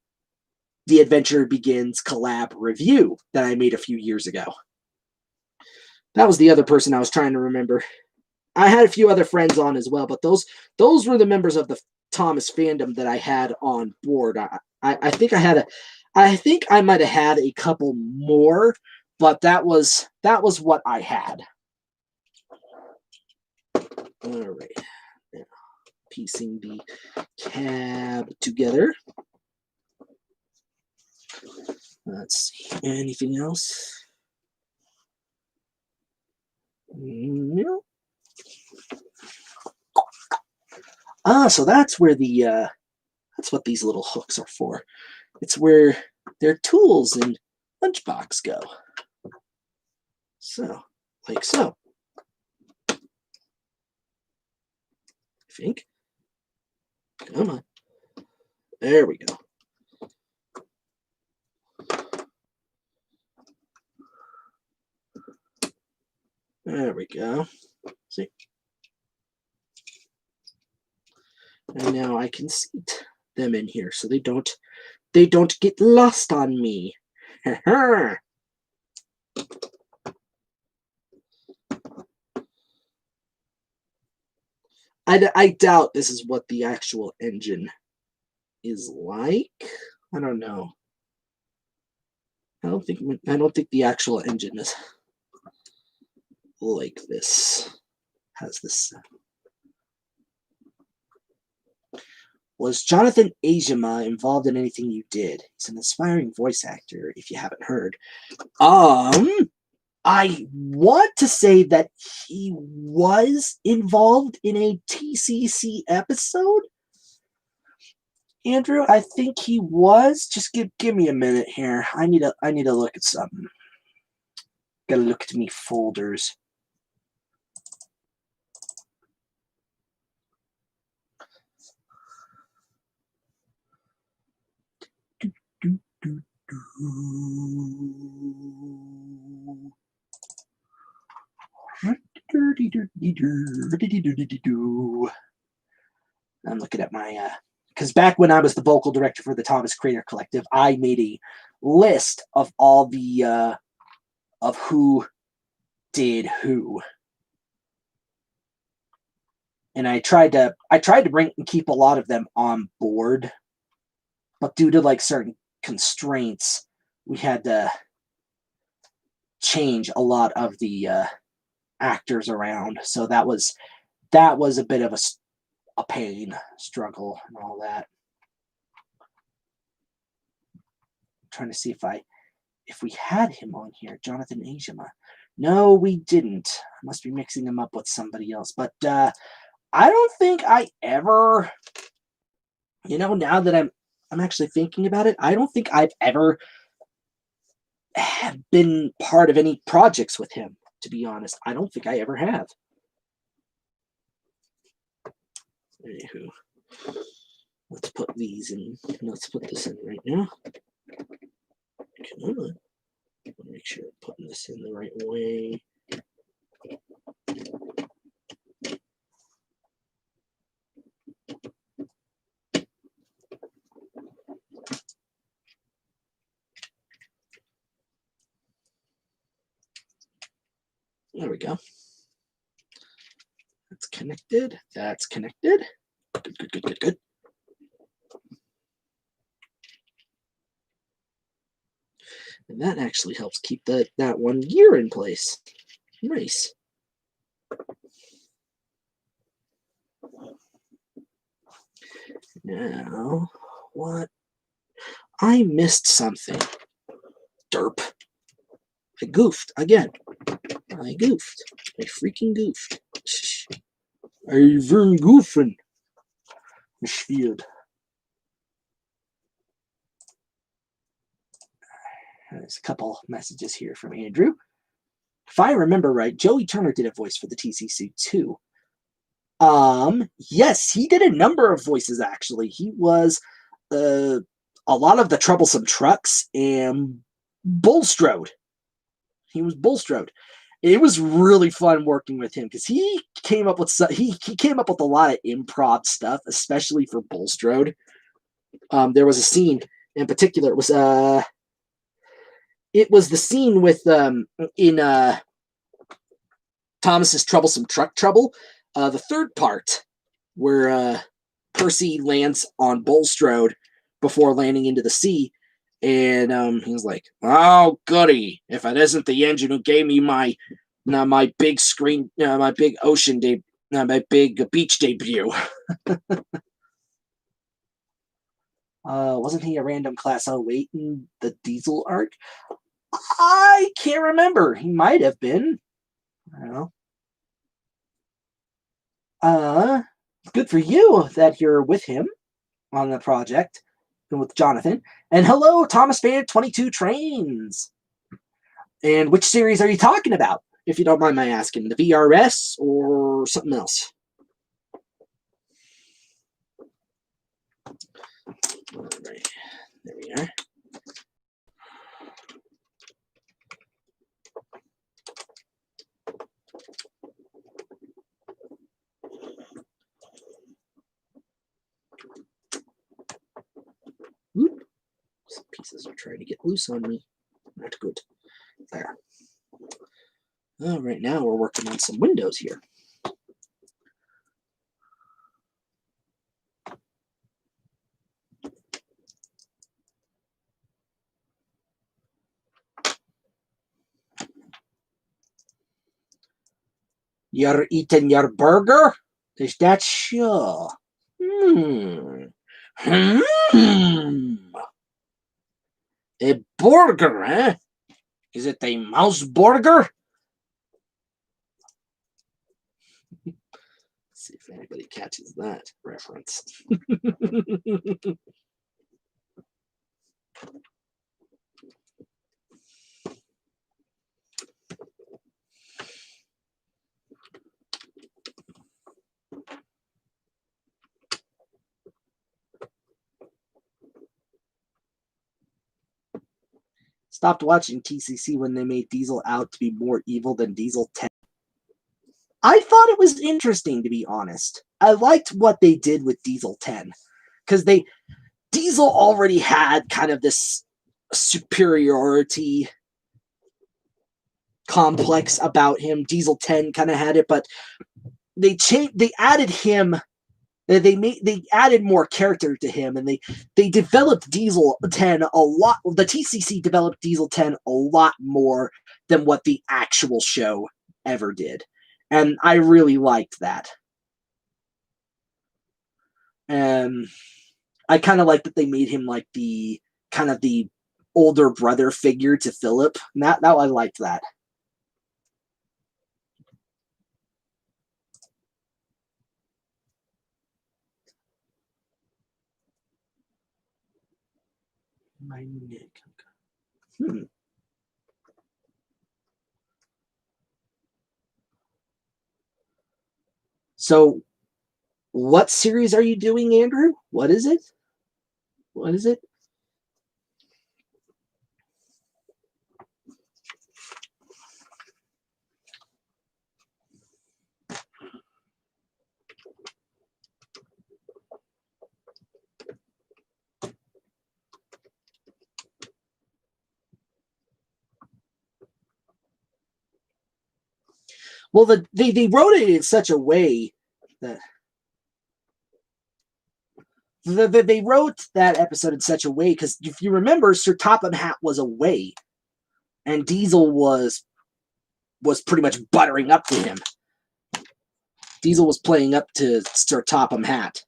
Speaker 1: Adventure Begins collab review that I made a few years ago. That was the other person I was trying to remember. I had a few other friends on as well, but those were the members of the Thomas fandom that I had on board. I think I might have had a couple more, but that was what I had. All right, now, piecing the cab together. Let's see. Anything else? No. So that's where that's what these little hooks are for. It's where their tools and lunchbox go. So, like so. I think. Come on. There we go. There we go. See? And now I can seat them in here so they don't get lost on me. I doubt this is what the actual engine is like. I don't know. I don't think the actual engine is like this. Has this. Was Jonathan Ajima involved in anything you did? He's an aspiring voice actor, if you haven't heard. I want to say that he was involved in a TCC episode. Andrew, I think he was. Just give me a minute here. I need to look at something. Gotta look at me folders. I'm looking at my because back when I was the vocal director for the Thomas Creator Collective, I made a list of all the of who did who, and I tried to bring and keep a lot of them on board, but due to like certain constraints, we had to change a lot of the actors around. So that was a bit of a pain, struggle, and all that. I'm trying to see if we had him on here, Jonathan Ajima. No, we didn't. I must be mixing him up with somebody else. But I don't think I ever, now that I'm actually thinking about it, I don't think I've ever been part of any projects with him, to be honest. I don't think I ever have. Anywho, let's put these in. Let's put this in right now. Come on. Make sure I'm putting this in the right way. There we go. That's connected. That's connected. Good. And that actually helps keep that 1 year in place. Nice. Now, what? I missed something. Derp. I goofed again. I goofed. I freaking goofed. I very goofing. Spielt. There's a couple messages here from Andrew. If I remember right, Joey Turner did a voice for the TCC too. Yes, he did a number of voices actually. He was a lot of the Troublesome Trucks and Bulstrode. He was Bulstrode. It was really fun working with him because he came up with he came up with a lot of improv stuff, especially for Bulstrode. There was a scene in particular. It was the scene with in Thomas's Troublesome Truck Trouble, the third part where Percy lands on Bulstrode before landing into the sea, and he was like, "Oh goody! If it isn't the engine who gave me my big screen, my big ocean my big beach debut." Wasn't he a random class 08 in the Diesel arc? I can't remember. He might have been. I don't know. Good for you that you're with him on the project and with Jonathan. And hello, Thomas Fan 22 Trains. And which series are you talking about, if you don't mind my asking? The VRS or something else? All right. There we are. Oop. Some pieces are trying to get loose on me. Not good. There. All right, now we're working on some windows here. You're eating your burger? Is that sure? A burger, eh? Is it a mouse burger? See if anybody catches that reference. Stopped watching TCC when they made Diesel out to be more evil than Diesel 10. I thought it was interesting, to be honest. I liked what they did with Diesel 10 because Diesel already had kind of this superiority complex about him. Diesel 10 kind of had it, but they added him. They added more character to him, and they developed Diesel 10 a lot. The TCC developed Diesel 10 a lot more than what the actual show ever did, and I really liked that. And I kind of like that they made him like the kind of the older brother figure to Philip. And that I liked that. My neck. So, what series are you doing, Andrew? What is it? What is it? Well, they wrote it in such a way that they wrote that episode in such a way because if you remember, Sir Topham Hatt was away, and Diesel was pretty much buttering up to him. Diesel was playing up to Sir Topham Hatt.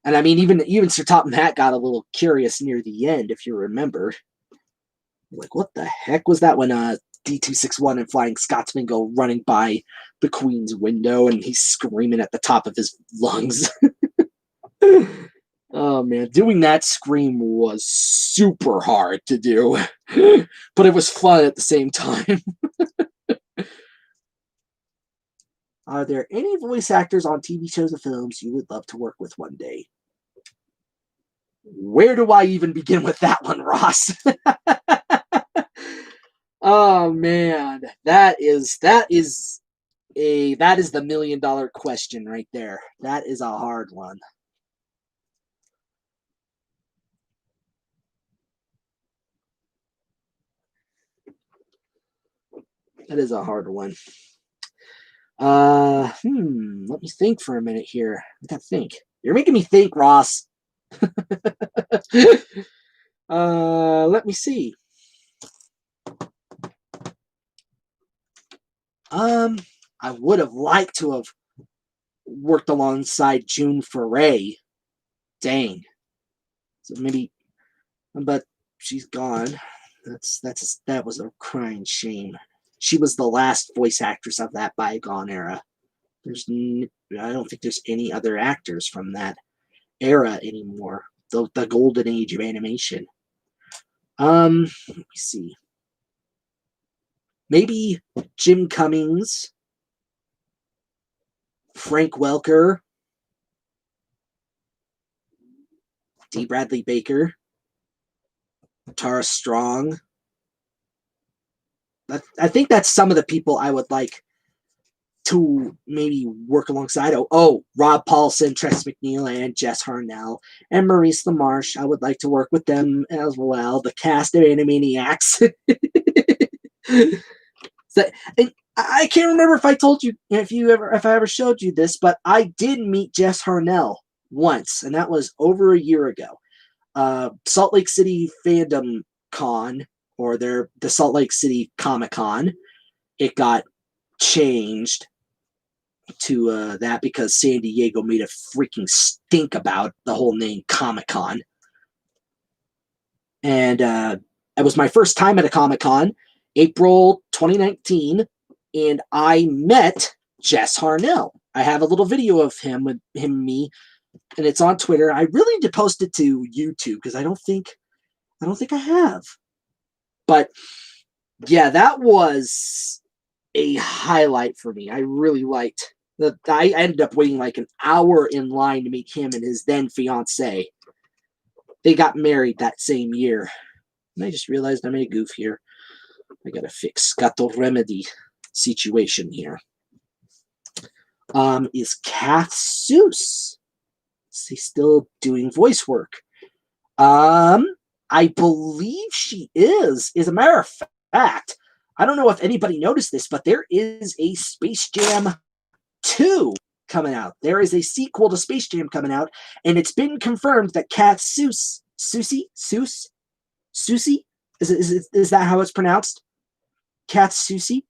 Speaker 1: And I mean, even Sir Topham Hatt got a little curious near the end, if you remember. Like, what the heck was that when D261 and Flying Scotsman go running by the Queen's window and he's screaming at the top of his lungs? Oh man, doing that scream was super hard to do, but it was fun at the same time. Are there any voice actors on TV shows or films you would love to work with one day? Where do I even begin with that one, Ross? Oh man, that is the $1 million question right there. That is a hard one. That is a hard one. Let me think for a minute here. I gotta think. You're making me think, Ross. Let me see. I would have liked to have worked alongside June Foray. Dang. So maybe, but she's gone. That was a crying shame. She was the last voice actress of that bygone era. I don't think there's any other actors from that era anymore. The golden age of animation. Let me see. Maybe Jim Cummings, Frank Welker, D. Bradley Baker, Tara Strong. I think that's some of the people I would like to maybe work alongside. Oh, Rob Paulson, Tress McNeil, and Jess Harnell, and Maurice LaMarche. I would like to work with them as well. The cast of Animaniacs. And I can't remember if I told you, if I ever showed you this, but I did meet Jess Harnell once, and that was over a year ago. Salt Lake City Fandom Con, or the Salt Lake City Comic-Con. It got changed to that because San Diego made a freaking stink about the whole name Comic-Con. And it was my first time at a Comic-Con, April 2019, and I met Jess Harnell. I have a little video of him with him and me, and it's on Twitter. I really need to post it to YouTube because I don't think I have. But yeah, that was a highlight for me. I really liked that. I ended up waiting like an hour in line to meet him and his then fiance. They got married that same year. And I just realized I made a goof here. I gotta fix. Got the remedy situation here. Is Kath Seuss? Is he still doing voice work? I believe she is. As a matter of fact, I don't know if anybody noticed this, but there is a Space Jam 2 coming out. There is a sequel to Space Jam coming out, and it's been confirmed that Kath Seuss, Susie, is that how it's pronounced? Kath Seuss?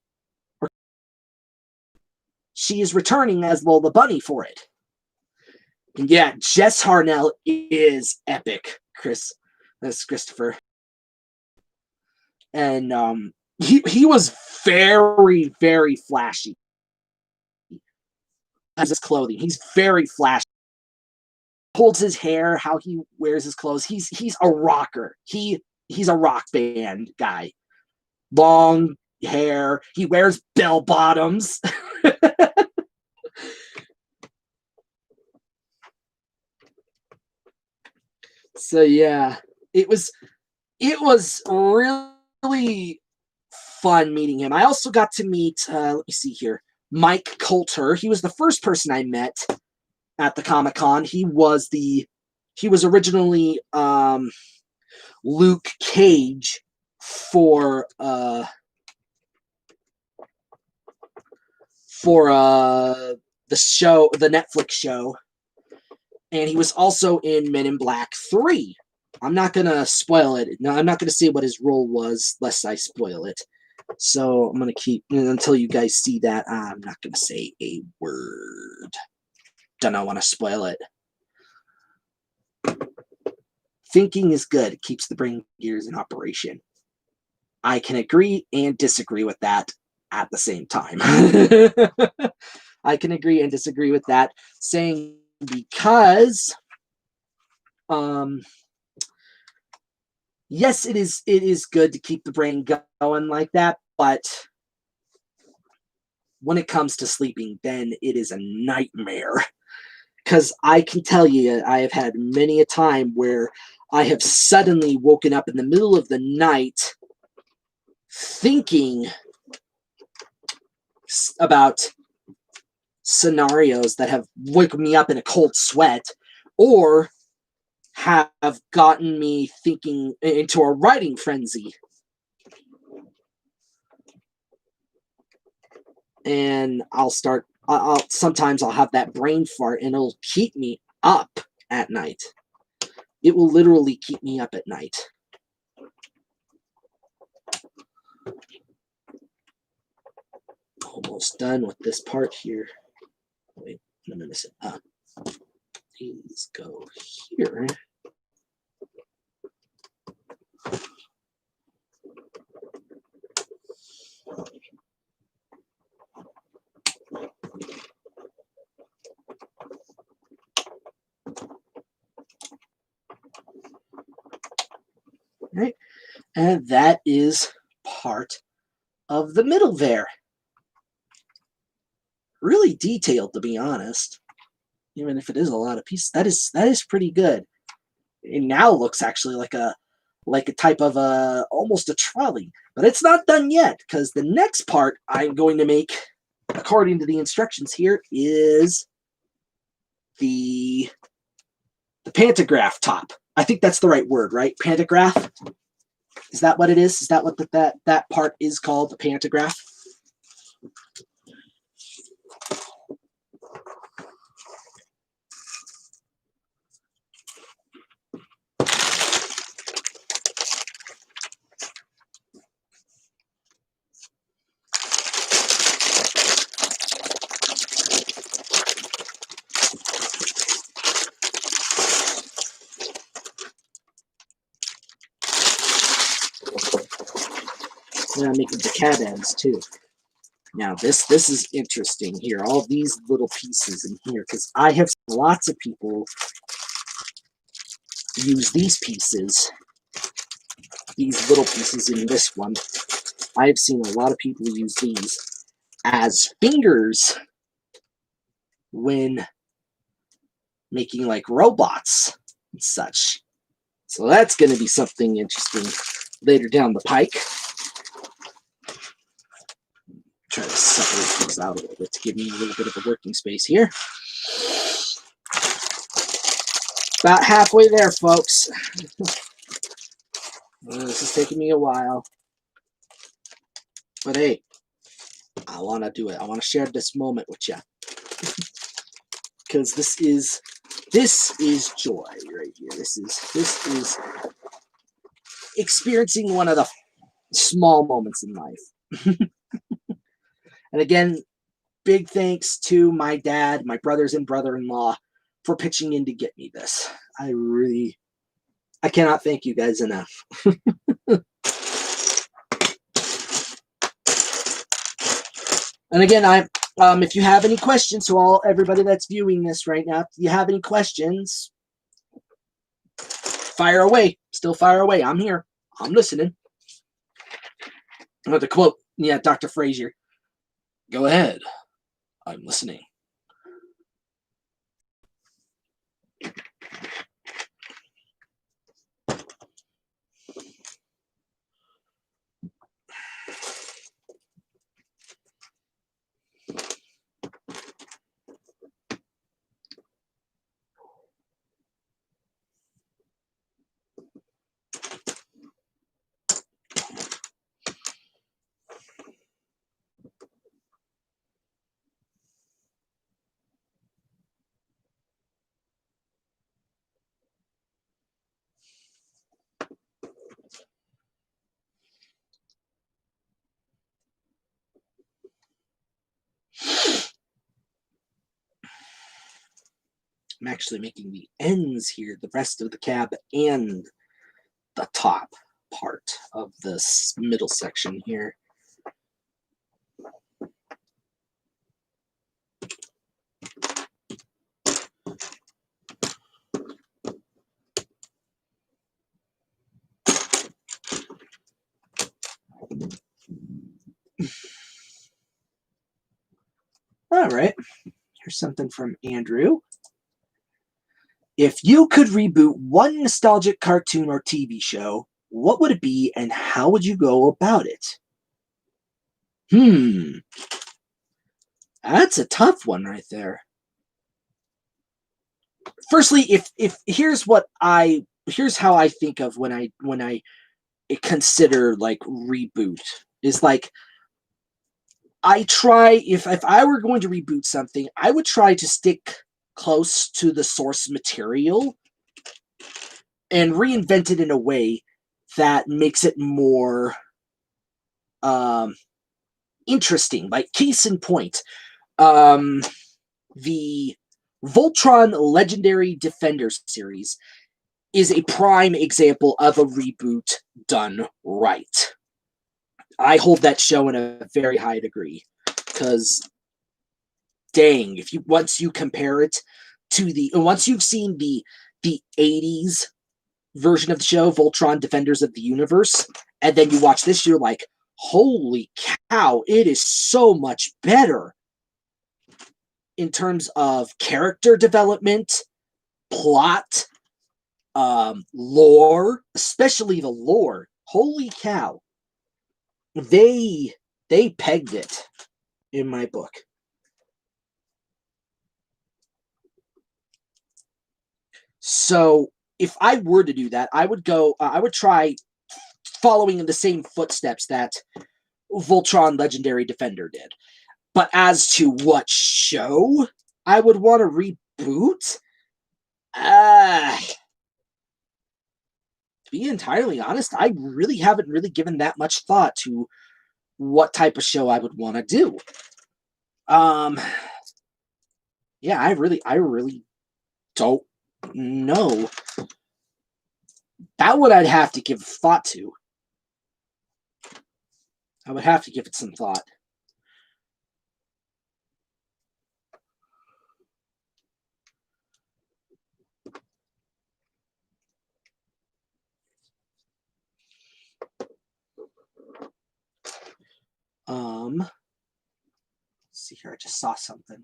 Speaker 1: She is returning as Lola Bunny for it. And yeah, Jess Harnell is epic, Chris. That's Christopher. And he was very, very flashy. As his clothing, he's very flashy. Holds his hair, how he wears his clothes. He's a rocker. He's a rock band guy. Long hair. He wears bell bottoms. So yeah, it was really fun meeting him. I also got to meet, let me see here, Mike Coulter. He was the first person I met at the Comic-Con. He was originally Luke Cage for the show, the Netflix show. And he was also in Men in Black 3. I'm not going to spoil it. No, I'm not going to say what his role was, lest I spoil it. So I'm going to keep, until you guys see that, I'm not going to say a word. Don't want to spoil it. Thinking is good. It keeps the brain gears in operation. I can agree and disagree with that at the same time. I can agree and disagree with that, saying because yes, it is good to keep the brain going like that, but when it comes to sleeping, then it is a nightmare. Because I can tell you, I have had many a time where I have suddenly woken up in the middle of the night thinking about scenarios that have woken me up in a cold sweat, or have gotten me thinking into a writing frenzy. And sometimes I'll have that brain fart and it'll keep me up at night. It will literally keep me up at night. Almost done with this part here. Wait a minute. These go here. Right, and that is part of the middle there. Really detailed, to be honest. Even if it is a lot of pieces, that is pretty good. It now looks actually like a type of almost a trolley, but it's not done yet, because the next part I'm going to make, according to the instructions here, is the pantograph top. I think that's the right word, right? Pantograph. Is that what it is? Is that what that part is called? The pantograph. then I'm making the cab ends too. Now this is interesting here. All these little pieces in here, because I have lots of people use these pieces, these little pieces in this one. I've seen a lot of people use these as fingers when making like robots and such. So that's going to be something interesting later down the pike. Try to separate these out a little bit to give me a little bit of a working space here. About halfway there, folks. This is taking me a while. But hey, I want to do it. I want to share this moment with you. Because this is joy right here. This is experiencing one of the small moments in life. And again, big thanks to my dad, my brothers and brother-in-law for pitching in to get me this. I cannot thank you guys enough. And again, if you have any questions, so everybody that's viewing this right now, if you have any questions, fire away. Still fire away. I'm here. I'm listening. I'm going to quote, Dr. Frazier. Go ahead. I'm listening. I'm actually making the ends here, the rest of the cab and the top part of this middle section here. All right, here's something from Andrew. If you could reboot one nostalgic cartoon or TV show, what would it be and how would you go about it? That's a tough one right there. Firstly, if here's how I think of when I consider like reboot is like I try if I were going to reboot something, I would try to stick close to the source material and reinvent it in a way that makes it more interesting. Like case in point, the Voltron Legendary Defenders series is a prime example of a reboot done right. I hold that show in a very high degree because dang, once you compare it to once you've seen the 80s version of the show, Voltron Defenders of the Universe, and then you watch this, you're like, holy cow, it is so much better in terms of character development, plot, lore, especially the lore. Holy cow. They pegged it in my book. So if I were to do that, I would try following in the same footsteps that Voltron Legendary Defender did. But as to what show I would want to reboot, to be entirely honest, I really haven't really given that much thought to what type of show I would want to do. Yeah, I really don't know. That one I'd have to give thought to. I would have to give it some thought. Let's see here. I just saw something.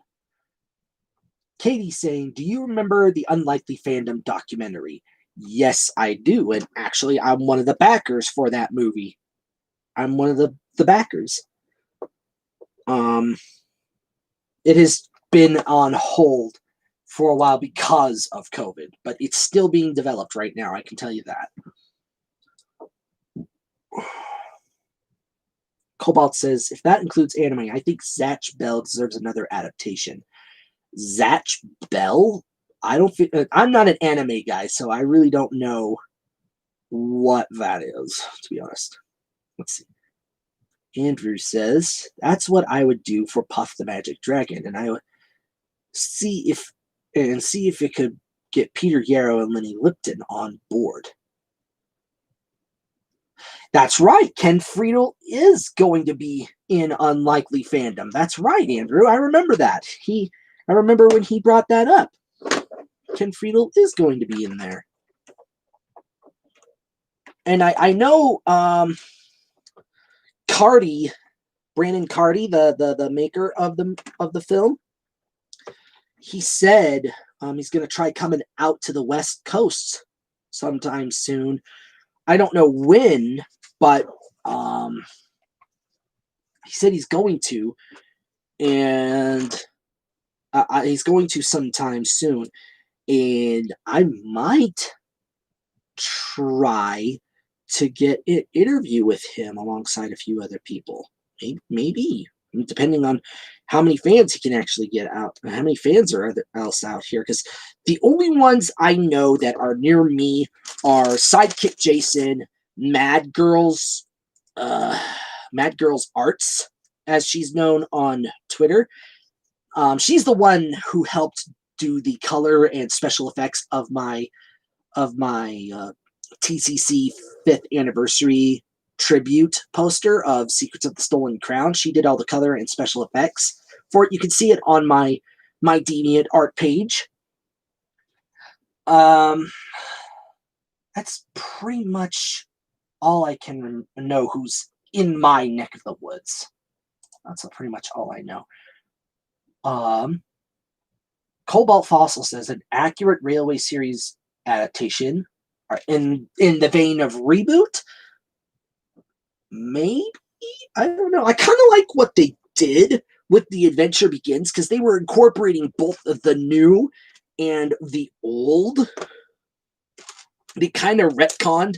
Speaker 1: Katie's saying, do you remember the Unlikely Fandom documentary? Yes, I do. And actually, I'm one of the backers for that movie. I'm one of the backers. It has been on hold for a while because of COVID, but it's still being developed right now. I can tell you that. Cobalt says, if that includes anime, I think Zatch Bell deserves another adaptation. Zatch Bell? I don't think I'm not an anime guy, so I really don't know what that is, to be honest. Let's see. Andrew says, that's what I would do for Puff the Magic Dragon, and I would see if it could get Peter Yarrow and Lenny Lipton on board. That's right. Ken Friedel is going to be in Unlikely Fandom. That's right, Andrew. I remember that. I remember when he brought that up. Ken Friedel is going to be in there. And I know Cardi, Brandon Cardi, the maker of the film, he said he's going to try coming out to the West Coast sometime soon. I don't know when, but he said he's going to, and he's going to sometime soon. And I might try to get an interview with him alongside a few other people. Maybe depending on how many fans he can actually get out, how many fans are else out here. Because the only ones I know that are near me are Sidekick Jason, Mad Girls Arts, as she's known on Twitter. She's the one who helped do the color and special effects of my TCC 5th anniversary tribute poster of Secrets of the Stolen Crown. She did all the color and special effects for it. You can see it on my Deviant art page. That's pretty much all I can know who's in my neck of the woods. That's pretty much all I know. Cobalt Fossil says an accurate railway series adaptation in the vein of reboot. Maybe, I don't know. I kind of like what they did with The Adventure Begins because they were incorporating both of the new and the old. They kind of retconned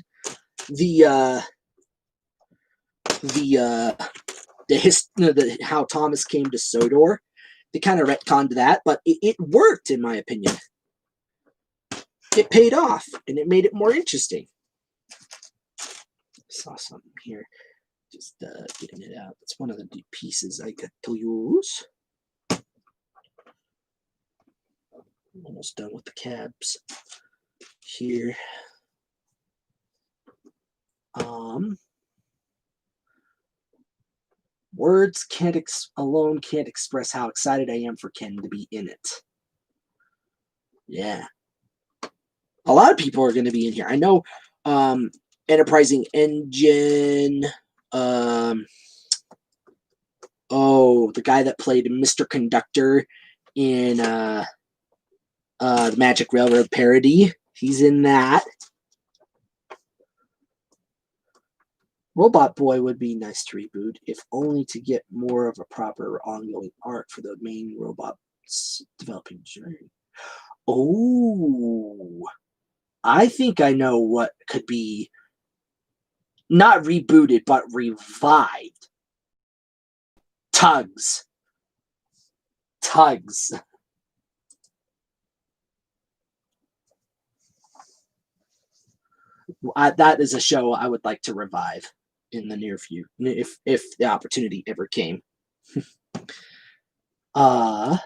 Speaker 1: how Thomas came to Sodor. They kind of retconned that, but it worked in my opinion. It paid off, and it made it more interesting. Saw something here. Just getting it out. It's one of the pieces I got to use. I'm almost done with the cabs here. Words alone can't express how excited I am for Ken to be in it. Yeah. A lot of people are going to be in here. I know Enterprising Engine, the guy that played Mr. Conductor in the Magic Railroad parody. He's in that. Robot Boy would be nice to reboot, if only to get more of a proper ongoing arc for the main robot's developing journey. Oh, I think I know what could be not rebooted, but revived. Tugs. That is a show I would like to revive in the near future, if the opportunity ever came. Am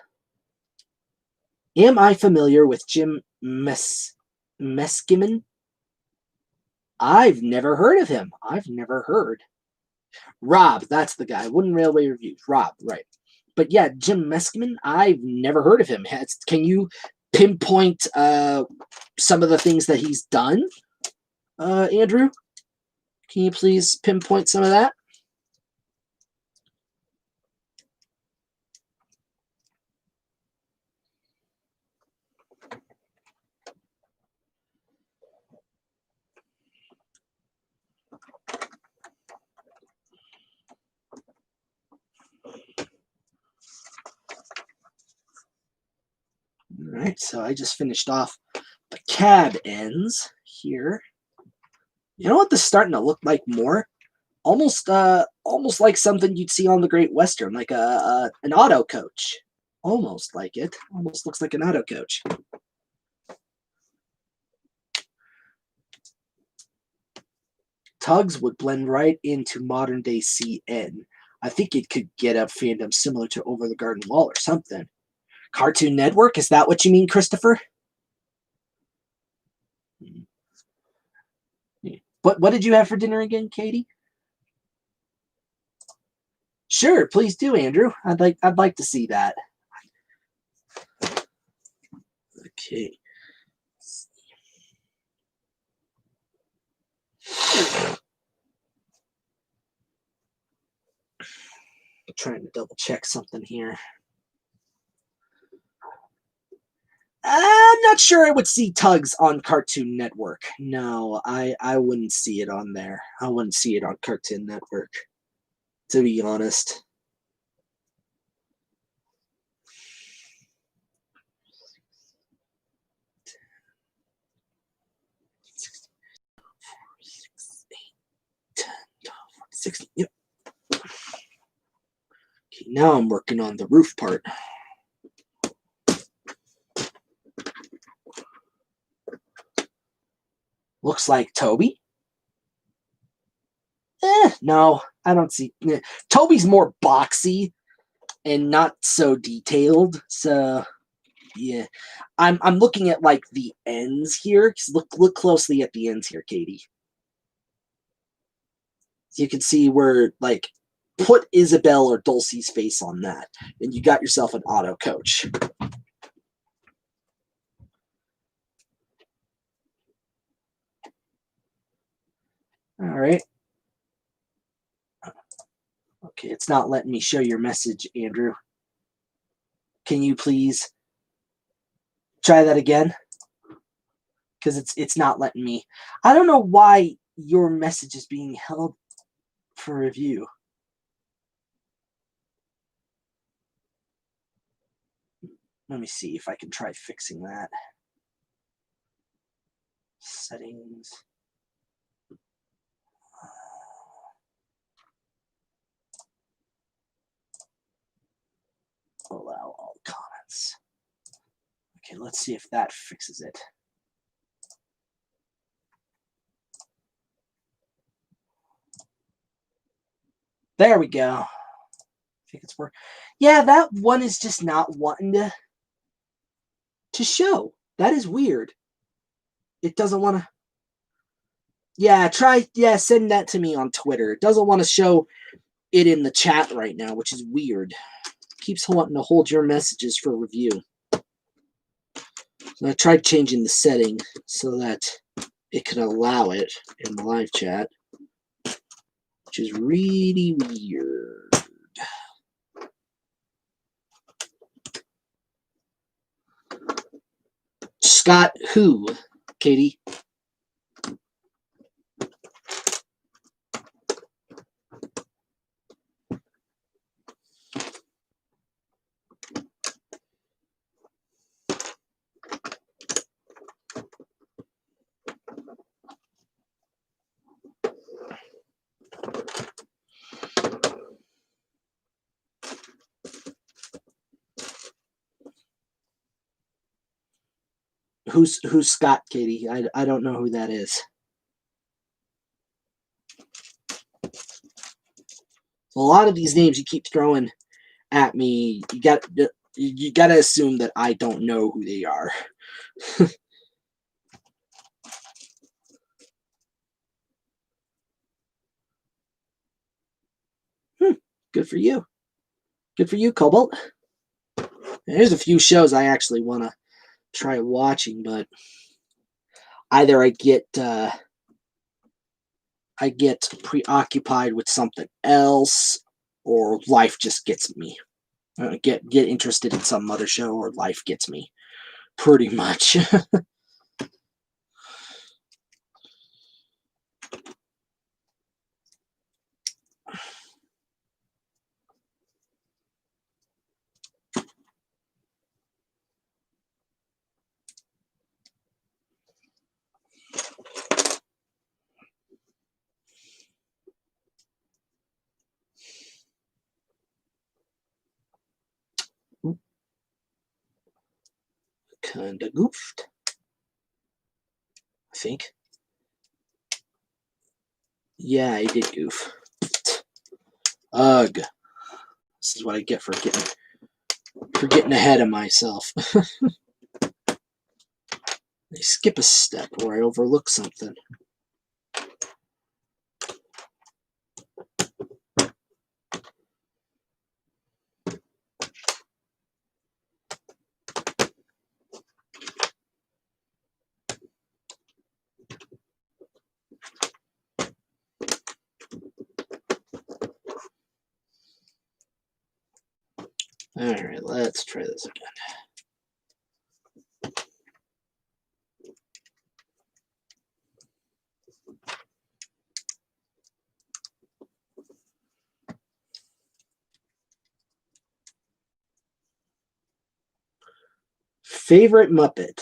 Speaker 1: I familiar with Jim Meskimen? I've never heard of him. I've never heard. Rob, that's the guy. Wooden Railway Reviews. Rob, right. But yeah, Jim Meskimen, I've never heard of him. Can you pinpoint some of the things that he's done, Andrew? Can you please pinpoint some of that? All right, so I just finished off the cab ends here. You know what this is starting to look like more? Almost like something you'd see on the Great Western, like an auto coach. Almost like it. Almost looks like an auto coach. Tugs would blend right into modern day CN. I think it could get a fandom similar to Over the Garden Wall or something. Cartoon Network, is that what you mean, Christopher? What did you have for dinner again, Katie? Sure, please do, Andrew. I'd like to see that. Okay. I'm trying to double check something here. I'm not sure I would see Tugs on Cartoon Network. No, I wouldn't see it on there. I wouldn't see it on Cartoon Network, to be honest. Yep. Okay, now I'm working on the roof part. Looks like Toby. No, I don't see. Toby's more boxy and not so detailed. So yeah, I'm looking at like the ends here. Look closely at the ends here, Katie. You can see where like put Isabel or Dulcie's face on that, and you got yourself an auto coach. All right. Okay, it's not letting me show your message, Andrew. Can you please try that again? Because it's not letting me. I don't know why your message is being held for review. Let me see if I can try fixing that. Settings. Allow all comments. Okay, let's see if that fixes it. There we go. I think it's working. Yeah, that one is just not wanting to show. That is weird. It doesn't want to. Yeah, send that to me on Twitter. It doesn't want to show it in the chat right now, which is weird. It keeps wanting to hold your messages for review. So I tried changing the setting so that it could allow it in the live chat, which is really weird. Scott who, Katie? Who's Scott, Katie? I don't know who that is. A lot of these names you keep throwing at me, you got to assume that I don't know who they are. Good for you. Good for you, Cobalt. There's a few shows I actually want to try watching, but either I get preoccupied with something else, or life just gets me. Get interested in some other show, or life gets me. Pretty much. Kinda goofed, I think. Yeah, I did goof. Ugh. This is what I get for getting ahead of myself. I skip a step or I overlook something. Alright, let's try this again. Favorite Muppet?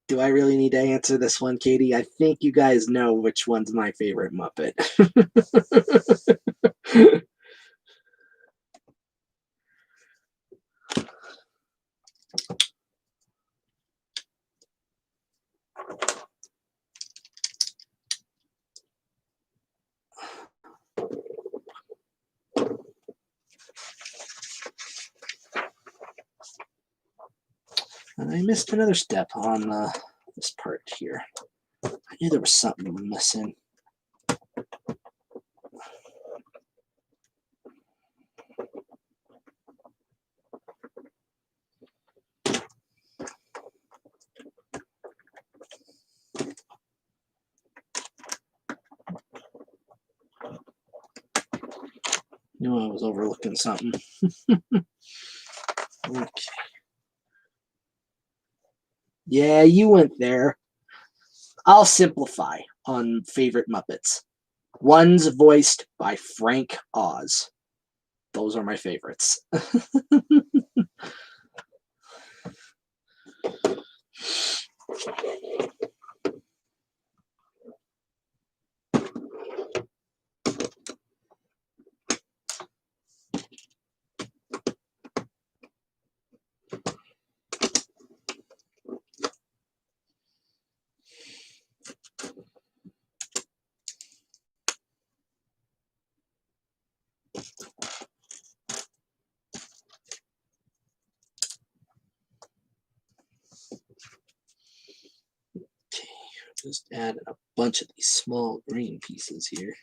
Speaker 1: Do I really need to answer this one, Katie? I think you guys know which one's my favorite Muppet. And I missed another step on this part here. I knew there was something missing. Knew I was overlooking something. Okay. Yeah, you went there. I'll simplify on favorite Muppets. One's voiced by Frank Oz. Those are my favorites. Okay, just add a bunch of these small green pieces here.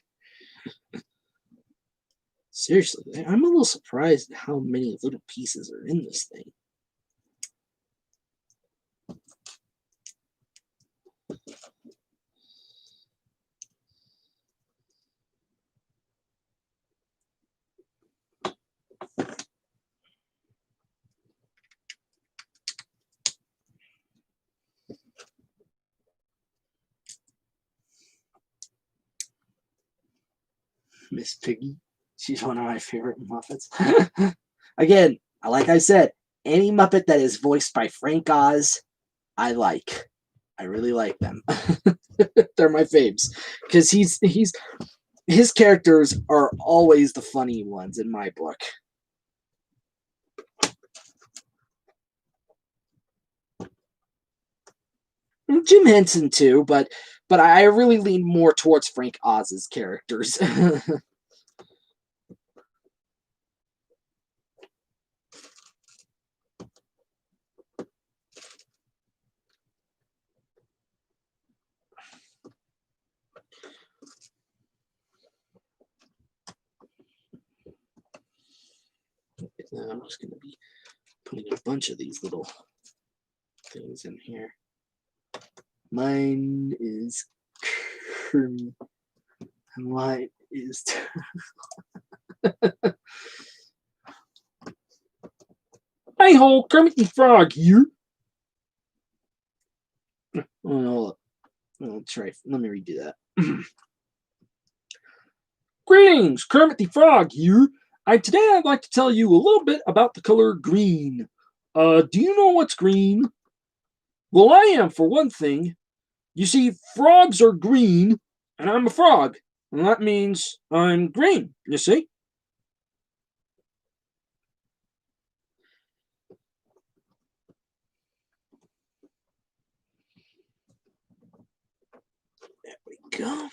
Speaker 1: Seriously, I'm a little surprised at how many little pieces are in this thing. Miss Piggy. She's one of my favorite Muppets. Again, like I said, any Muppet that is voiced by Frank Oz, I like. I really like them. They're my faves because his characters are always the funny ones in my book. Jim Henson too, but I really lean more towards Frank Oz's characters. Now I'm just going to be putting a bunch of these little things in here. Mine is Kermit, and mine is. Hi ho, Kermit the Frog here. Oh, I'll try. Let me redo that. Greetings, Kermit the Frog here. Today I'd like to tell you a little bit about the color green. Do you know what's green? Well, I am for one thing. You see, frogs are green, and I'm a frog, and that means I'm green. You see? There we go.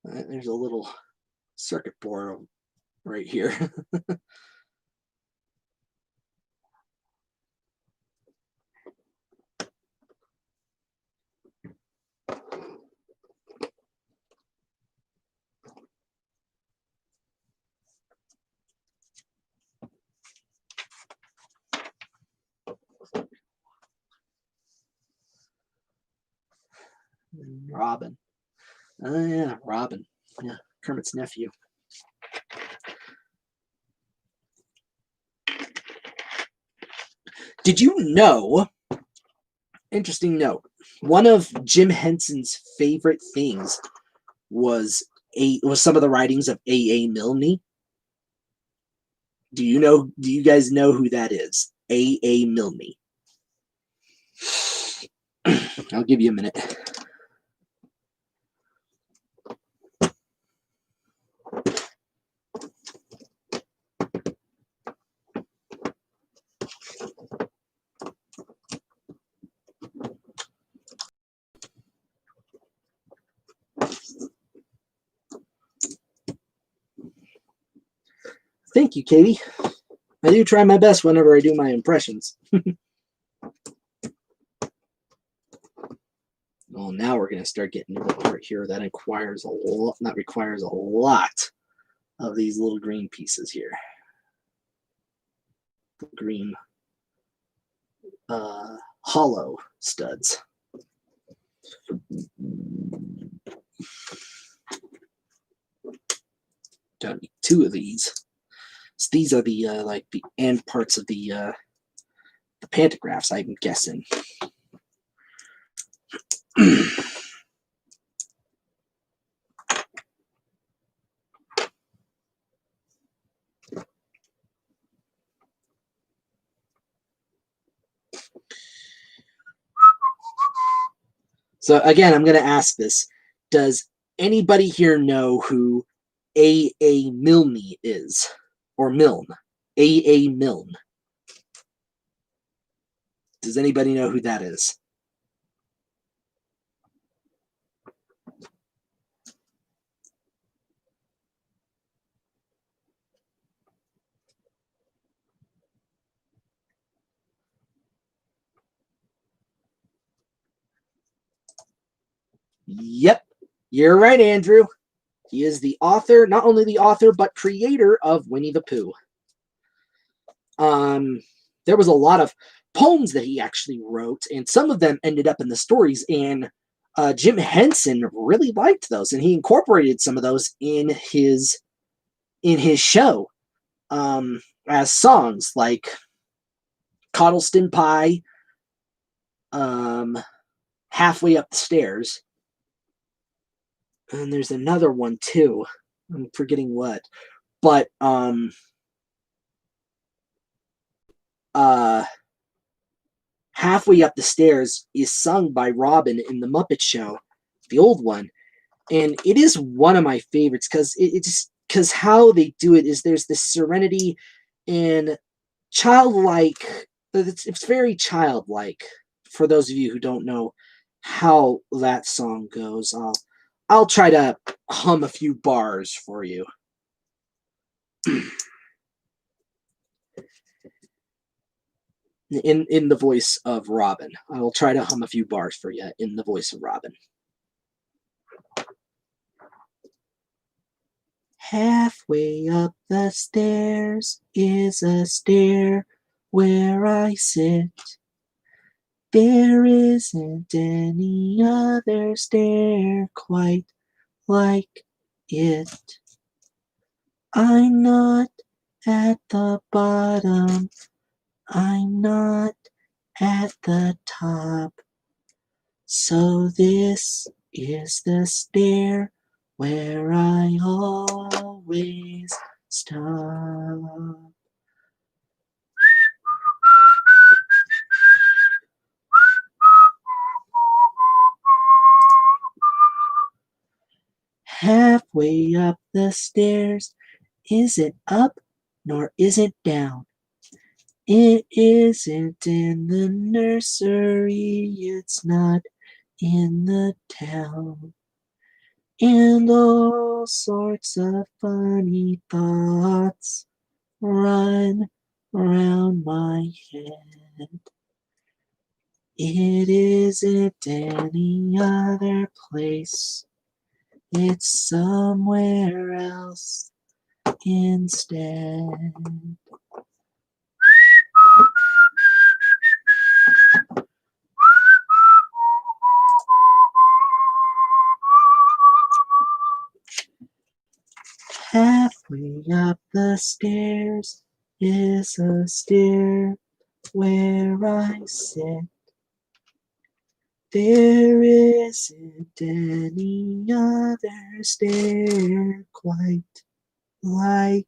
Speaker 1: There's a little circuit board right here. Robin. Oh, yeah, Robin. Yeah, Kermit's nephew. Did you know? Interesting note. One of Jim Henson's favorite things was some of the writings of A. Milne. Do you guys know who that is? A. Milne. I'll give you a minute. Thank you, Katie. I do try my best whenever I do my impressions. Well, now we're going to start getting to the part here that requires a lot of these little green pieces here. The green hollow studs. Gotta be 2 of these. So these are the like the end parts of the pantographs, I'm guessing. So again, I'm going to ask this. Does anybody here know who A. Milne is? Or Milne? A. Milne. Does anybody know who that is? Yep, you're right, Andrew. He is the author, not only the author, but creator of Winnie the Pooh. There was a lot of poems that he actually wrote, and some of them ended up in the stories, and Jim Henson really liked those, and he incorporated some of those in his show as songs, like Coddleston Pie, Halfway Up the Stairs, and there's another one too. I'm forgetting what, but Halfway Up the Stairs is sung by Robin in the Muppet Show, the old one, and it is one of my favorites because how they do it is there's this serenity and childlike. It's very childlike. For those of you who don't know how that song goes, I'll try to hum a few bars for you. In the voice of Robin. I will try to hum a few bars for you in the voice of Robin. Halfway up the stairs is a stair where I sit. There isn't any other stair quite like it. I'm not at the bottom, I'm not at the top. So this is the stair where I always stop. Halfway up the stairs, is it up nor is it down? It isn't in the nursery, it's not in the town. And all sorts of funny thoughts run around my head. It isn't any other place, it's somewhere else instead. Halfway up the stairs is a stair where I sit. There isn't any other stair quite like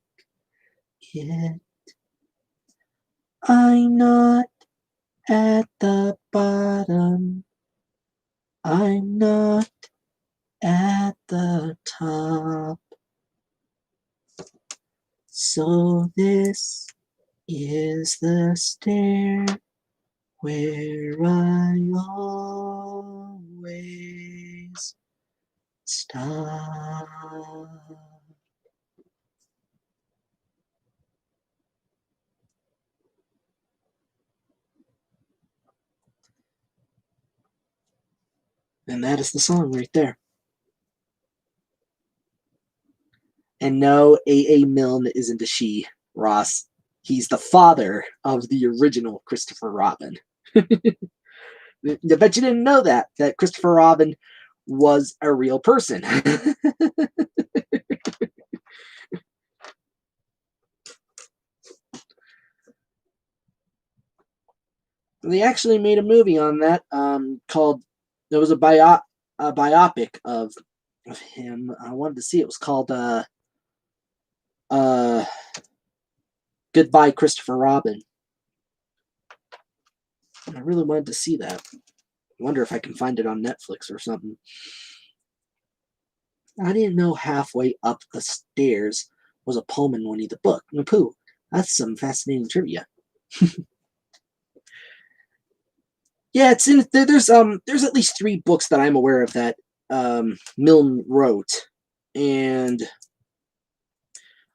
Speaker 1: it. I'm not at the bottom, I'm not at the top. So this is the stair where I always stop. And that is the song right there. And no, A.A. Milne isn't a she, Ross. He's the father of the original Christopher Robin. I bet you didn't know that Christopher Robin was a real person. They actually made a movie on that called, there was a biopic of him. I wanted to see it. It was called uh, Goodbye Christopher Robin. I really wanted to see that. I wonder if I can find it on Netflix or something. I didn't know halfway up the stairs was a poem in Winnie the Pooh. That's some fascinating trivia. Yeah, it's in there's at least 3 books that I'm aware of that Milne wrote, and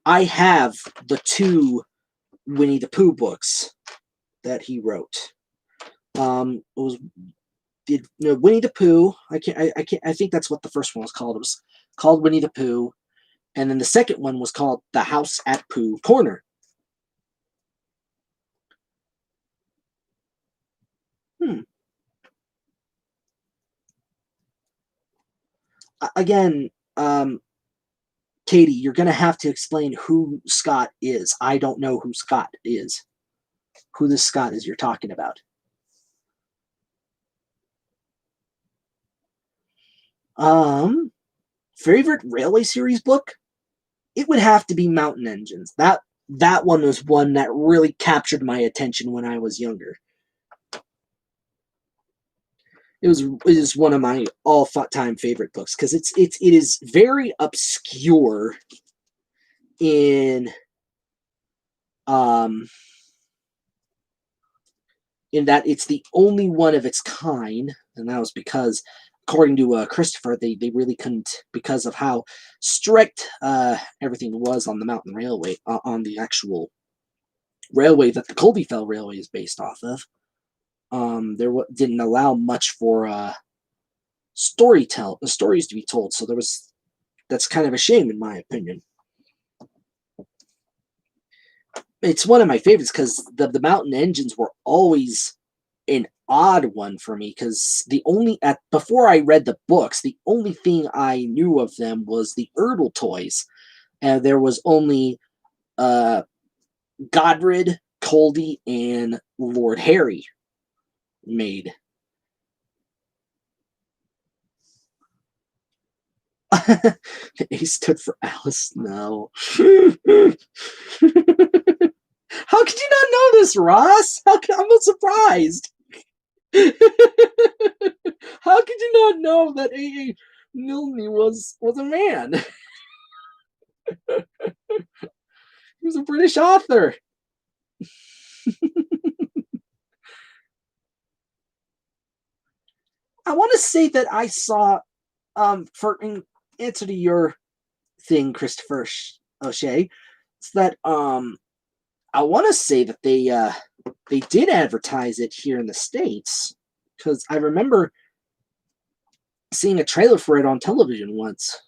Speaker 1: I have the 2 Winnie the Pooh books that he wrote. It was Winnie the Pooh. I think that's what the first one was called. It was called Winnie the Pooh, and then the second one was called The House at Pooh Corner. Again, Katie, you're gonna have to explain who Scott is. I don't know who Scott is. Who this Scott is you're talking about. Favorite Railway series book? It would have to be Mountain Engines. That one was one that really captured my attention when I was younger. It is one of my all-time favorite books because it is very obscure in that it's the only one of its kind, and that was because, according to Christopher, they really couldn't, because of how strict everything was on the Mountain Railway, on the actual railway that the Colby Fell Railway is based off of. Didn't allow much for stories to be told, so that's kind of a shame in my opinion. it's one of my favorites because the mountain engines were always an odd one for me because the only at before I read the books, the only thing I knew of them was the Erdl toys, and there was only uh Godred, Coldy, and Lord Harry made. A stood for Alice. No. How could you not know this, Ross? I'm not surprised. How could you not know that A.A. Milne was a man? He was a British author. I want to say that I saw, for in answer to your thing, Christopher O'Shea, it's that I want to say that they did advertise it here in the States because I remember seeing a trailer for it on television once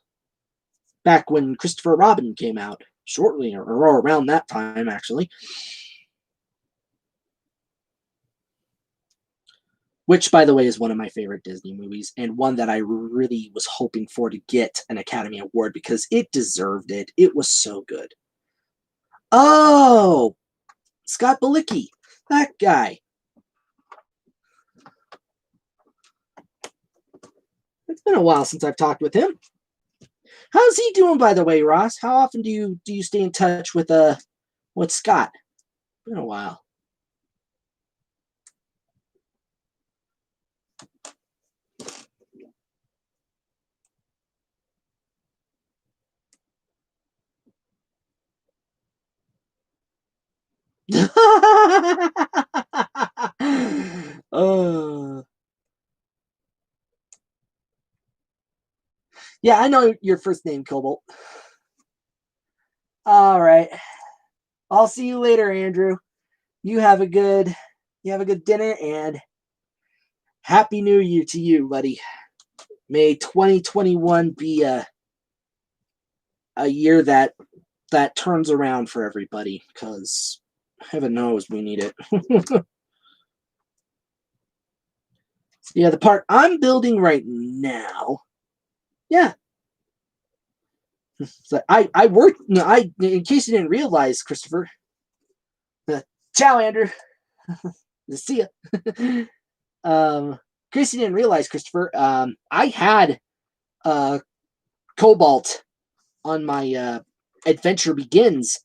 Speaker 1: back when Christopher Robin came out, shortly or around that time, actually. Which, by the way, is one of my favorite Disney movies and one that I really was hoping for to get an Academy Award because it deserved it. It was so good. Oh, Scott Balicki, that guy. It's been a while since I've talked with him. How's he doing, by the way, Ross? How often do you stay in touch with Scott? Been a while. uh, yeah, I know your first name, Cobalt. All right. I'll see you later, Andrew. You have a good dinner and happy new year to you, buddy. May 2021 be a year that turns around for everybody cuz heaven knows we need it. Yeah, the part I'm building right now. Yeah. So I worked I in case you didn't realize, Christopher. Ciao, Andrew. See ya. In case you didn't realize, Christopher, I had Cobalt on my Adventure Begins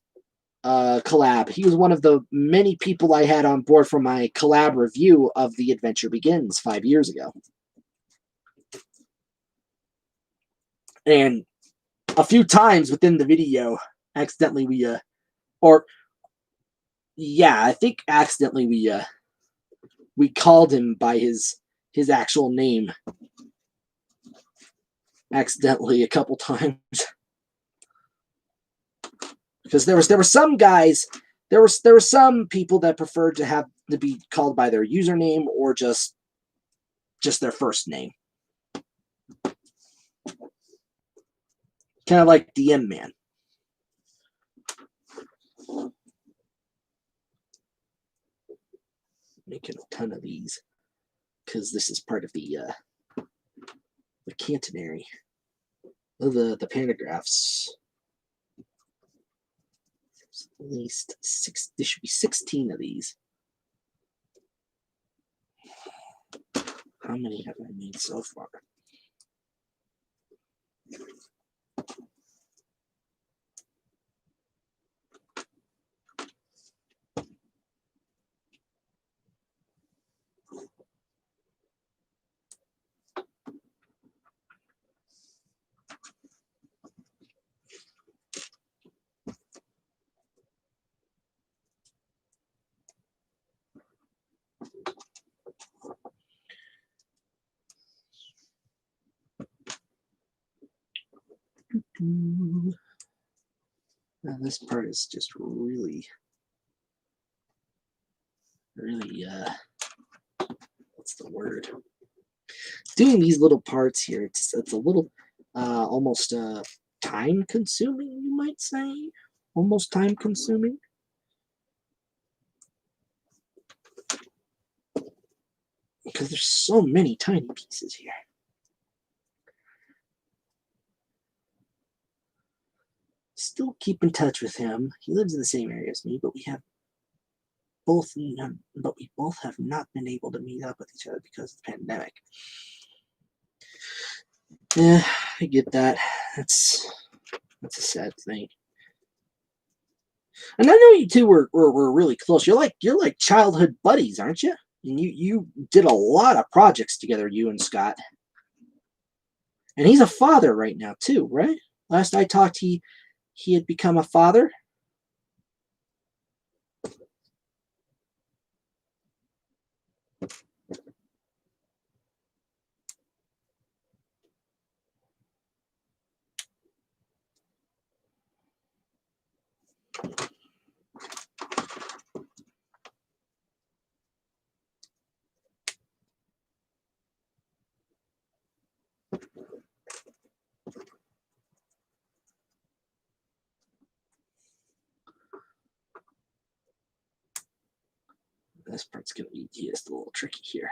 Speaker 1: collab. He was one of the many people I had on board for my collab review of The Adventure Begins 5 years ago. And a few times within the video, accidentally I think accidentally we called him by his actual name accidentally a couple times. Because there were some guys, there were some people that preferred to be called by their username or just their first name. Kind of like DM Man. Making a ton of these because this is part of the Cantonary, the pantographs. At least six. There should be 16 of these. How many have I made so far? Now this part is just really what's the word? Doing these little parts here, it's a little almost time consuming, you might say. Almost time consuming. because there's so many tiny pieces here. Still keep in touch with him. He lives in the same area as me, but we both have not been able to meet up with each other because of the pandemic. Yeah, I get that. That's a sad thing. And I know you two were really close. You're like childhood buddies, aren't you? And you did a lot of projects together, you and Scott. And he's a father right now too, right? Last I talked, he had become a father. This part's going to be just a little tricky here.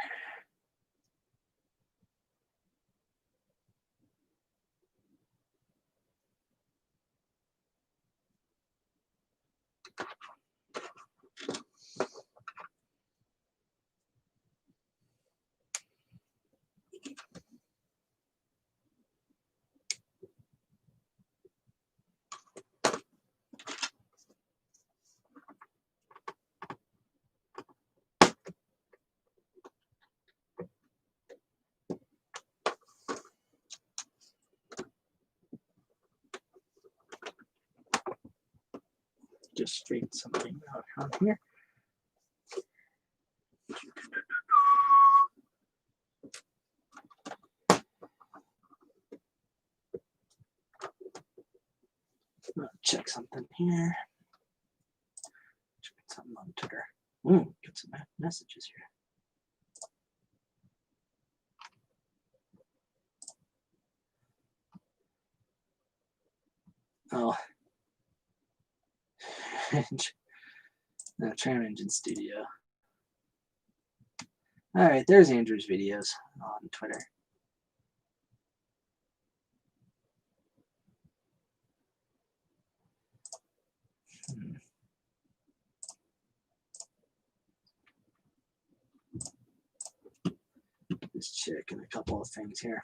Speaker 1: Just straighten something out on here. Check something here. Check something on Twitter. Get some messages here. Oh. Tram Engine Studio. All right, there's Andrew's videos on Twitter. Just checking a couple of things here.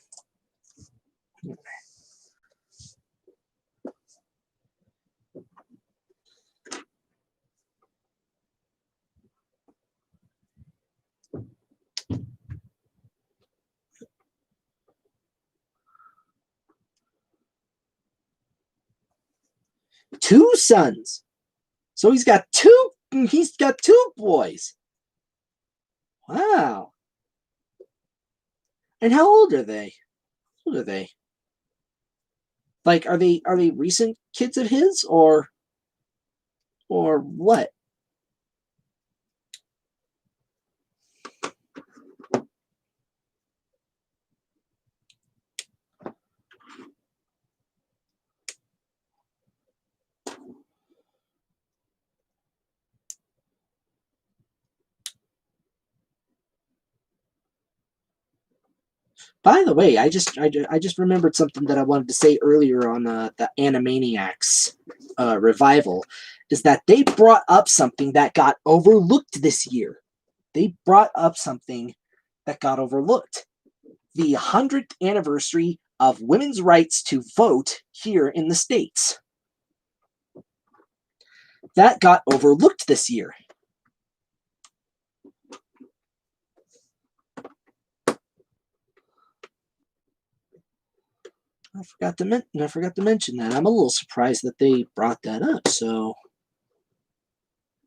Speaker 1: Two sons. So he's got two boys. Wow. And how old are they? How old are they? Like, are they recent kids of his or what? By the way, I just remembered something that I wanted to say earlier on the Animaniacs revival, is that they brought up something that got overlooked this year. They brought up something that got overlooked. The 100th anniversary of women's rights to vote here in the States. That got overlooked this year. I forgot to mention that. I'm a little surprised that they brought that up. So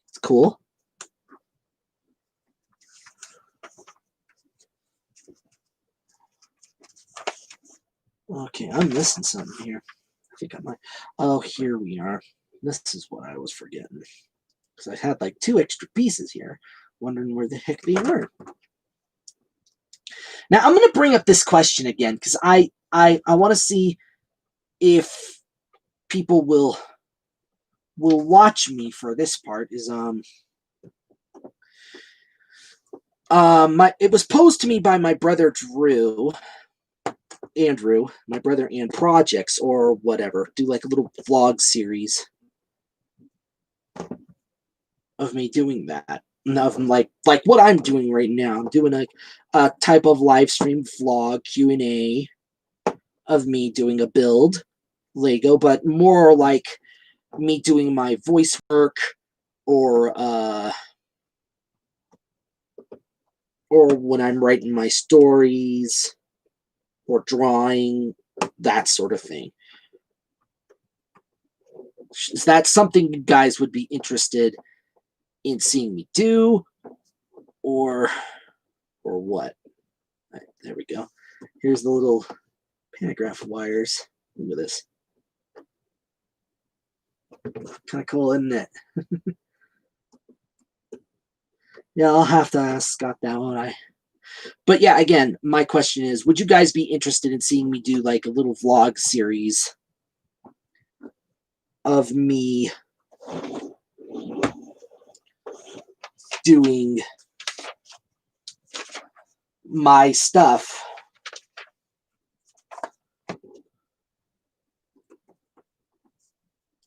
Speaker 1: it's cool. Okay, I'm missing something here. I think I might. Oh, here we are. This is what I was forgetting. Because I had like 2 extra pieces here. Wondering where the heck they were. Now, I'm going to bring up this question again. Because I want to see if people will watch me for this part. Is It was posed to me by my brother Andrew, my brother, and projects or whatever. Do like a little vlog series of me doing that. Of like what I'm doing right now. I'm doing a type of live stream vlog Q&A of me doing a build Lego, but more like me doing my voice work or when I'm writing my stories or drawing, that sort of thing. Is that something you guys would be interested in seeing me do, or what? Right, there we go. Here's the little pantograph wires. Look at this. Kind of cool, isn't it? Yeah, I'll have to ask Scott that one. But yeah, again, my question is, would you guys be interested in seeing me do like a little vlog series of me doing my stuff?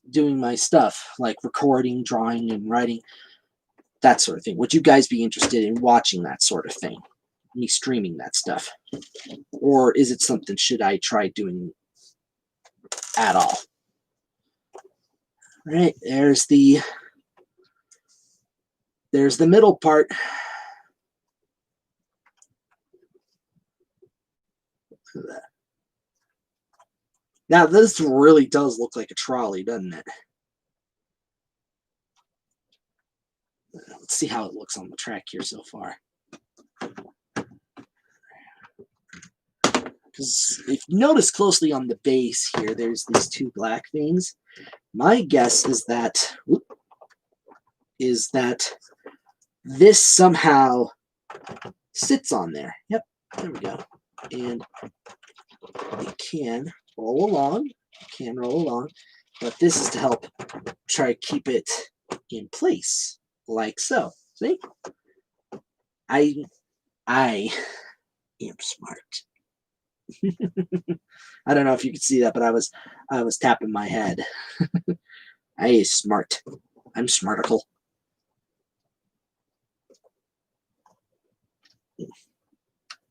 Speaker 1: Doing my stuff, like recording, drawing, and writing, that sort of thing. Would you guys be interested in watching that sort of thing? Me streaming that stuff? Or is it something should I try doing at all? All right, there's the middle part. Look at that. Now this really does look like a trolley, doesn't it? Let's see how it looks on the track here so far. Because if you notice closely on the base here, there's these two black things. My guess is that this somehow sits on there. Yep, there we go. And it can roll along. But this is to help try to keep it in place, like so. See? I am smart. I don't know if you can see that, but I was tapping my head. I is smart. I'm smarticle.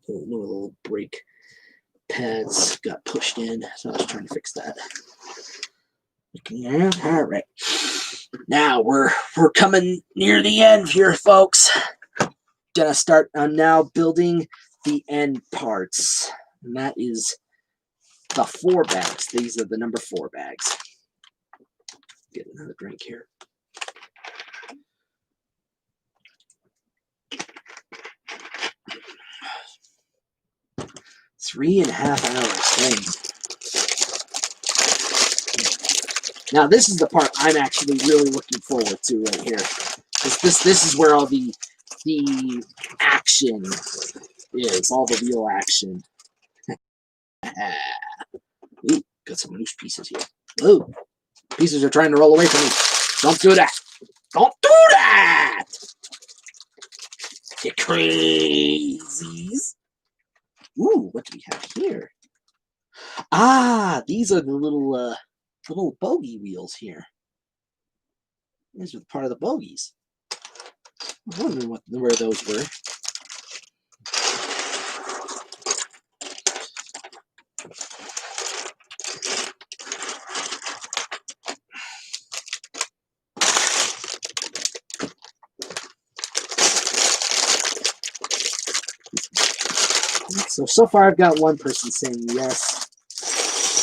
Speaker 1: Little brake pads got pushed in, so I was trying to fix that. Yeah, all right. Now we're coming near the end here, folks. Gonna start. I'm now building the end parts, and that is the 4 bags. These are the number 4 bags. Get another drink here. Three and a half hours. Dang. Now this is the part I'm actually really looking forward to right here. This is where all the action is, all the real action. Ooh, got some loose pieces here. Oh, pieces are trying to roll away from me. Don't do that. Don't do that. You crazies. Ooh, what do we have here? Ah, these are the little bogey wheels here. These are part of the bogies. I wonder where those were. So far I've got one person saying yes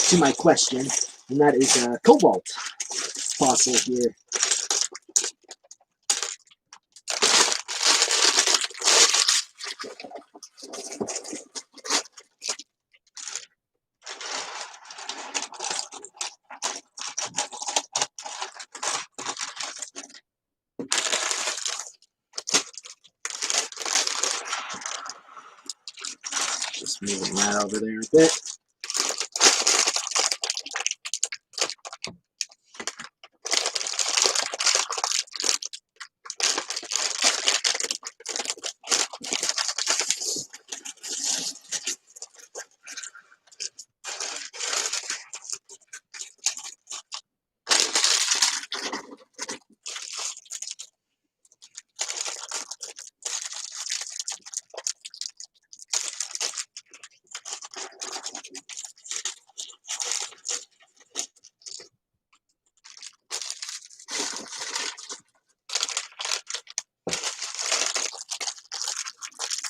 Speaker 1: to my question, and that is a cobalt fossil here. Just moving that over there a bit.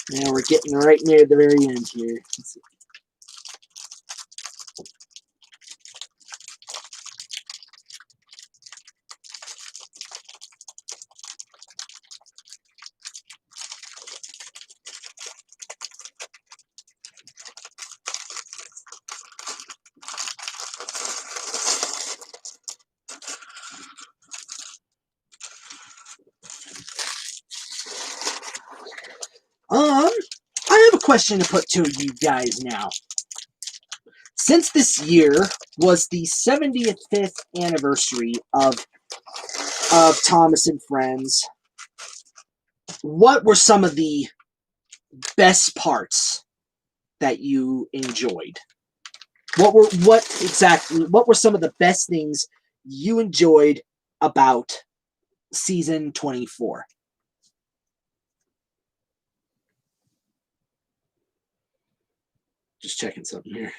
Speaker 1: Now we're getting right near the very end here. Let's see. I have a question to put to you guys now. Since this year was the 75th anniversary of Thomas and Friends, what were some of the best parts that you enjoyed? What were some of the best things you enjoyed about season 24? Just checking something here.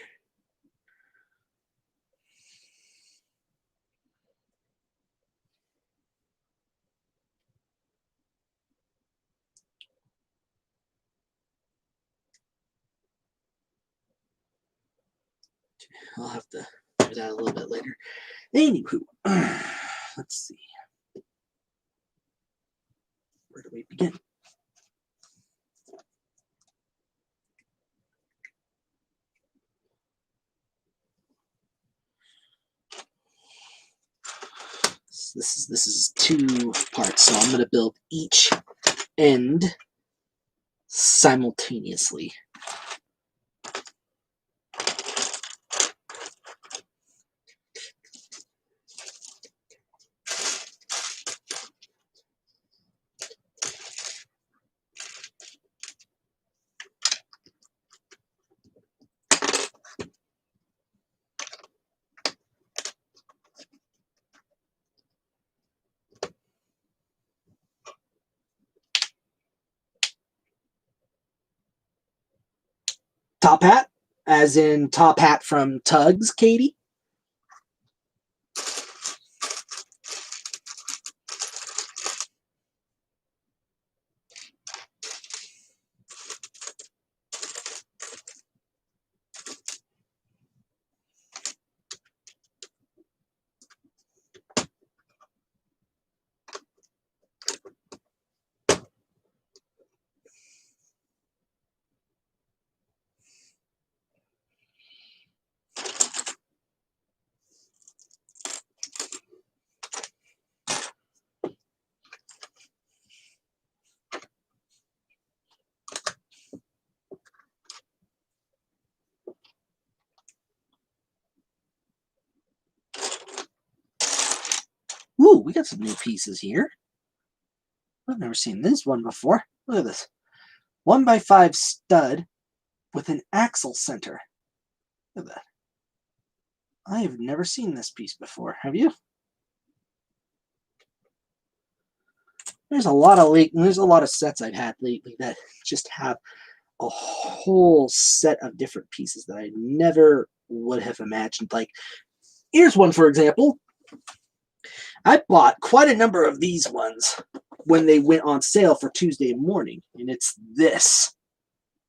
Speaker 1: I'll have to do that a little bit later. Anywho, let's see. Where do we begin? This is 2 parts, so I'm going to build each end simultaneously. Top hat, as in top hat from Tugs, Katie. Ooh, we got some new pieces here. I've never seen this one before. Look at this. 1x5 stud with an axle center. Look at that. I have never seen this piece before. Have you? There's a lot of sets I've had lately that just have a whole set of different pieces that I never would have imagined. Like, here's one, for example. I bought quite a number of these ones when they went on sale for Tuesday morning, and it's this.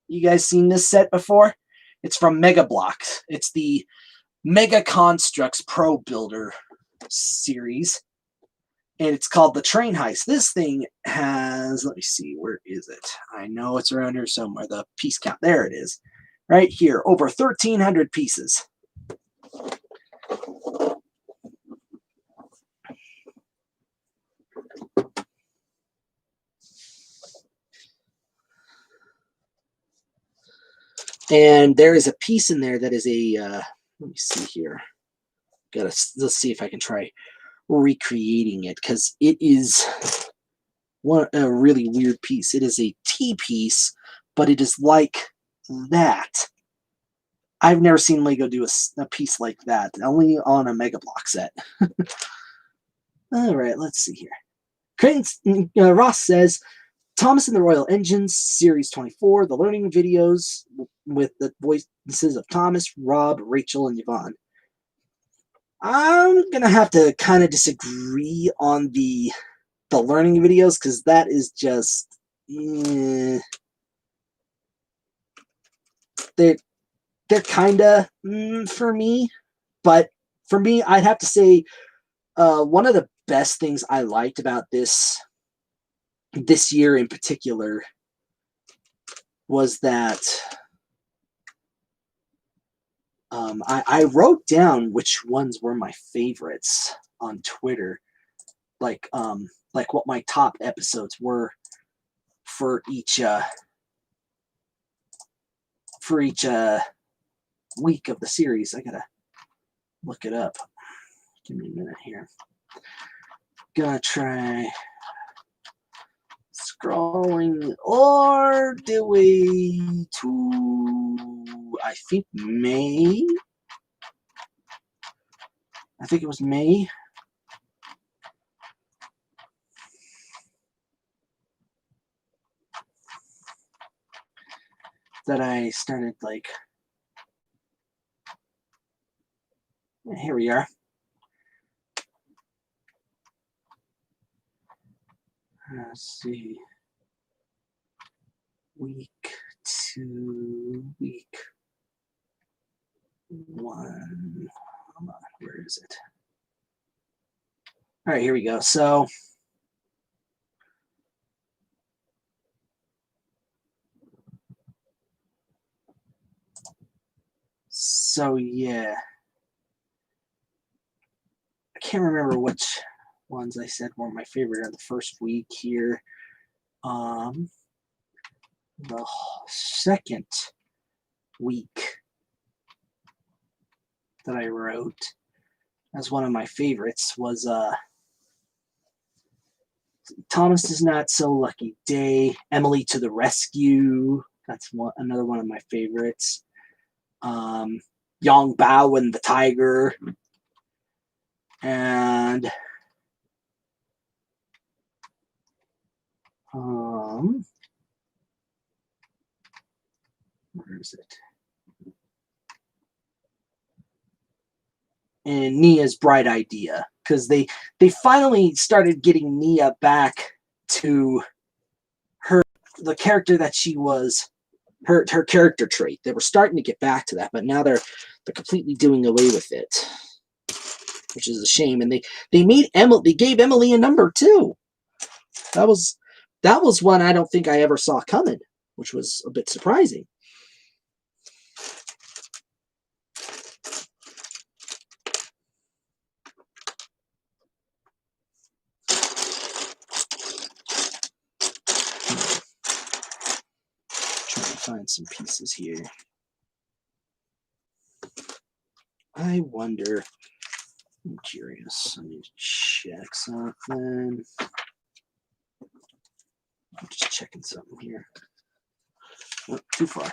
Speaker 1: You guys seen this set before? It's from Mega Bloks. It's the Mega Constructs Pro Builder series, and it's called the Train Heist. This thing has, let me see, where is it? I know it's around here somewhere. The piece count, there it is. Right here, over 1,300 pieces. And there is a piece in there that is a, let me see here. Let's see if I can try recreating it, because it is a really weird piece. It is a T piece, but it is like that. I've never seen Lego do a piece like that, only on a Mega Block set. All right, let's see here. Ross says, Thomas and the Royal Engines, Series 24, the learning videos with the voices of Thomas, Rob, Rachel, and Yvonne. I'm going to have to kind of disagree on the learning videos, because that is just... they're kind of for me, but for me, I'd have to say one of the best things I liked about this year in particular was that I wrote down which ones were my favorites on Twitter, like what my top episodes were for each week of the series. I gotta look it up. Give me a minute here. Gonna try scrolling all the way to, I think, May. I think it was May. That I started, like, here we are. Let's see. Week 2, week 1. Hold on, where is it? All right, here we go. So yeah, I can't remember which ones I said were my favorite on the first week here. The second week that I wrote as one of my favorites was Thomas Is Not So Lucky Day, Emily to the Rescue. That's another one of my favorites. Yong Bao and the Tiger. And where is it? And Nia's Bright Idea, because they finally started getting Nia back to the character that she was, her character trait. They were starting to get back to that, but now they're completely doing away with it, which is a shame. And they gave Emily a number 2. That was one I don't think I ever saw coming, which was a bit surprising. Trying to find some pieces here. I wonder. I'm curious. Let me check something. I'm just checking something here. Oh, too far.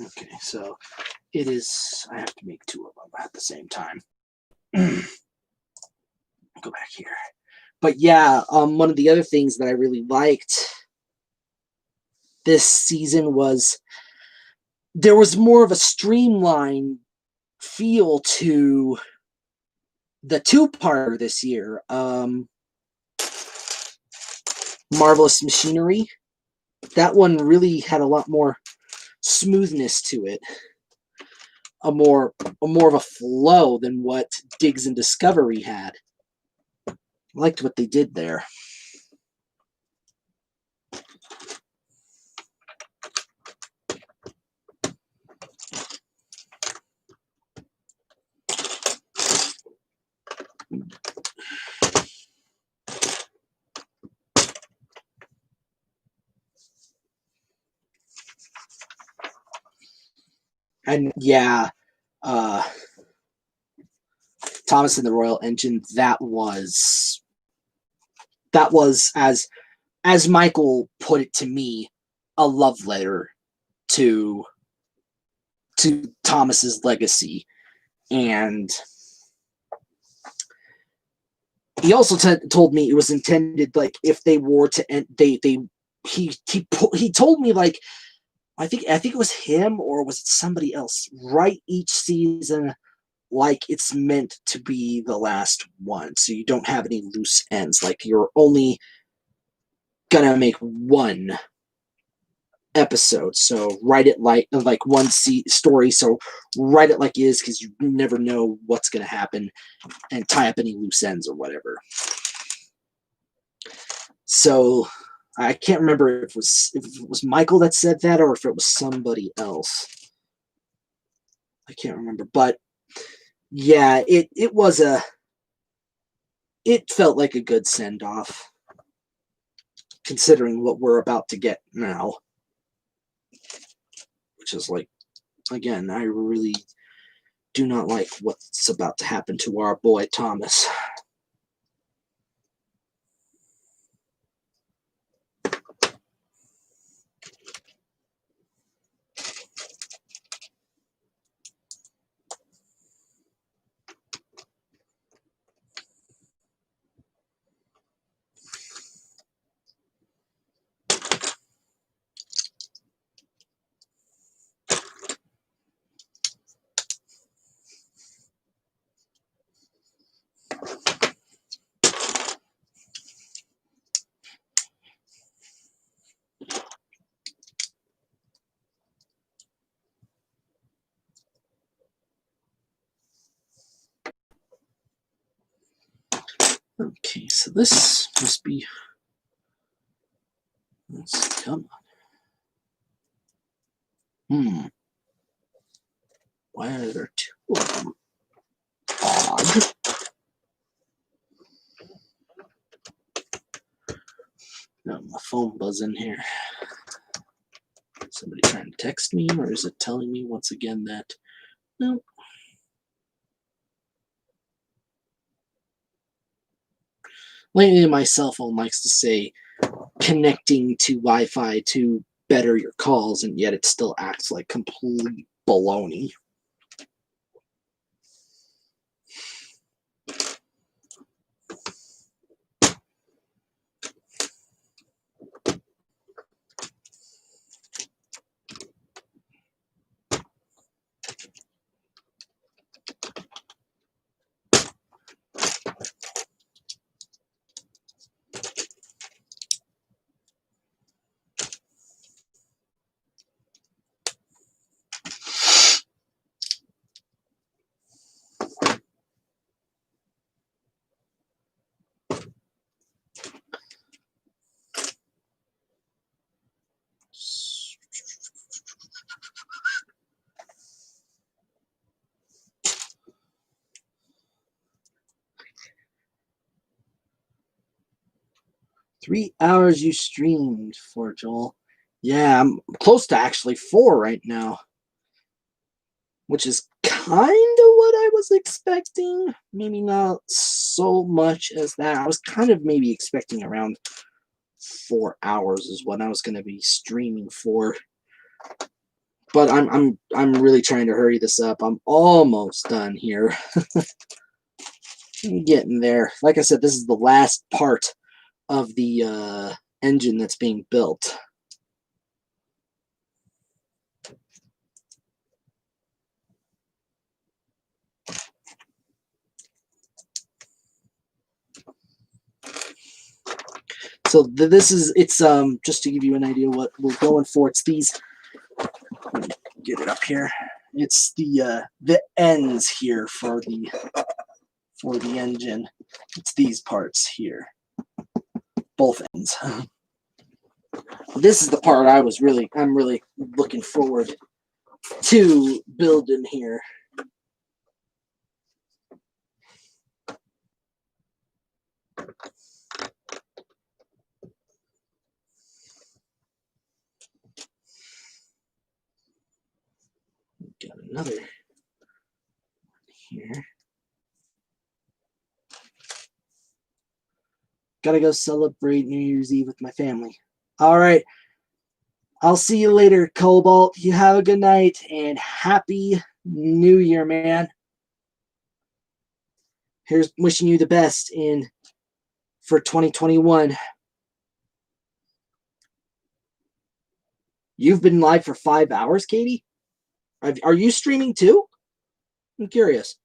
Speaker 1: Okay, so it is. I have to make 2 of them at the same time. Go back here. But yeah, one of the other things that I really liked this season was there was more of a streamlined feel to the 2-parter this year. Marvelous Machinery. That one really had a lot more smoothness to it. A more of a flow than what Diggs and Discovery had. I liked what they did there. And yeah, Thomas and the Royal Engine, that was as Michael put it to me, a love letter to Thomas's legacy. And he also told me it was intended, like, if they were to end, he told me, like, I think it was him or was it somebody else, write each season like it's meant to be the last one, so you don't have any loose ends. Like you're only gonna make one episode, so write it like one story. So write it like is, because you never know what's gonna happen, and tie up any loose ends or whatever. So I can't remember if it was Michael that said that or if it was somebody else. I can't remember, but yeah, it felt like a good send off, considering what we're about to get now, which is like, again, I really do not like what's about to happen to our boy Thomas. Okay, so this must be. Let's come on. Why are there two of them? Odd. No, my phone buzzing here. Somebody trying to text me, or is it telling me once again that no? Lately, my cell phone likes to say connecting to Wi-Fi to better your calls, and yet it still acts like complete baloney. Three hours you streamed for, Joel. Yeah, I'm close to actually 4 right now, which is kind of what I was expecting. Maybe not so much as that. I was kind of maybe expecting around 4 hours is what I was going to be streaming for. But I'm really trying to hurry this up. I'm almost done here. I'm getting there. Like I said, this is the last part of the engine that's being built. So this is, it's just to give you an idea what we're going for. It's these, let me get it up here. It's the ends here for the engine. It's these parts here, both ends. This is the part I'm really looking forward to building here. Got another here. Gotta go celebrate New Year's Eve with my family. All right. I'll see you later, Cobalt. You have a good night and happy New Year, man. Here's wishing you the best for 2021. You've been live for 5 hours, Katie? Are you streaming too? I'm curious.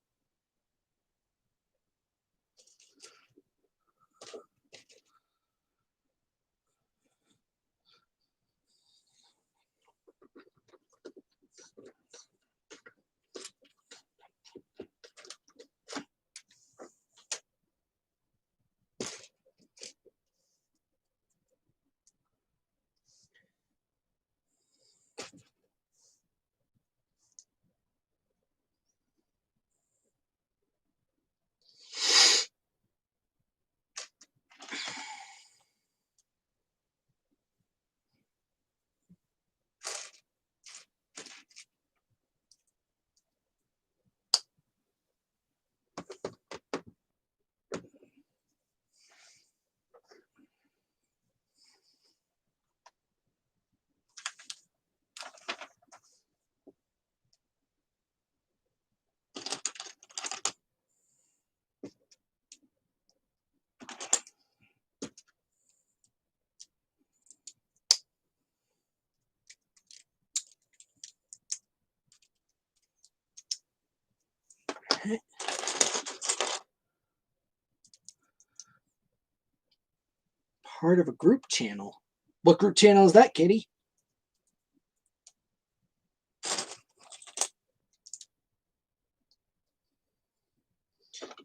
Speaker 1: Part of a group channel. What group channel is that, Kitty?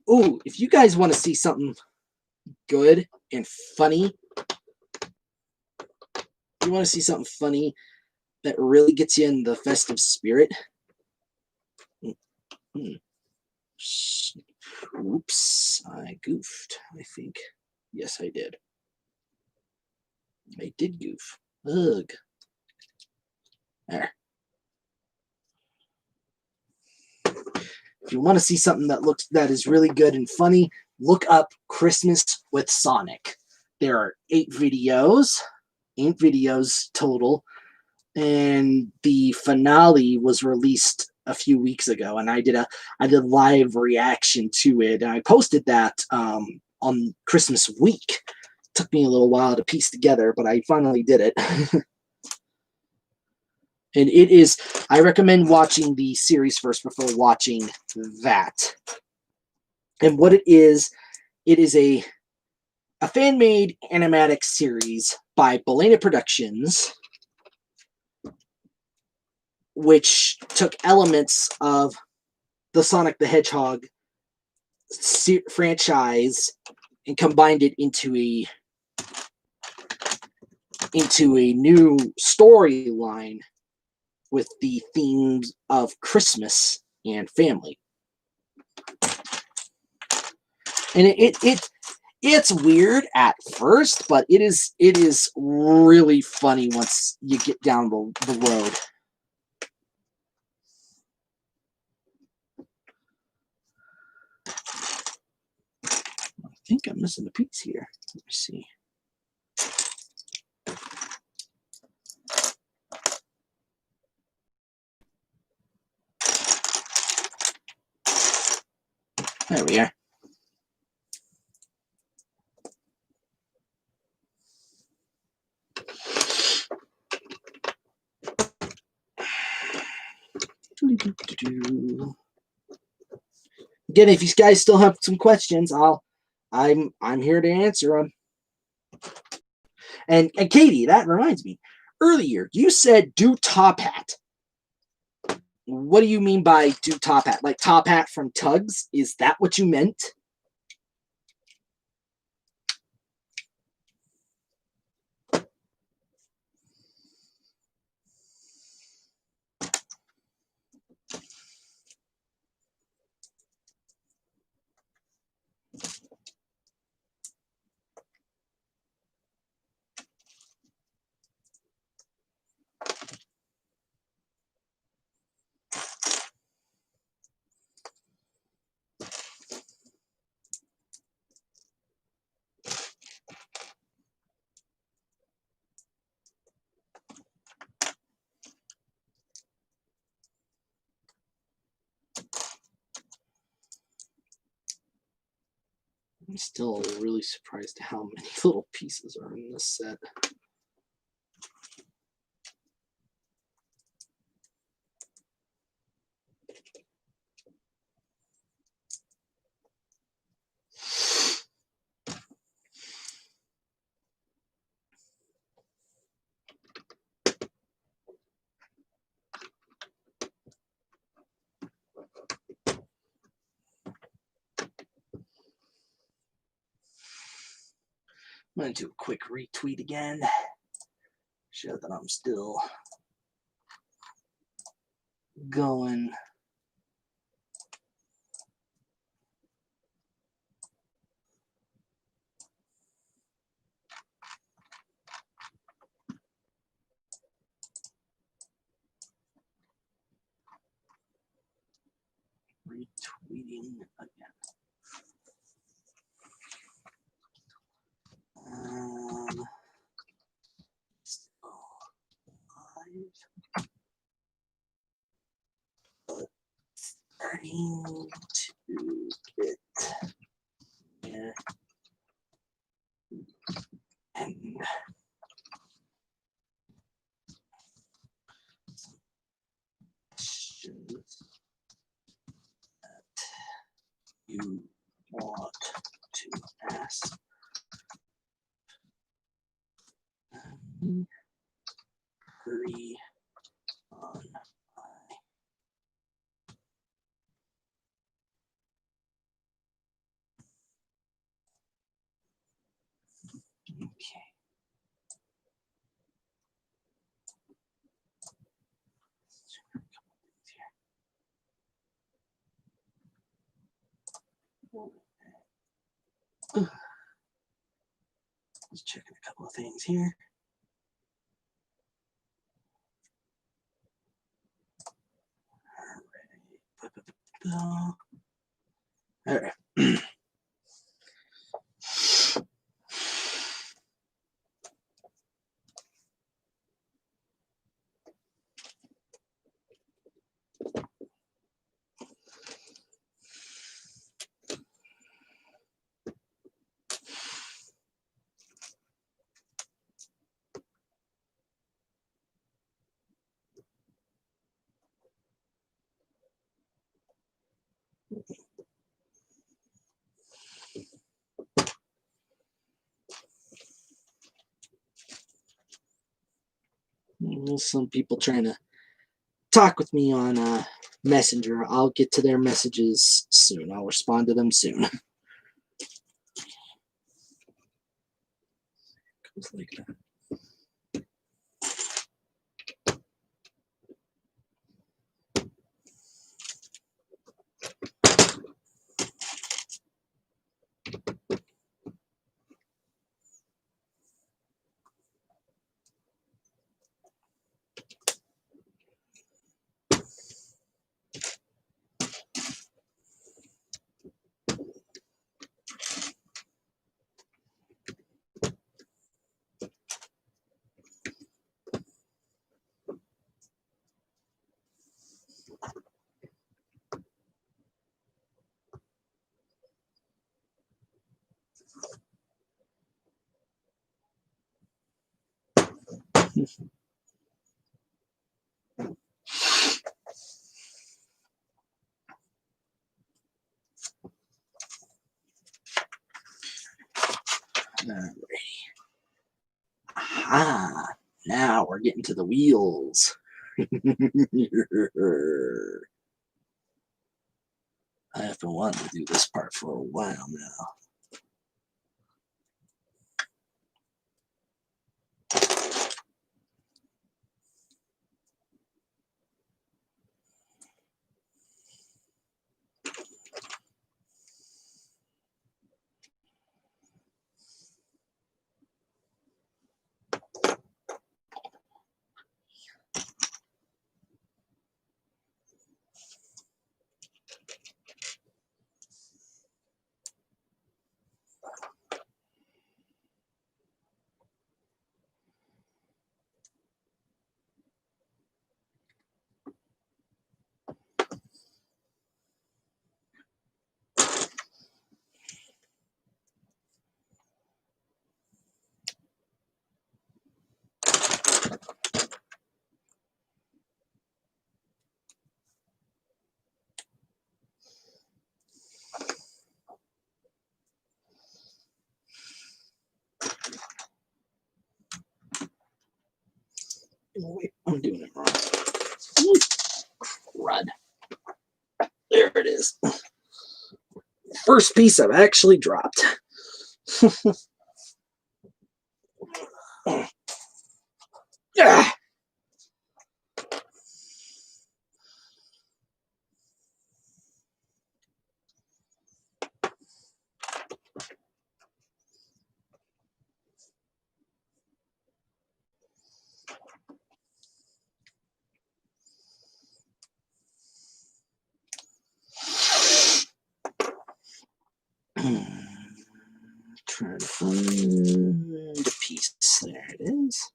Speaker 1: Ooh, if you guys want to see something good and funny, you want to see something funny that really gets you in the festive spirit. Oops, I goofed, I think. Yes, I did. I did goof. Ugh. There. If you want to see something that is really good and funny, look up Christmas with Sonic. There are 8 videos total, and the finale was released a few weeks ago, and I did live reaction to it, and I posted that on Christmas week. It took me a little while to piece together, but I finally did it. And I recommend watching the series first before watching that. And what it is a fan-made animatic series by Belena Productions, which took elements of the Sonic the Hedgehog franchise and combined it into a new storyline with the themes of Christmas and family. And it's weird at first, but it is really funny once you get down the road. I think I'm missing a piece here. Let me see. There we are. Again, if you guys still have some questions, I'm here to answer them. And Katie, that reminds me. Earlier, you said do top hat. What do you mean by do top hat? Like top hat from Tugs? Is that what you meant? I'm still really surprised at how many little pieces are in this set. I'm going to do a quick retweet again. Show that I'm still going. Retweeting again. Still live. But starting to get there. And questions that you want to ask Hurry on by. Okay. Just checking a couple of things here. All right. Some people trying to talk with me on Messenger. I'll get to their messages soon. I'll respond to them soon. Goes like that. Aha! Now we're getting to the wheels. I have been wanting to do this part for a while now. Oh, wait, I'm doing it wrong. Crud. There it is. First piece I've actually dropped. Ah. Trying to find a piece. There it is.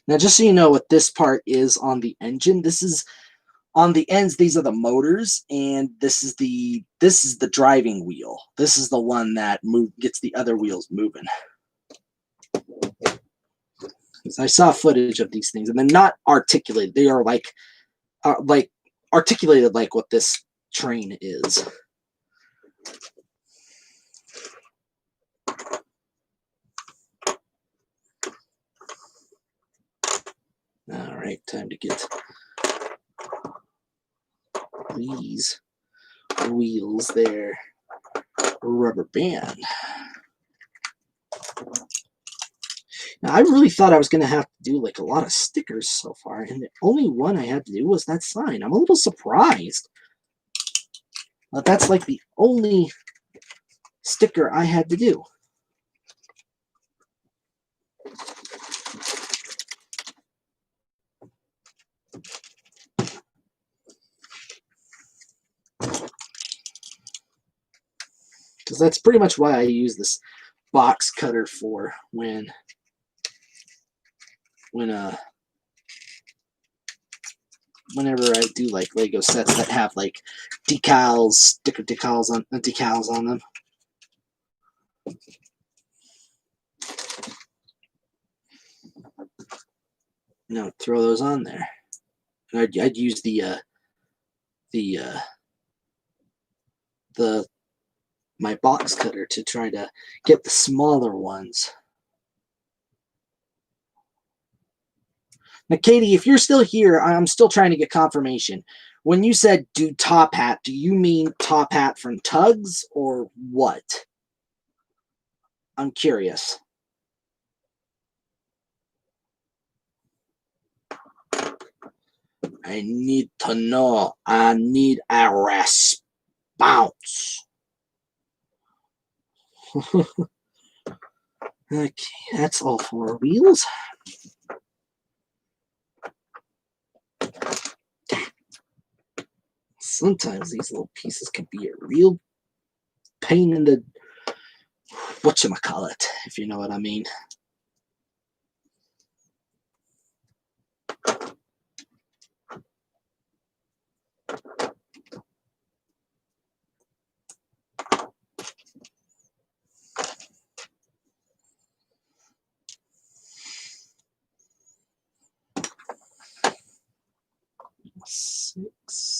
Speaker 1: Now, just so you know what this part is on the engine, this is on the ends. These are the motors, and this is the driving wheel. This is the one that gets the other wheels moving. I saw footage of these things, and they're not articulated. They are like articulated like what this train is. All right, time to get these wheels there. Rubber band. Now, I really thought I was going to have to do like a lot of stickers so far, and the only one I had to do was that sign. I'm a little surprised. That's like the only sticker I had to do. Because that's pretty much why I use this box cutter for whenever I do like Lego sets that have like sticker decals on them. Now throw those on there. And I'd use my box cutter to try to get the smaller ones. Now, Katie, if you're still here, I'm still trying to get confirmation. When you said do top hat, do you mean top hat from Tugs or what? I'm curious. I need to know. I need a response. Okay, that's all 4 wheels. Sometimes these little pieces can be a real pain in the whatchamacallit, if you know what I mean.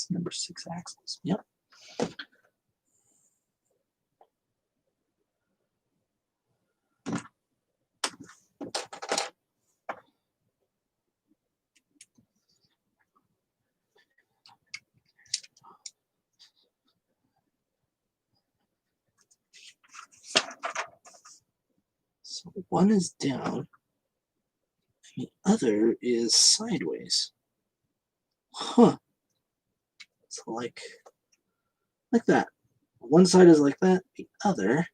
Speaker 1: Number 6 axles. Yep. So one is down, and the other is sideways. Huh. So like that. One side is like that, the other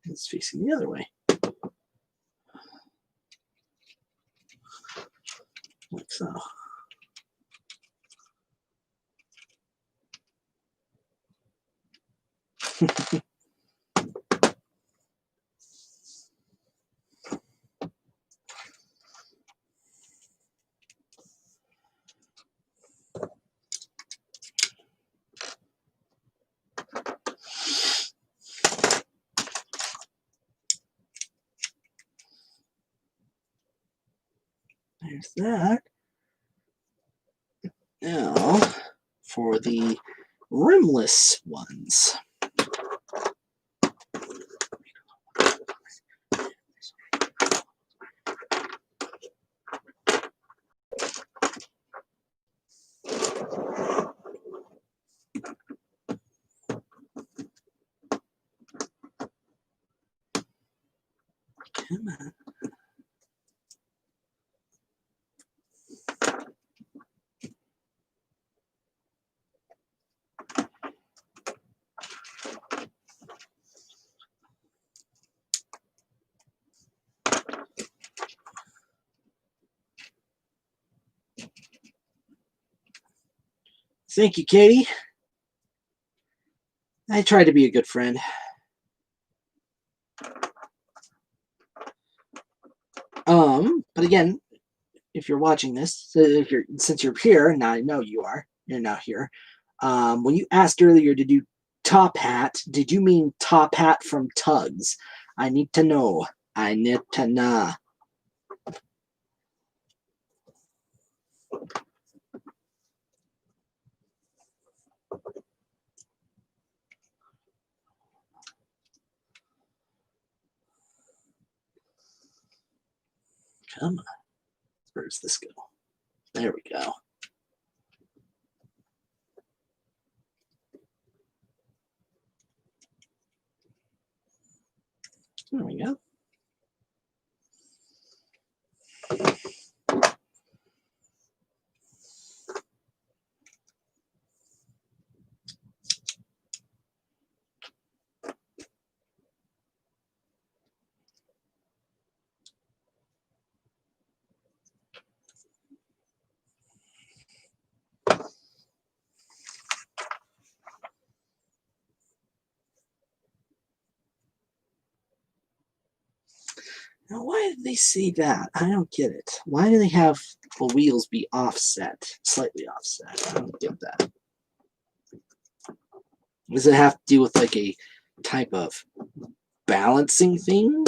Speaker 1: is facing the other way. Like so. There's that. Now, for the rimless ones. Come on. Thank you, Katie. I try to be a good friend. But again, if you're watching this, since you're here, now I know you are. You're now here. When you asked earlier to do top hat, did you mean top hat from Tugs? I need to know. I need to know. Come on. Where does this go? There we go. There we go. Now, why did they say that? I don't get it. Why do they have the wheels be offset, slightly offset? I don't get that. Does it have to do with like a type of balancing thing?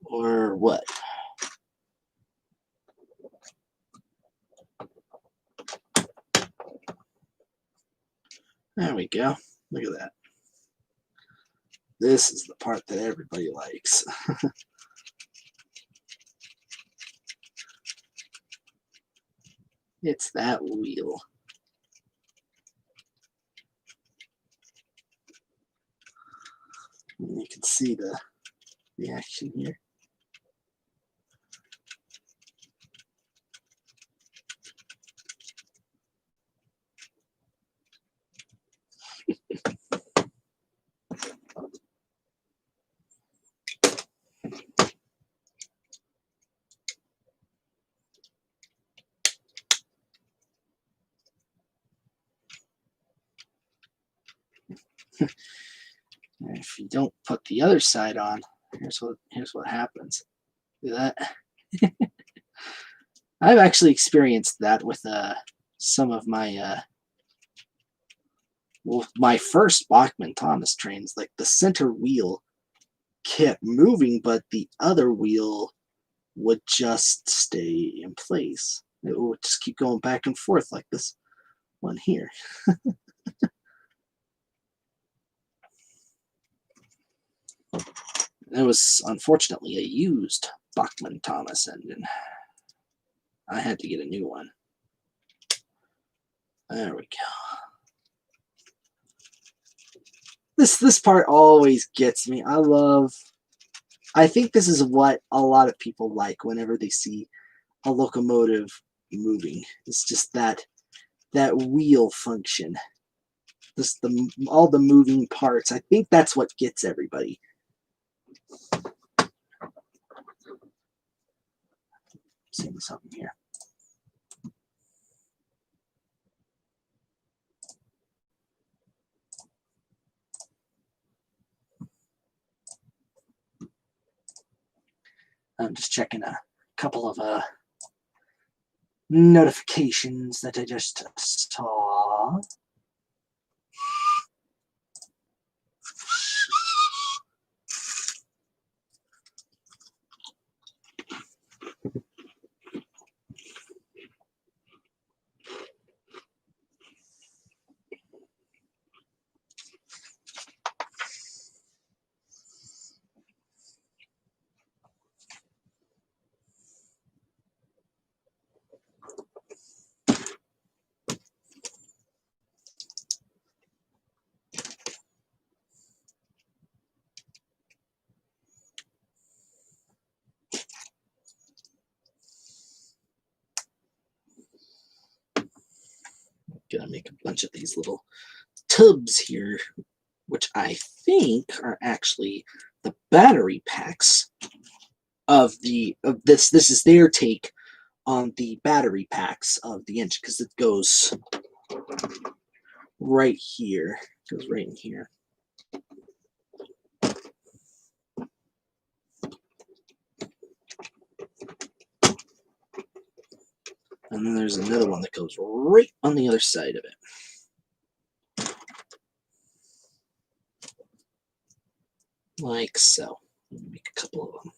Speaker 1: Or what? There we go. Look at that. This is the part that everybody likes. It's that wheel. And you can see the action here. If you don't put the other side on, here's what happens. See that? I've actually experienced that with some of my my first Bachman Thomas trains. Like the center wheel kept moving, but the other wheel would just stay in place. It would just keep going back and forth like this one here. It was unfortunately a used Bachman Thomas engine. I had to get a new one. There we go. This part always gets me. I think this is what a lot of people like whenever they see a locomotive moving. It's just that wheel function. Just all the moving parts. I think that's what gets everybody. Seeing something here. I'm just checking a couple of notifications that I just saw. Gonna make a bunch of these little tubs here, which I think are actually the battery packs of this. This is their take on the battery packs of the engine because it goes right here. It goes right in here. And then there's another one that goes right on the other side of it. Like so. Make a couple of them.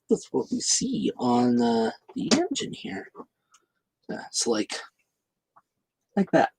Speaker 1: That's what we see on the engine here. It's like that.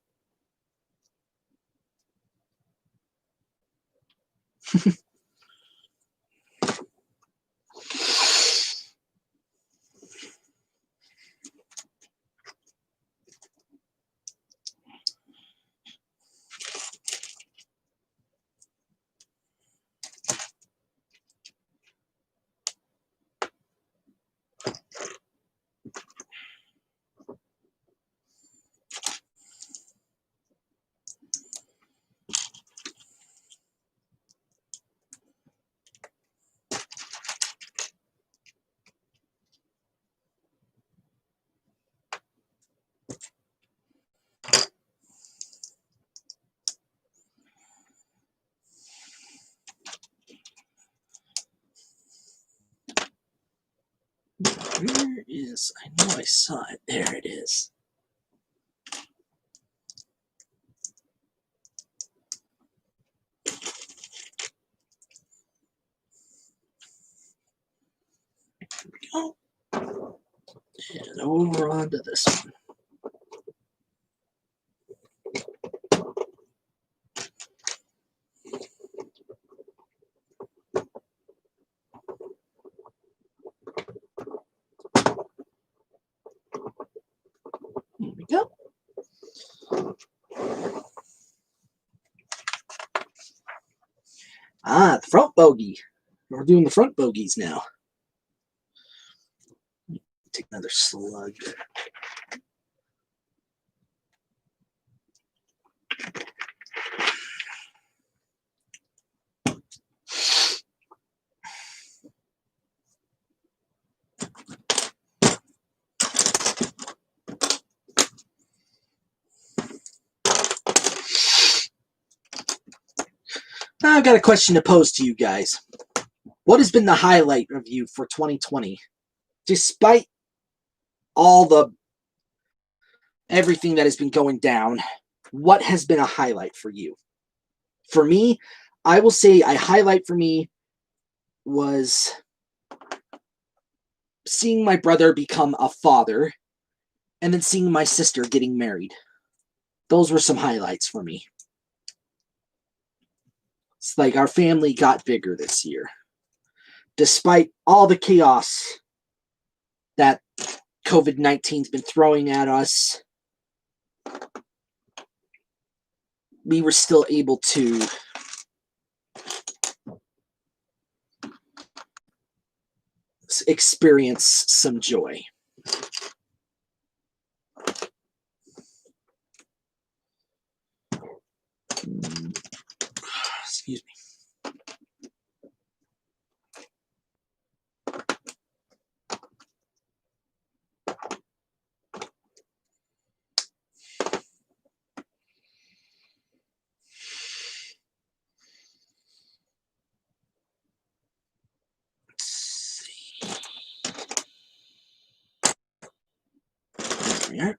Speaker 1: Where is? I know I saw it. There it is. There we go. And over onto this one. There we go. The front bogey. We're doing the front bogeys now. Take another slug. I've got a question to pose to you guys. What has been the highlight of you for 2020? Despite all the everything that has been going down, what has been a highlight for you? For me, I will say a highlight for me was seeing my brother become a father and then seeing my sister getting married. Those were some highlights for me. It's like our family got bigger this year. Despite all the chaos that COVID-19's been throwing at us, we were still able to experience some joy. Excuse me. There we are.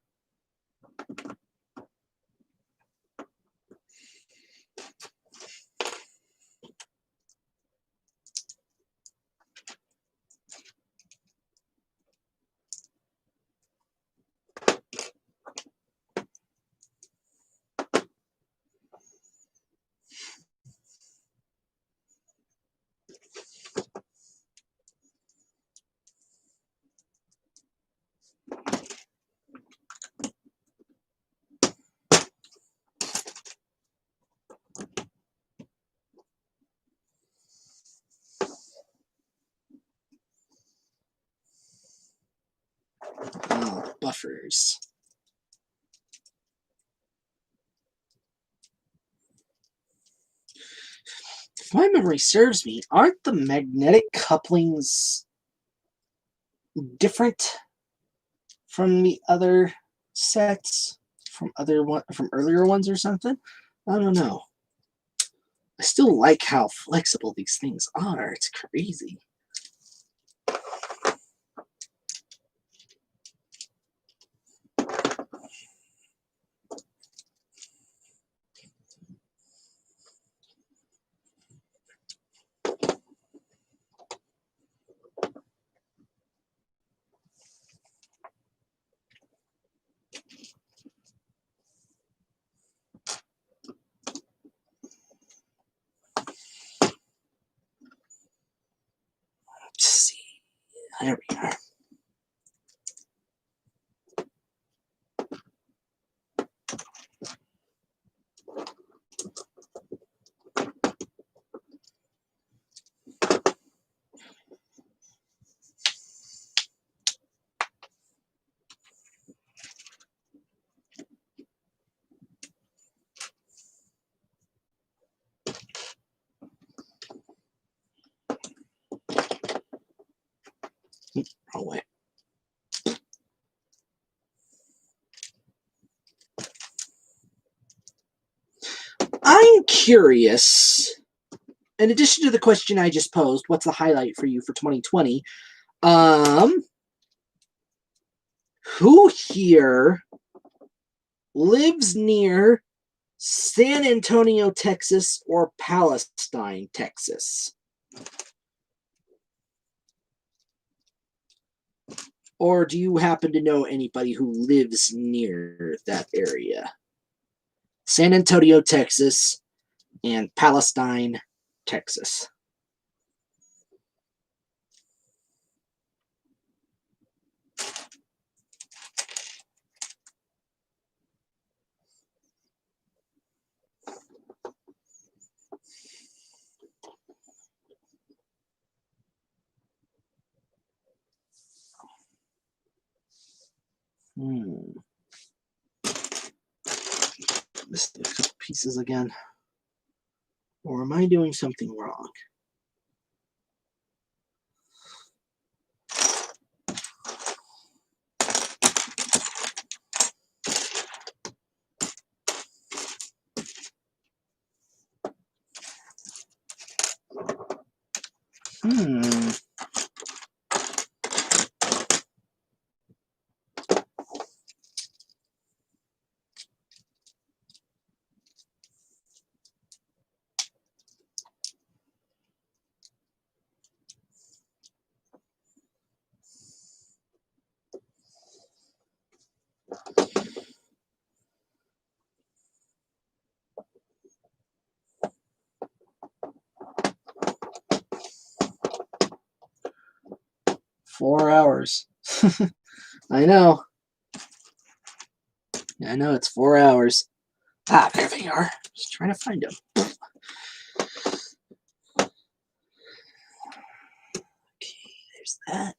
Speaker 1: Buffers. If my memory serves me, aren't the magnetic couplings different from the other sets, from earlier ones or something? I don't know. I still like how flexible these things are. It's crazy. There we are. Wrong way. I'm curious, in addition to the question I just posed, what's the highlight for you for 2020? Who here lives near San Antonio, Texas, or Palestine, Texas? Or do you happen to know anybody who lives near that area? San Antonio, Texas, and Palestine, Texas. Missed a couple pieces again. Or am I doing something wrong? Hmm. 4 hours. I know. I know, it's 4 hours. Ah, there they are. Just trying to find them. Okay, there's that.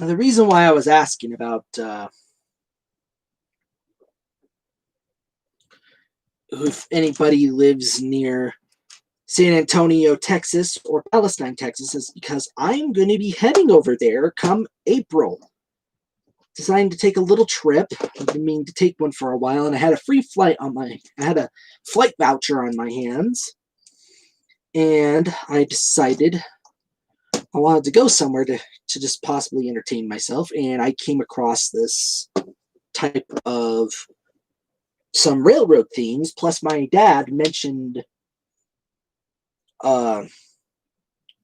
Speaker 1: Now, the reason why I was asking about if anybody lives near San Antonio, Texas, or Palestine, Texas, is because I'm going to be heading over there come April. Deciding to take a little trip. I've been meaning to take one for a while, and I had a free flight on my. I had a flight voucher on my hands, and I decided I wanted to go somewhere to just possibly entertain myself, and I came across this type of some railroad themes. Plus, my dad mentioned the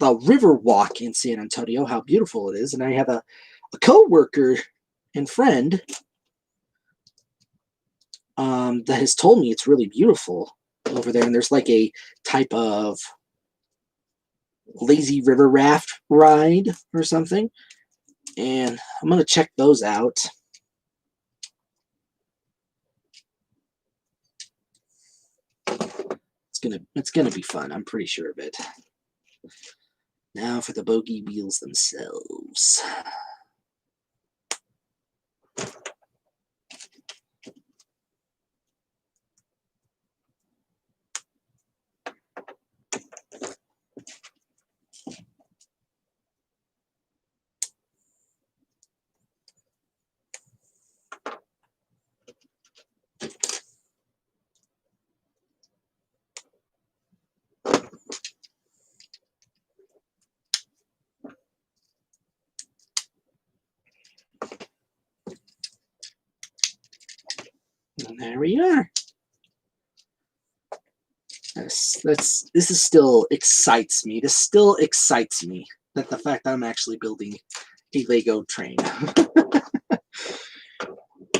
Speaker 1: river walk in San Antonio, how beautiful it is, and I have a co-worker and friend that has told me it's really beautiful over there, and there's like a type of lazy river raft ride or something, and I'm gonna check those out. It's gonna be fun. I'm pretty sure of it. Now for the bogey wheels themselves. And there we are. This is still excites me. This still excites me that the fact that I'm actually building a Lego train.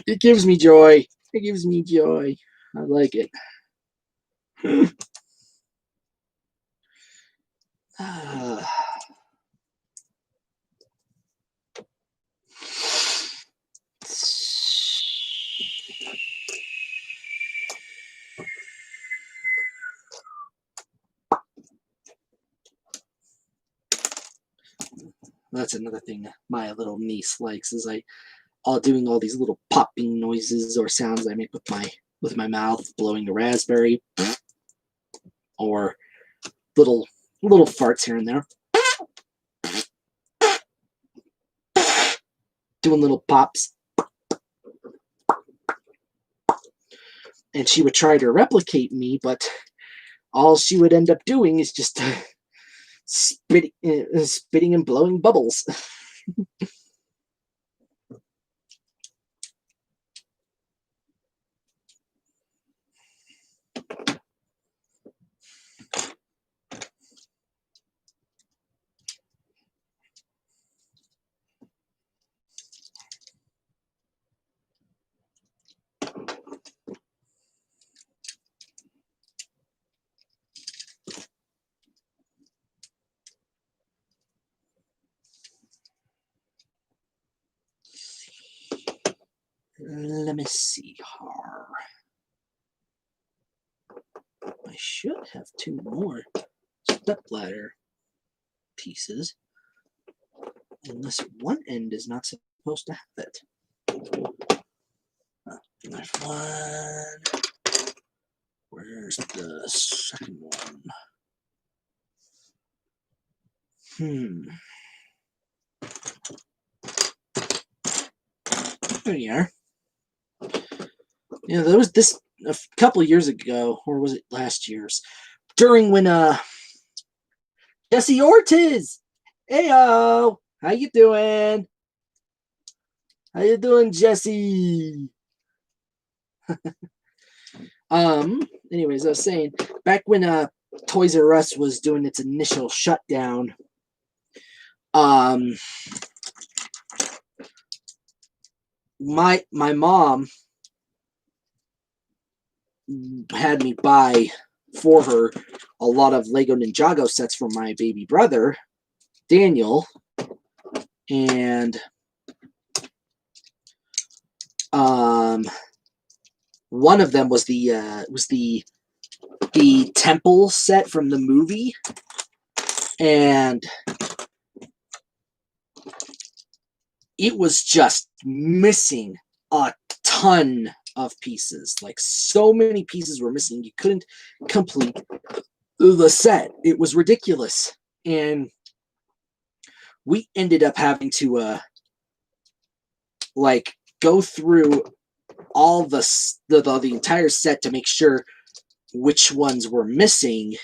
Speaker 1: It gives me joy. It gives me joy. I like it. That's another thing my little niece likes is all doing all these little popping noises or sounds I make with my mouth, blowing a raspberry, or little farts here and there, doing little pops. And she would try to replicate me, but all she would end up doing is just spitting and blowing bubbles. Let me see here. I should have 2 more stepladder pieces, unless one end is not supposed to have it. There's one. Where's the second one? There you are. Yeah, there was this a couple years ago, or was it last year's? During when Jesse Ortiz, heyo, how you doing? How you doing, Jesse? Anyways, I was saying back when Toys R Us was doing its initial shutdown, my mom had me buy for her a lot of Lego Ninjago sets for my baby brother, Daniel, and one of them was the temple set from the movie, and it was just missing a ton of pieces. Like, so many pieces were missing. You couldn't complete the set. It was ridiculous. And we ended up having to like go through all the entire set to make sure which ones were missing,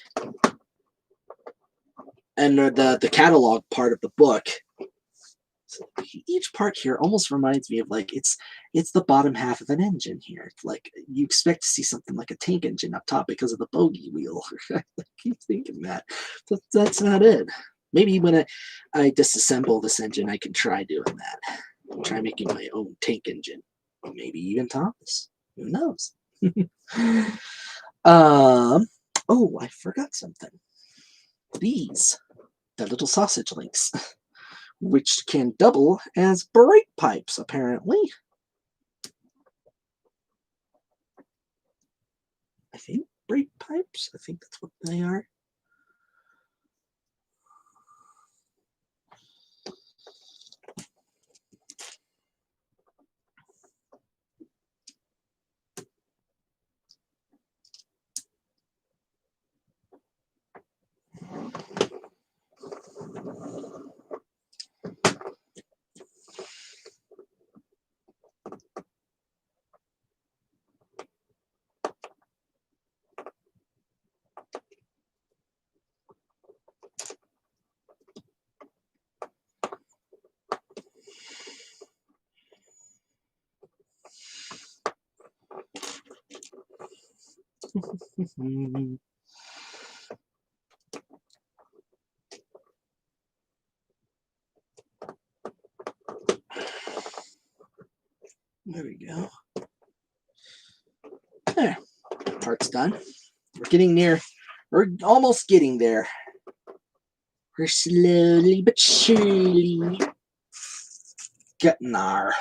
Speaker 1: and the catalog part of the book. So each part here almost reminds me of, like, it's the bottom half of an engine here. Like, you expect to see something like a tank engine up top because of the bogey wheel. I keep thinking that, but that's not it. Maybe when I disassemble this engine, I can try doing that. Try making my own tank engine. Maybe even Thomas. Who knows? Oh, I forgot something. These, the little sausage links, which can double as brake pipes, apparently. I think brake pipes. I think that's what they are. There we go. There. Part's done. We're getting near. We're almost getting there. We're slowly but surely getting there.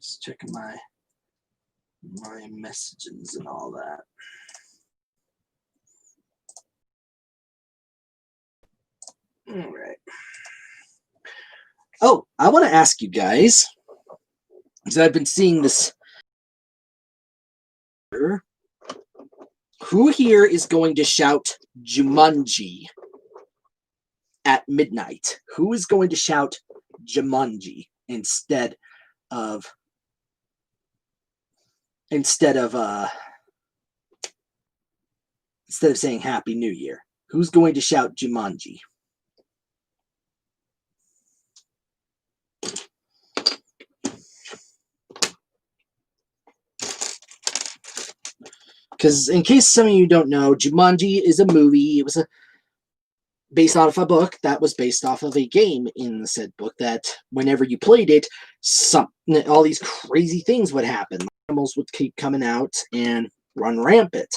Speaker 1: Just checking my messages and all that. All right. Oh, I want to ask you guys, because I've been seeing this. Who here is going to shout Jumanji at midnight? Who is going to shout Jumanji instead of saying Happy New Year? Who's going to shout Jumanji? Because in case some of you don't know, Jumanji is a movie. It was based off of a book that was based off of a game in the said book that whenever you played it, all these crazy things would happen. Animals would keep coming out and run rampant.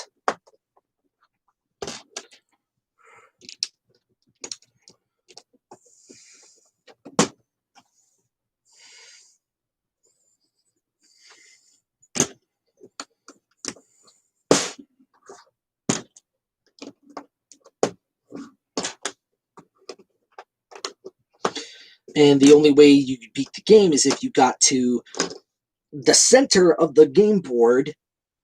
Speaker 1: And the only way you could beat the game is if you got to the center of the game board.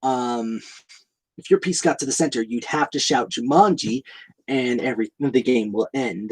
Speaker 1: If your piece got to the center, you'd have to shout Jumanji, and the game will end.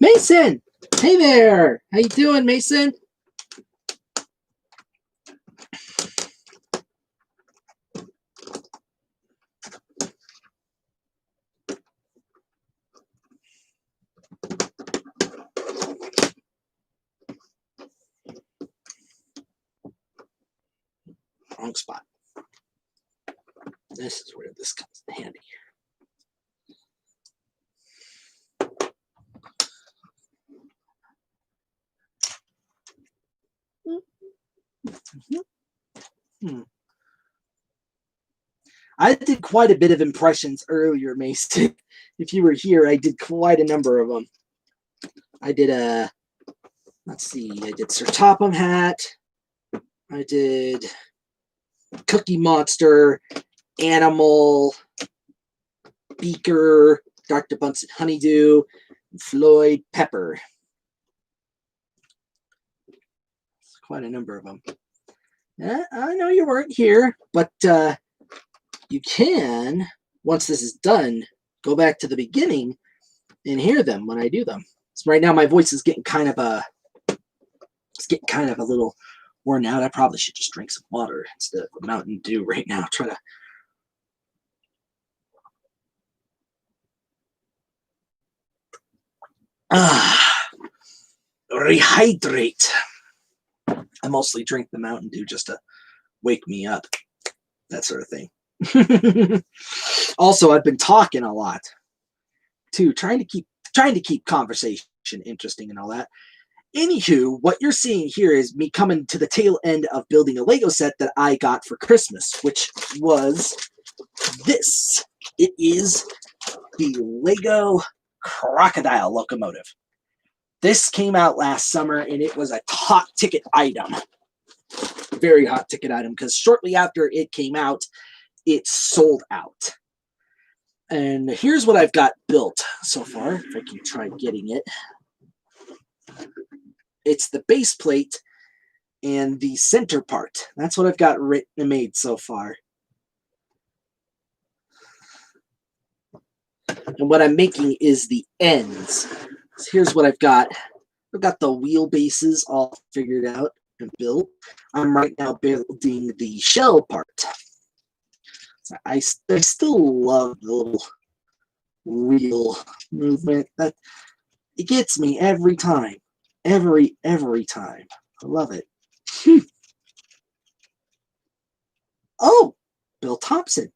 Speaker 1: Mason! Hey there! How you doing, Mason? Wrong spot. This is where this comes in handy. I did quite a bit of impressions earlier, Mason. If you were here, I did quite a number of them. I did let's see, I did Sir Topham Hat. I did Cookie Monster, Animal, Beaker, Dr. Bunsen Honeydew, Floyd Pepper. It's quite a number of them. I know you weren't here, but you can, once this is done, go back to the beginning and hear them when I do them. So right now my voice is getting kind of a little worn out. I probably should just drink some water instead of a Mountain Dew right now. Try to rehydrate. I mostly drink the Mountain Dew just to wake me up, that sort of thing. Also, I've been talking a lot too, trying to keep conversation interesting and all that. Anywho, what you're seeing here is me coming to the tail end of building a Lego set that I got for Christmas, which was this. It is the Lego Crocodile Locomotive. This came out last summer, and it was a hot ticket item. Very hot ticket item, because shortly after it came out, it sold out. And here's what I've got built so far, if I can try getting it. It's the base plate and the center part. That's what I've got written and made so far. And what I'm making is the ends. So here's what I've got. I've got the wheelbases all figured out and built. I'm right now building the shell part. So I still love the little wheel movement. That it gets me every time. Every time. I love it. Oh, Bill Thompson.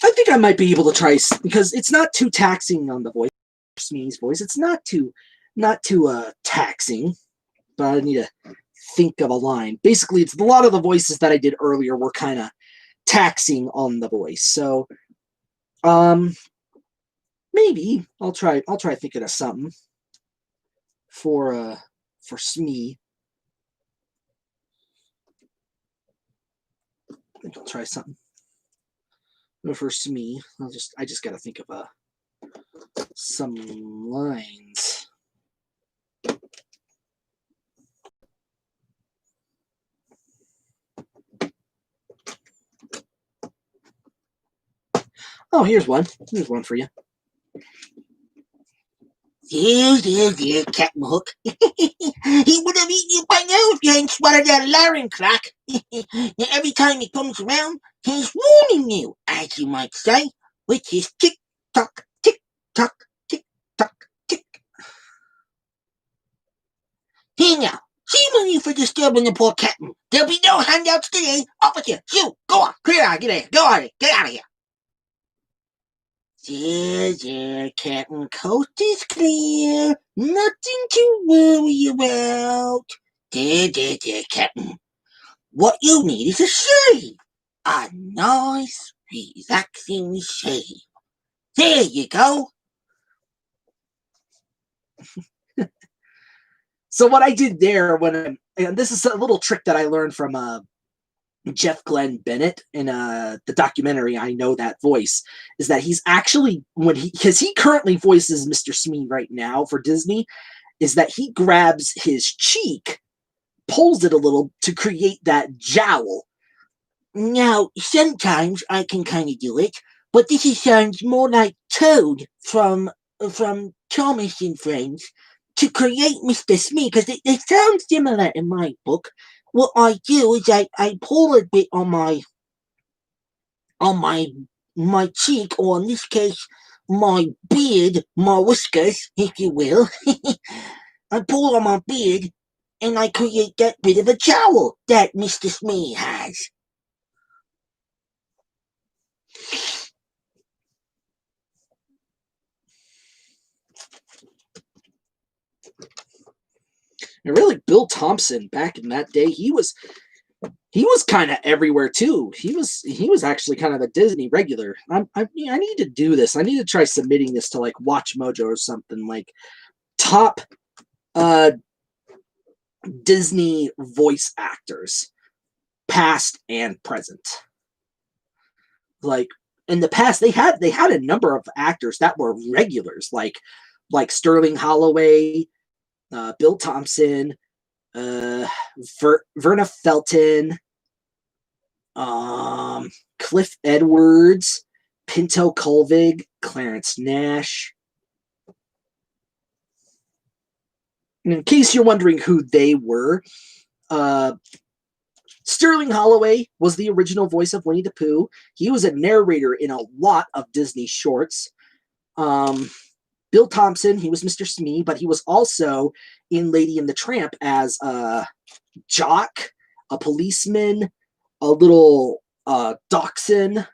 Speaker 1: I think I might be able to try, because it's not too taxing on the voice. Smee's voice. It's not too taxing, but I need to think of a line. Basically, it's a lot of the voices that I did earlier were kind of taxing on the voice. So, maybe I'll try thinking of something for Smee. I think I'll try something for Smee. I just got to think of some lines. Oh, here's one. Here's one for you. There, Captain Hook. He would have eaten you by now if you hadn't swallowed that alarm clock. Every time he comes around, he's warning you, as you might say, with his tick-tock, tick-tock, tick-tock, tick. Here now, shame on you for disturbing the poor captain. There'll be no handouts today. Off with you. Shoot, go on, clear out, get out of here. There, Captain. Coast is clear. Nothing to worry about. There, Captain. What you need is a shave. A nice, relaxing shave. There you go. So what I did there and this is a little trick that I learned from Jeff Glenn Bennett in the documentary I Know That Voice, is that he's actually, because he currently voices Mr. Smee right now for Disney, is that he grabs his cheek, pulls it a little to create that jowl. Now, sometimes I can kind of do it, but this sounds more like Toad from Thomas and Friends to create Mr. Smee, because they sound similar in my book. What I do is I pull a bit on my cheek, or in this case, my beard, my whiskers, if you will. I pull on my beard, and I create that bit of a jowl that Mr. Smee has. And really, Bill Thompson back in that day, he was kind of everywhere too. He was actually kind of a Disney regular. I need to do this. I need to try submitting this to like Watch Mojo or something, like top Disney voice actors, past and present. Like in the past, they had a number of actors that were regulars, like Sterling Holloway, Bill Thompson, Verna Felton, Cliff Edwards, Pinto Colvig, Clarence Nash. And in case you're wondering who they were, Sterling Holloway was the original voice of Winnie the Pooh. He was a narrator in a lot of Disney shorts. Bill Thompson, he was Mr. Smee, but he was also in Lady and the Tramp as a jock, a policeman, a little dachshund,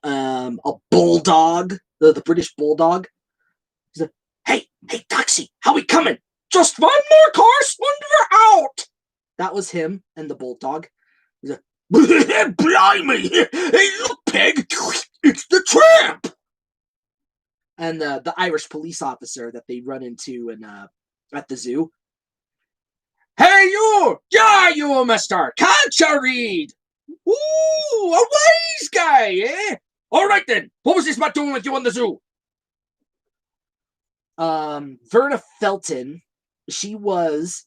Speaker 1: a bulldog, the British bulldog. Hey, taxi, how we coming? Just one more course, when we're out. That was him and the bulldog. He's like, blimey! Hey, look, pig! It's the tramp! And the Irish police officer that they run into at the zoo. Hey, you! Yeah, you, mister! Can't you read? Ooh, a wise guy, eh? All right, then. What was this man doing with you in the zoo? Verna Felton, she was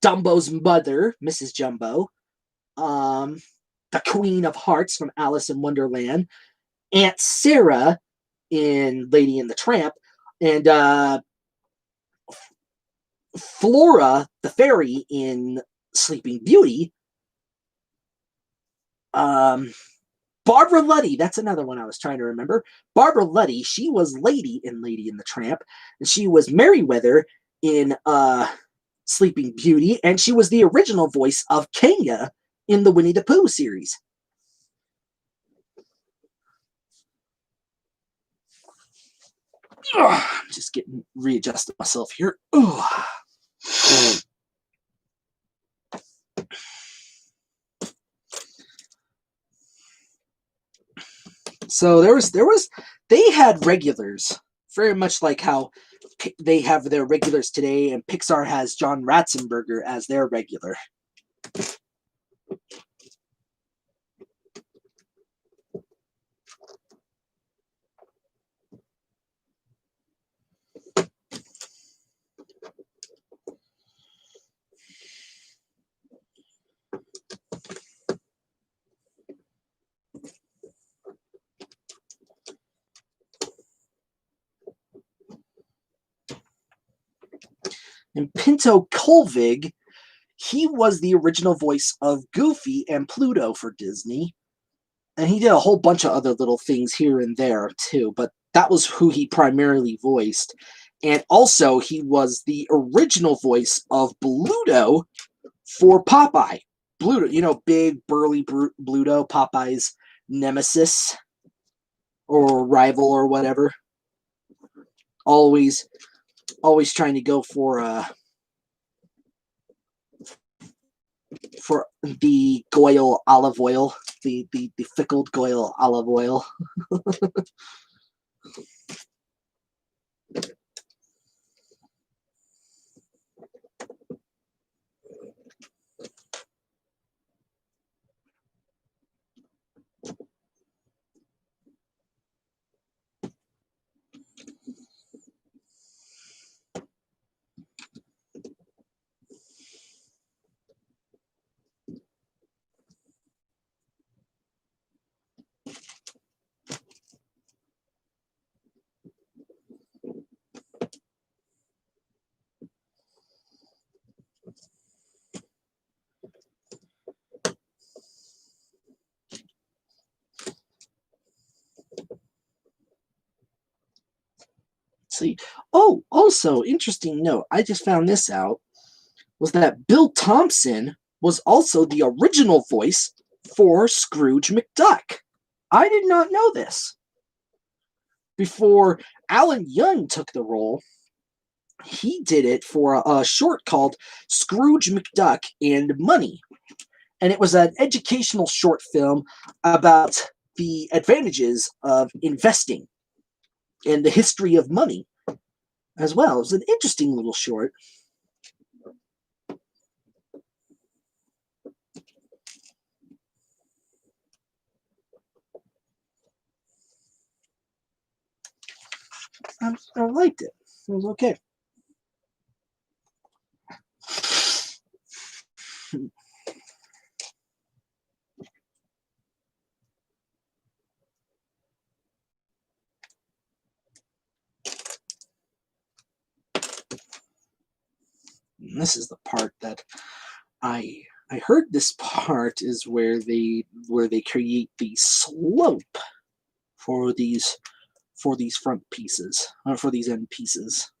Speaker 1: Dumbo's mother, Mrs. Jumbo. The Queen of Hearts from Alice in Wonderland. Aunt Sarah in Lady and the Tramp. And Flora, the fairy in Sleeping Beauty. Barbara Luddy, that's another one I was trying to remember. Barbara Luddy, she was Lady in Lady and the Tramp, and she was Merryweather in Sleeping Beauty, and she was the original voice of Kanga in the Winnie the Pooh series. I'm just getting readjusted myself here. So they had regulars, very much like how they have their regulars today, and Pixar has John Ratzenberger as their regular. And Pinto Colvig, he was the original voice of Goofy and Pluto for Disney. And he did a whole bunch of other little things here and there, too. But that was who he primarily voiced. And also, he was the original voice of Bluto for Popeye. Bluto, big, burly Bluto, Popeye's nemesis or rival or whatever. Always trying to go for the Goyle olive oil, the fickled Goyle olive oil. See. Oh, also, interesting note. I just found this out. Was that Bill Thompson was also the original voice for Scrooge McDuck. I did not know this. Before Alan Young took the role, he did it for a short called Scrooge McDuck and Money. And it was an educational short film about the advantages of investing and the history of money as well. It was an interesting little short. I liked it. It was okay. And this is the part that I heard. This part is where they create the slope for these front pieces, or for these end pieces.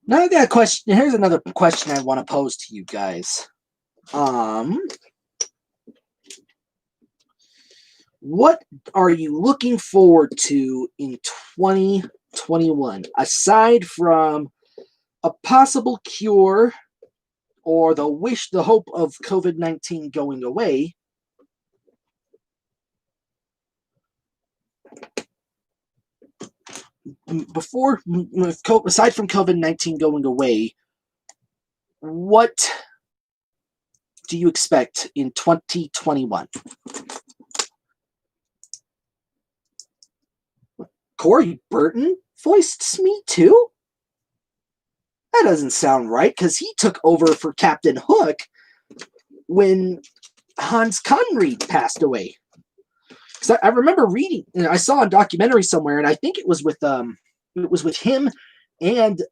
Speaker 1: Now I got a question. Here's another question I want to pose to you guys. What are you looking forward to in 2021 aside from a possible cure or the hope of COVID-19 going away? Aside from COVID-19 going away, what do you expect in 2021? Corey Burton voiced me too? That doesn't sound right because he took over for Captain Hook when Hans Conried passed away. Because I remember reading, I saw a documentary somewhere, and I think it was with him and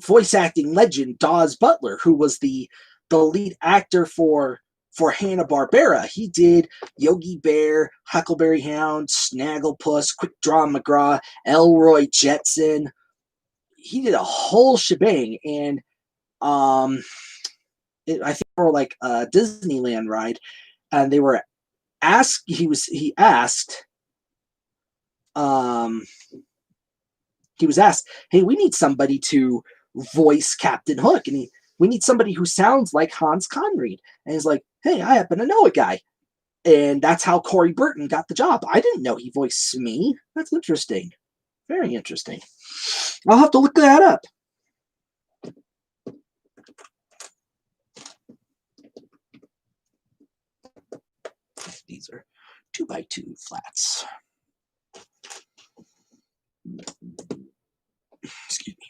Speaker 1: voice acting legend Dawes Butler, who was the lead actor for Hanna-Barbera. He did Yogi Bear, Huckleberry Hound, Snagglepuss, Quick Draw McGraw, Elroy Jetson. He did a whole shebang, and I think for like a Disneyland ride, and they were asked. He was asked, "Hey, we need somebody to voice Captain Hook, and we need somebody who sounds like Hans Conried." And he's like, "Hey, I happen to know a guy," and that's how Corey Burton got the job. I didn't know he voiced me. That's interesting. Very interesting. I'll have to look that up. These are 2x2 flats. Excuse me.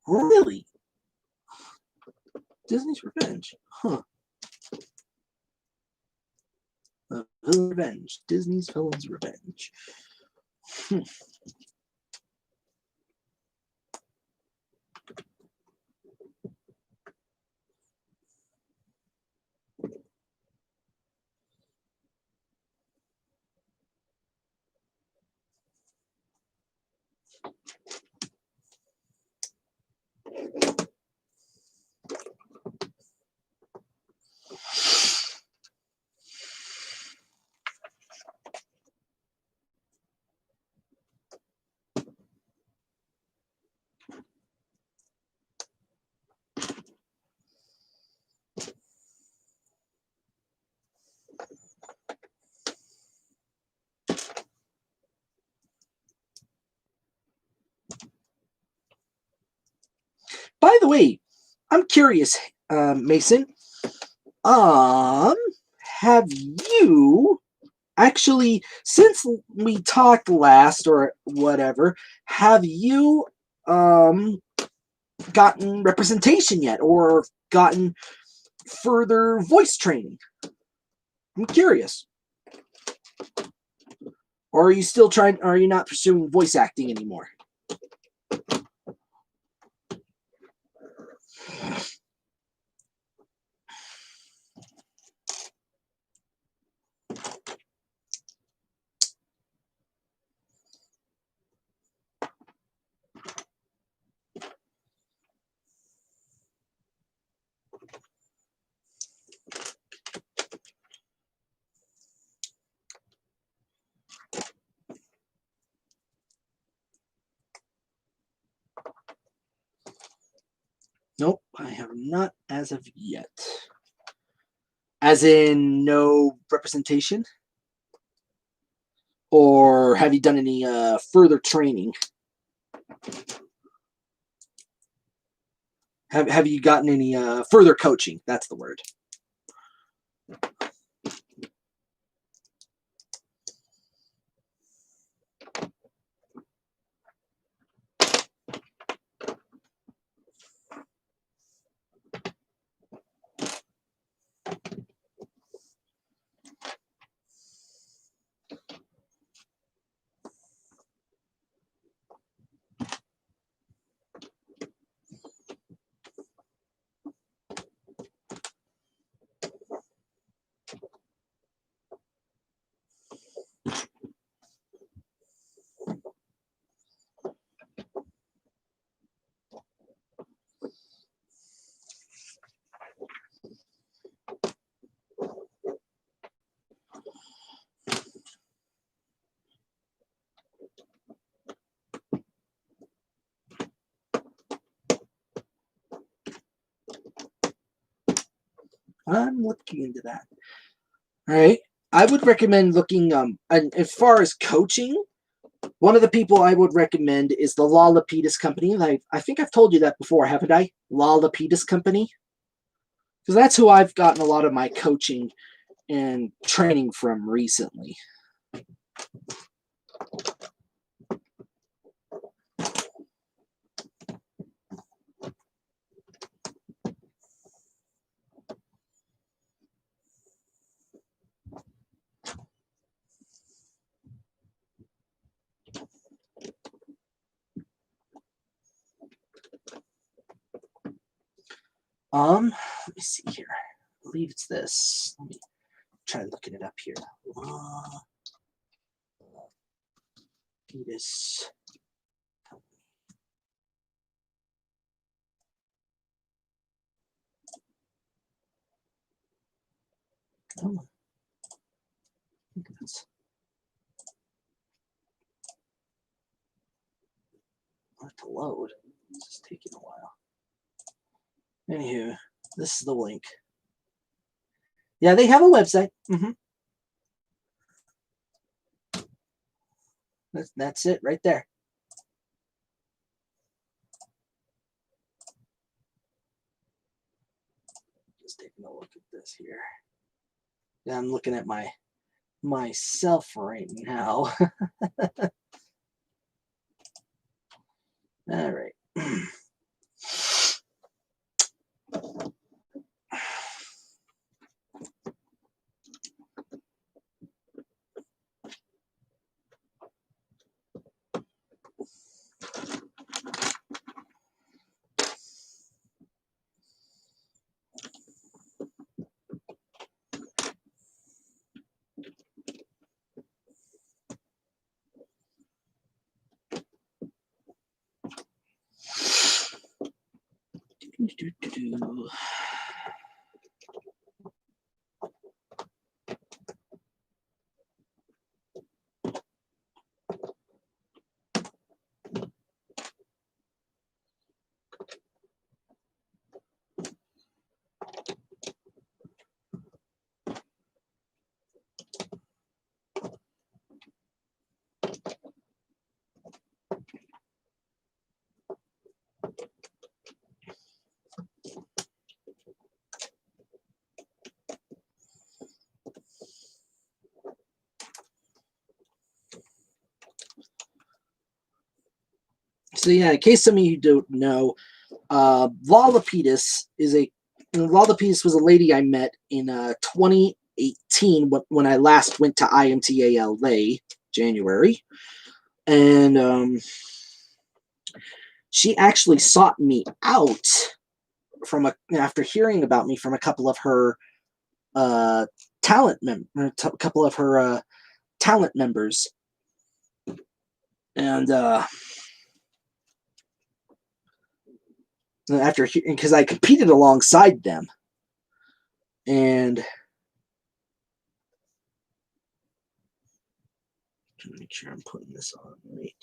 Speaker 1: Really? Disney's Revenge. Huh. Revenge. Disney's Villain's Revenge. By the way, I'm curious, Mason. Have you actually, since we talked last or whatever, have you gotten representation yet or gotten further voice training? I'm curious. Or are you still trying, are you not pursuing voice acting anymore? Nope, I have not as of yet. As in, no representation? Or have you done any further training? Have you gotten any further coaching? That's the word. I'm looking into that. All right. I would recommend looking and as far as coaching, one of the people I would recommend is the Lalapetus Company. I think I've told you that before, haven't I? Lalapetus Company. Because that's who I've gotten a lot of my coaching and training from recently. Let me see here. I believe it's this. Let me try looking it up here. Fetus. Oh, I think that's not to load. It's just taking a while. Anywho, this is the link. Yeah, they have a website. That's it right there. Just taking a look at this here. Yeah, I'm looking at myself right now. All right. So yeah, in case some of you don't know, Lalapetus was a lady I met in 2018 when I last went to IMTA LA, January, and she actually sought me out after hearing about me from a couple of her talent members, and after because I competed alongside them, and to make sure I'm putting this on right.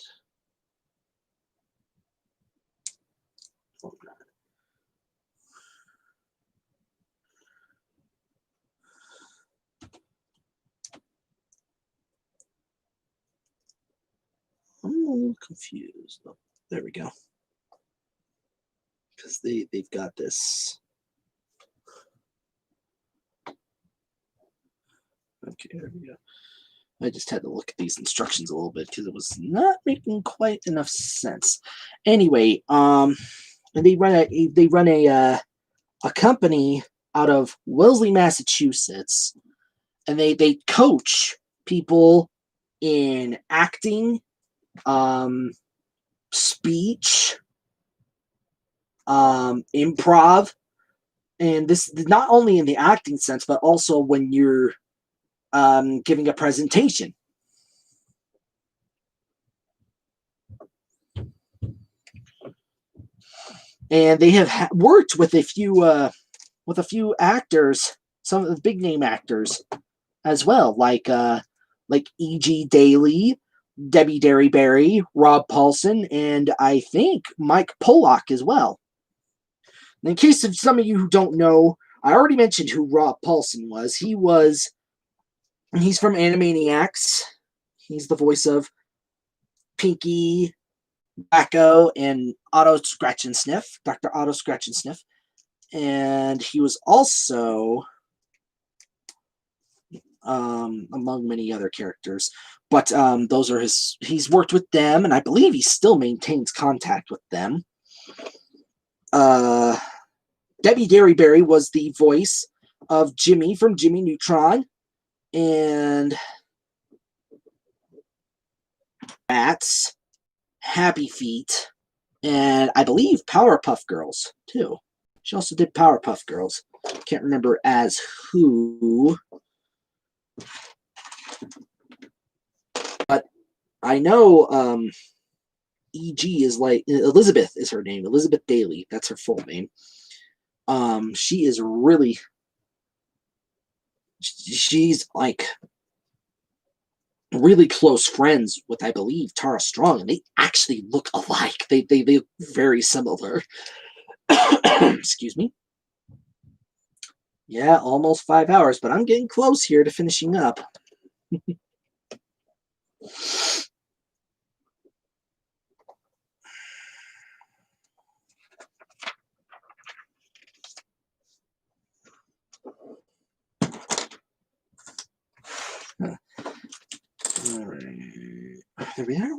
Speaker 1: I'm a little confused. Oh, there we go. Because they've got this. Okay, there we go. I just had to look at these instructions a little bit because it was not making quite enough sense. Anyway, and they run a company out of Wellesley, Massachusetts, and they coach people in acting, speech, improv, and this not only in the acting sense, but also when you're giving a presentation. And they have worked with a few actors, some of the big name actors as well, like E.G. Daly, Debbie Derryberry, Rob Paulson, and I think Mike Pollock as well. In case of some of you who don't know, I already mentioned who Rob Paulson was. He's from Animaniacs. He's the voice of Pinky, Wacko, and Otto Scratch and Sniff, Dr. Otto Scratch and Sniff. And he was also among many other characters. But those are he's worked with them, and I believe he still maintains contact with them. Debbie Derryberry was the voice of Jimmy from Jimmy Neutron, and Bats, Happy Feet, and I believe Powerpuff Girls, too. She also did Powerpuff Girls. Can't remember as who. But I know E.G. is like, Elizabeth is her name. Elizabeth Daly. That's her full name. She is really, she's like really close friends with, I believe, Tara Strong, and they actually look alike. They look very similar. Excuse me. Yeah, almost 5 hours, but I'm getting close here to finishing up. All right. There we are.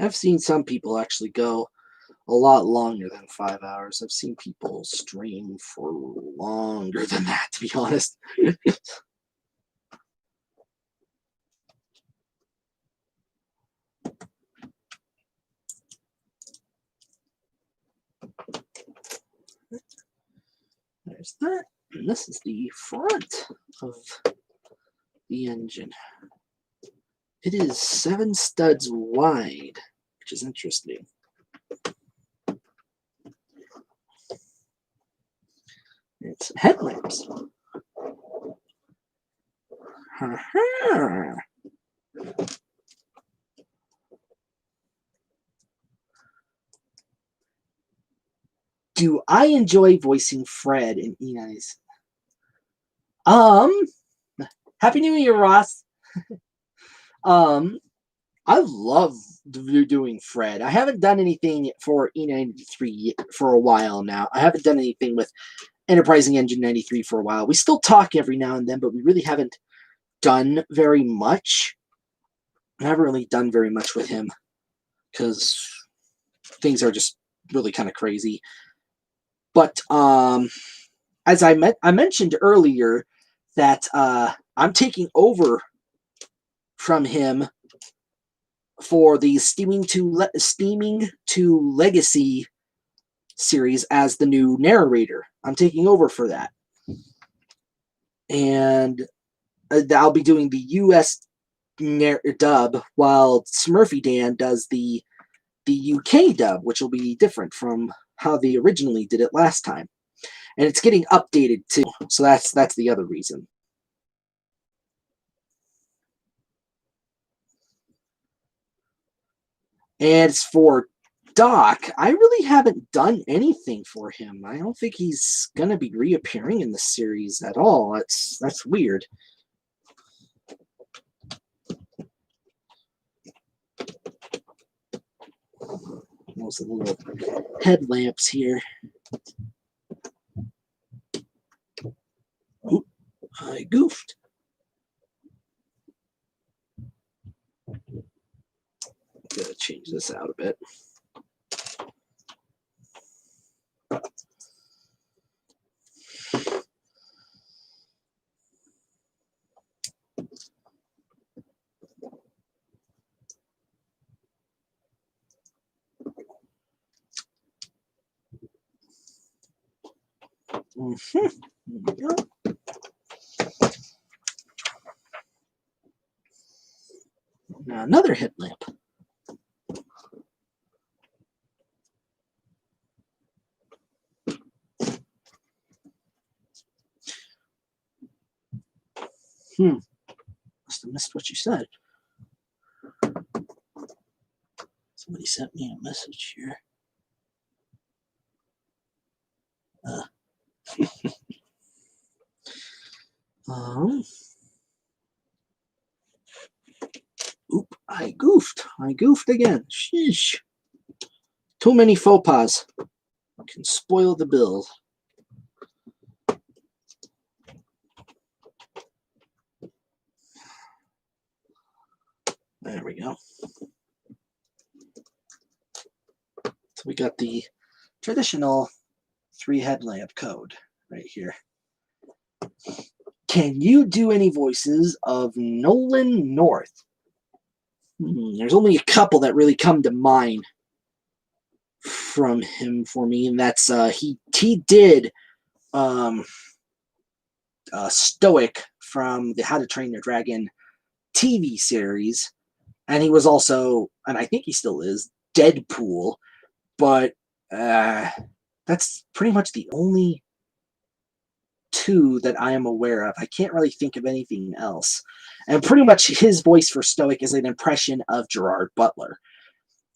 Speaker 1: I've seen some people actually go a lot longer than 5 hours. I've seen people stream for longer than that, to be honest. There's that. And this is the front of the engine. It is 7 studs wide, which is interesting. It's headlamps. Do I enjoy voicing Fred in E-Nice? Happy New Year, Ross. I love doing Fred. I haven't done anything for E93 for a while now. I haven't done anything with Enterprising Engine 93 for a while. We still talk every now and then, but we really haven't done very much. I haven't really done very much with him because things are just really kind of crazy. But as I mentioned earlier that I'm taking over from him for the Steaming to Legacy series as the new narrator. I'm taking over for that. And I'll be doing the US dub while Smurfy Dan does the UK dub, which will be different from how they originally did it last time. And it's getting updated too. So that's the other reason. And as for Doc, I really haven't done anything for him. I don't think he's gonna be reappearing in the series at all. That's weird. Those little headlamps here. Oop, I goofed. Gotta change this out a bit. There we go. Now another headlamp. Must have missed what you said. Somebody sent me a message here. Oop, I goofed. I goofed again. Sheesh. Too many faux pas can spoil the bill. There we go. So we got the traditional 3 headlamp code right here. Can you do any voices of Nolan North? There's only a couple that really come to mind from him for me, and that's he did Stoic from the How to Train Your Dragon TV series, and he was also, and I think he still is, Deadpool, but that's pretty much the only 2 that I am aware of. I can't really think of anything else. And pretty much his voice for Stoic is an impression of Gerard Butler.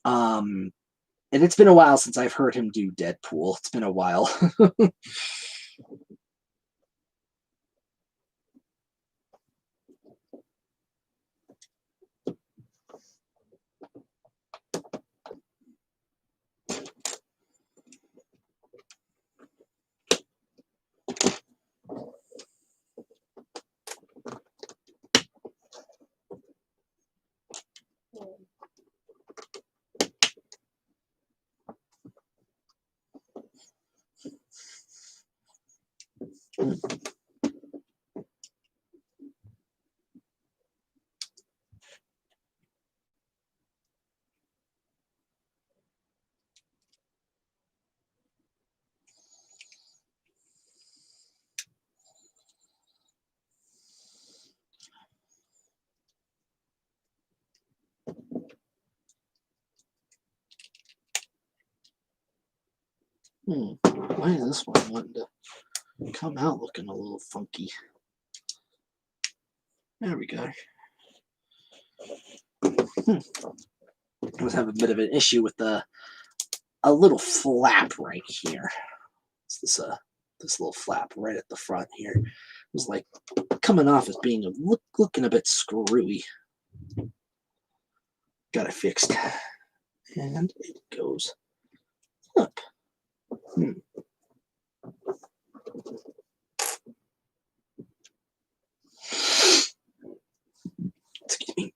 Speaker 1: And it's been a while since I've heard him do Deadpool. It's been a while. Why is this one wanting to come out looking a little funky? There we go. I was having a bit of an issue with a little flap right here. It's this little flap right at the front here. It was like coming off as being looking a bit screwy. Got it fixed. And it goes up. Excuse me.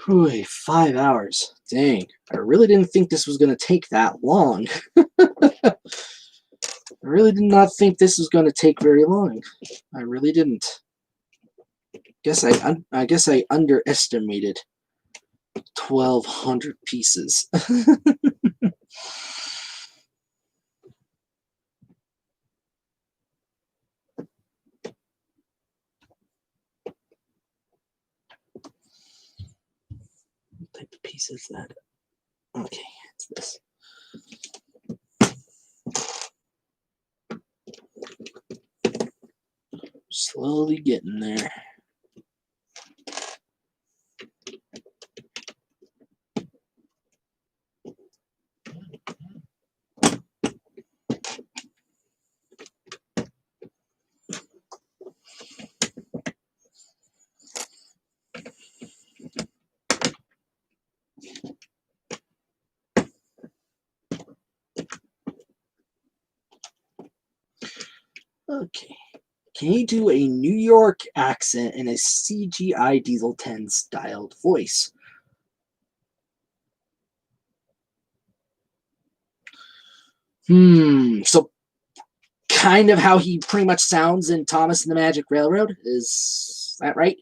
Speaker 1: Whew, 5 hours. Dang. I really didn't think this was going to take that long. I really did not think this was going to take very long. I really didn't. I guess I underestimated 1,200 pieces. What type of piece is that? Okay, it's this. Just Slowly getting there. Okay. Can you do a New York accent in a CGI Diesel 10 styled voice? So kind of how he pretty much sounds in Thomas and the Magic Railroad? Is that right?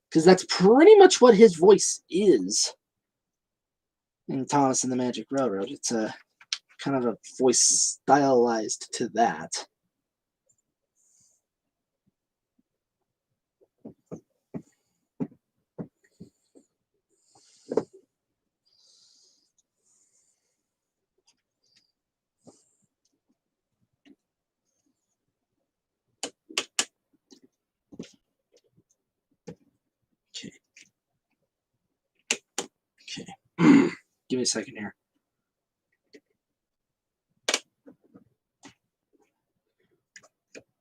Speaker 1: Because that's pretty much what his voice is in Thomas and the Magic Railroad. It's a kind of a voice stylized to that. Okay. Give me a second here.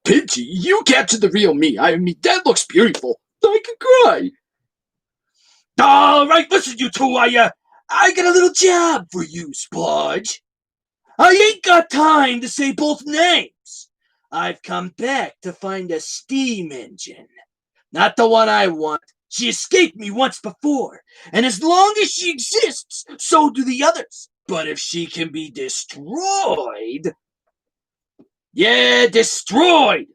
Speaker 1: Pinchy, you captured the real me. I mean, that looks beautiful. I could cry. All right, listen, you two. I got a little job for you, Splodge. I ain't got time to say both names. I've come back to find a steam engine. Not the one I want. She escaped me once before, and as long as she exists, so do the others. But if she can be destroyed... Yeah, destroyed!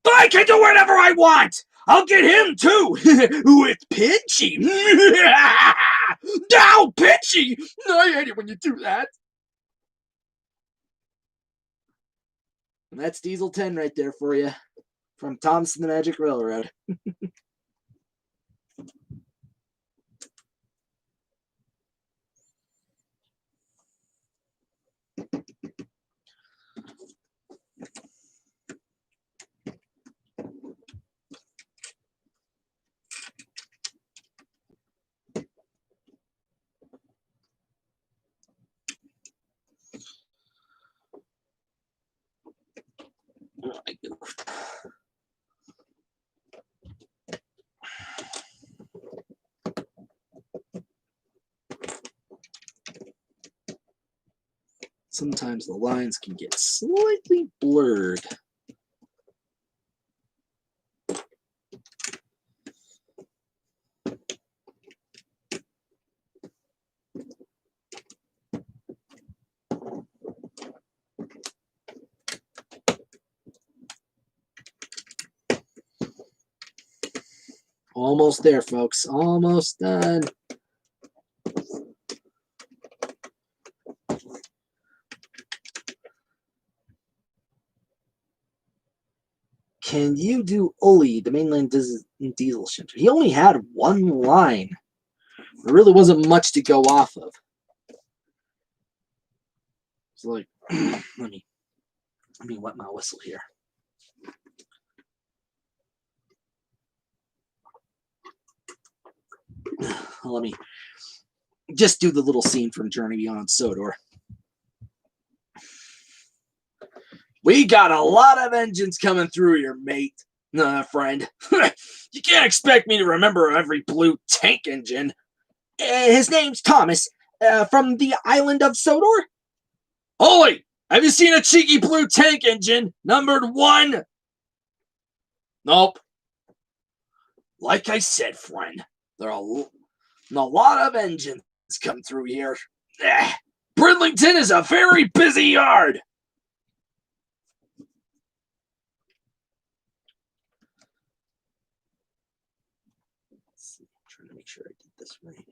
Speaker 1: I can do whatever I want! I'll get him too! With Pinchy! Now, Pinchy! I hate it when you do that! And that's Diesel 10 right there for you. From Thomas and the Magic Railroad. Oh, I goofed. Sometimes the lines can get slightly blurred. Almost there, folks. Almost done. Can you do Uli, the mainland diesel shifter? He only had one line. There really wasn't much to go off of. It's like, let me wet my whistle here. Let me just do the little scene from Journey Beyond Sodor. We got a lot of engines coming through here, mate. Friend. You can't expect me to remember every blue tank engine. His name's Thomas, from the island of Sodor. Holy! Have you seen a cheeky blue tank engine, numbered 1? Nope. Like I said, friend, there are a lot of engines come through here. Bridlington is a very busy yard. Let's see. I'm trying to make sure I did this right.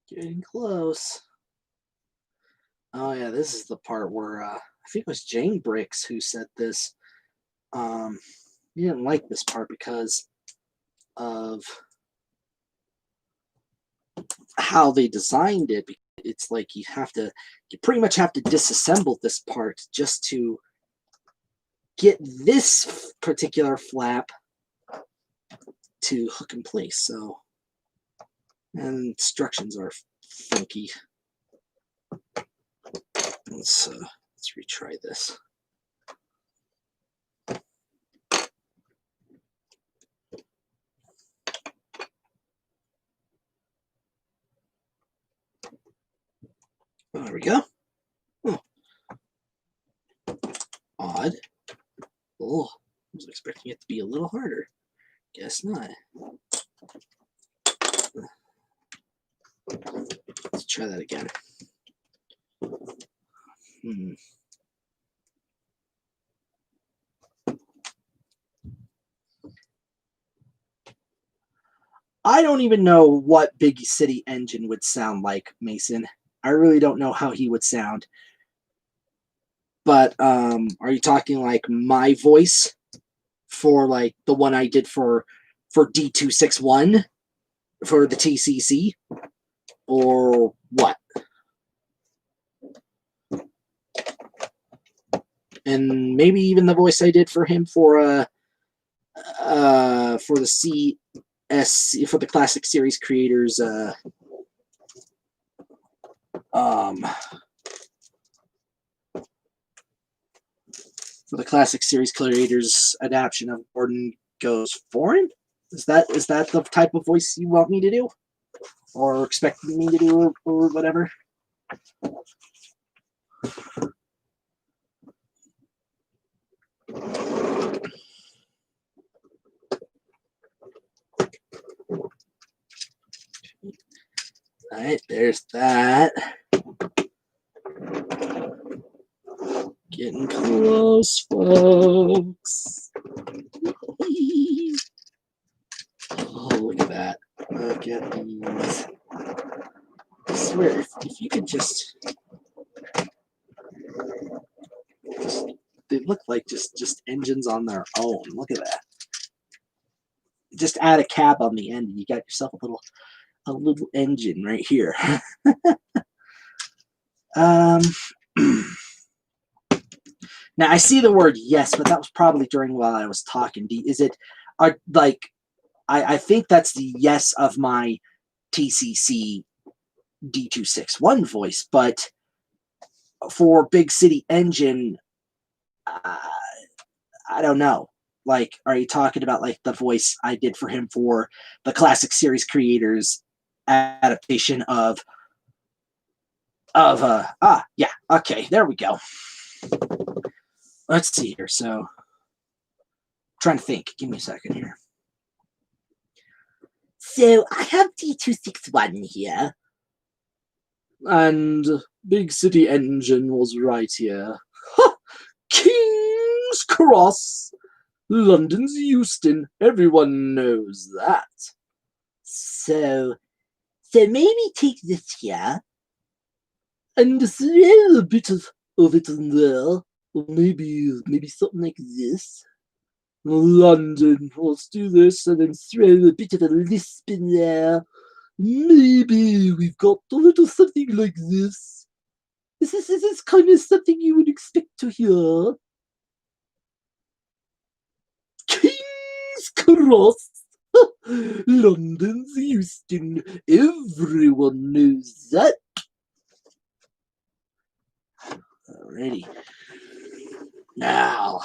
Speaker 1: Getting close. Oh yeah, this is the part where I think it was Jane Bricks who said this. He didn't like this part because of how they designed it. It's like you pretty much have to disassemble this part just to get this particular flap to hook in place. So, and instructions are funky. Let's retry this. There we go. Oh. Odd. Oh, I was expecting it to be a little harder. Guess not. Let's try that again. I don't even know what Big City Engine would sound like, Mason. I really don't know how he would sound. But are you talking like my voice for like the one I did for D261 for the TCC, or what? And maybe even the voice I did for him for the CS, for the Classic Series creators for the Classic Series creators adaptation of Gordon Goes Foreign. Is that the type of voice you want me to do, or expect me to do, or whatever? All right, there's that. Getting close, folks. Oh, look at that. Look at these. I swear, if you could just they look like just engines on their own. Look at that. Just add a cab on the end and you got yourself a little engine right here. Now I see the word yes, but that was probably during while I was talking. Is it like I think that's the yes of my TCC D261 voice, but for Big City Engine, I don't know. Like, are you talking about like the voice I did for him for the Classic Series creators adaptation of yeah, okay, there we go. Let's see here. So, I'm trying to think. Give me a second here. So I have D261 here. And Big City Engine was right here. Ha! King's Cross! London's Euston. Everyone knows that. So maybe take this here and throw a bit of it in there. Or maybe something like this. London, let's do this and then throw a bit of a lisp in there. Maybe we've got a little something like this. This is kind of something you would expect to hear. King's Cross, London's Euston. Everyone knows that. Alrighty. Now,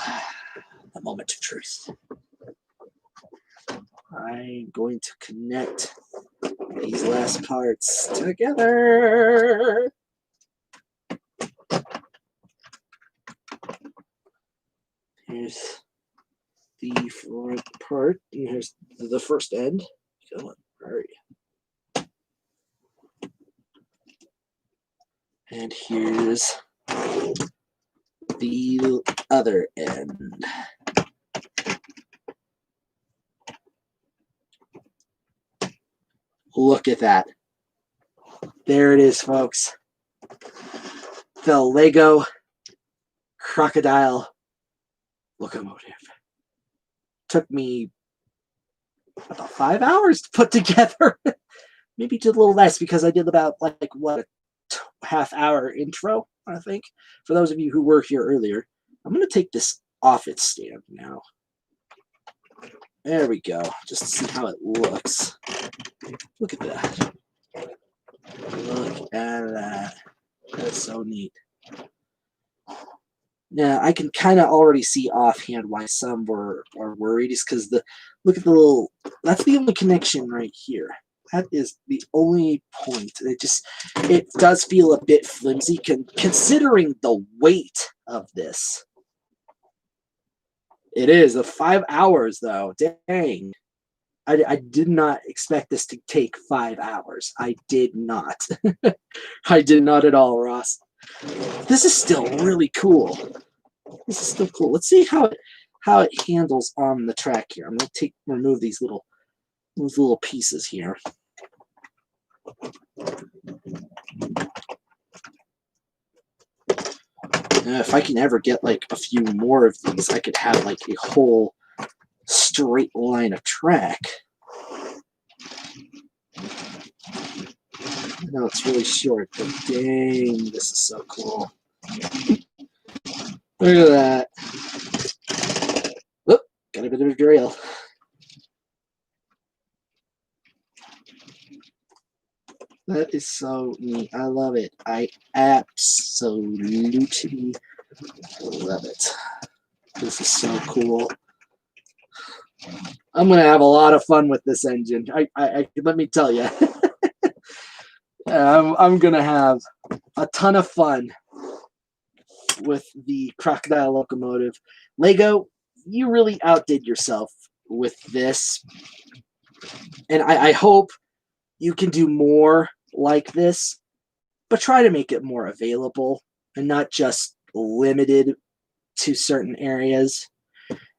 Speaker 1: the moment of truth. I'm going to connect these last parts together. Here's the front part, and here's the first end. Come on, hurry. And here's the other end. Look at that. There it is, folks. The Lego crocodile locomotive. Took me about 5 hours to put together. Maybe just a little less because I did about like what a half-hour intro, I think. For those of you who were here earlier, I'm going to take this off its stand now. There we go, just to see how it looks. Look at that. Look at that. That's so neat. Now, I can kind of already see offhand why some are worried, is because look at the little, that's the only connection right here. That is the only point. It does feel a bit flimsy considering the weight of this. It is 5 hours though. Dang. I did not expect this to take 5 hours. I did not. I did not at all, Ross. This is still really cool. This is still cool. Let's see how it handles on the track here. I'm gonna remove these little pieces here. If I can ever get like a few more of these, I could have like a whole straight line of track. I know it's really short, but dang, this is so cool. Look at that. Whoop, got a bit of a derail. That is so neat. I love it. I absolutely love it. This is so cool. I'm gonna have a lot of fun with this engine. I let me tell you. I'm gonna have a ton of fun with the crocodile locomotive. Lego, you really outdid yourself with this, and I hope you can do more like this, but try to make it more available and not just limited to certain areas.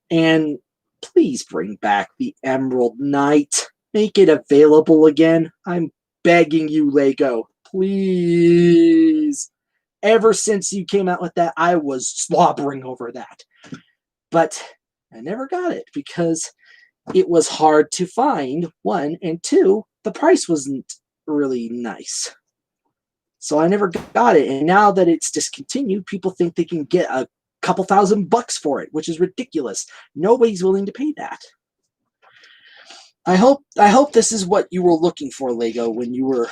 Speaker 1: And please bring back the Emerald Knight. Make it available again. I'm begging you, Lego. Please. Ever since you came out with that, I was slobbering over that. But I never got it because it was hard to find, one, and two, the price wasn't really nice. So I never got it. And now that it's discontinued, people think they can get a couple $1,000 for it, which is ridiculous. Nobody's willing to pay that. I hope this is what you were looking for, Lego, when you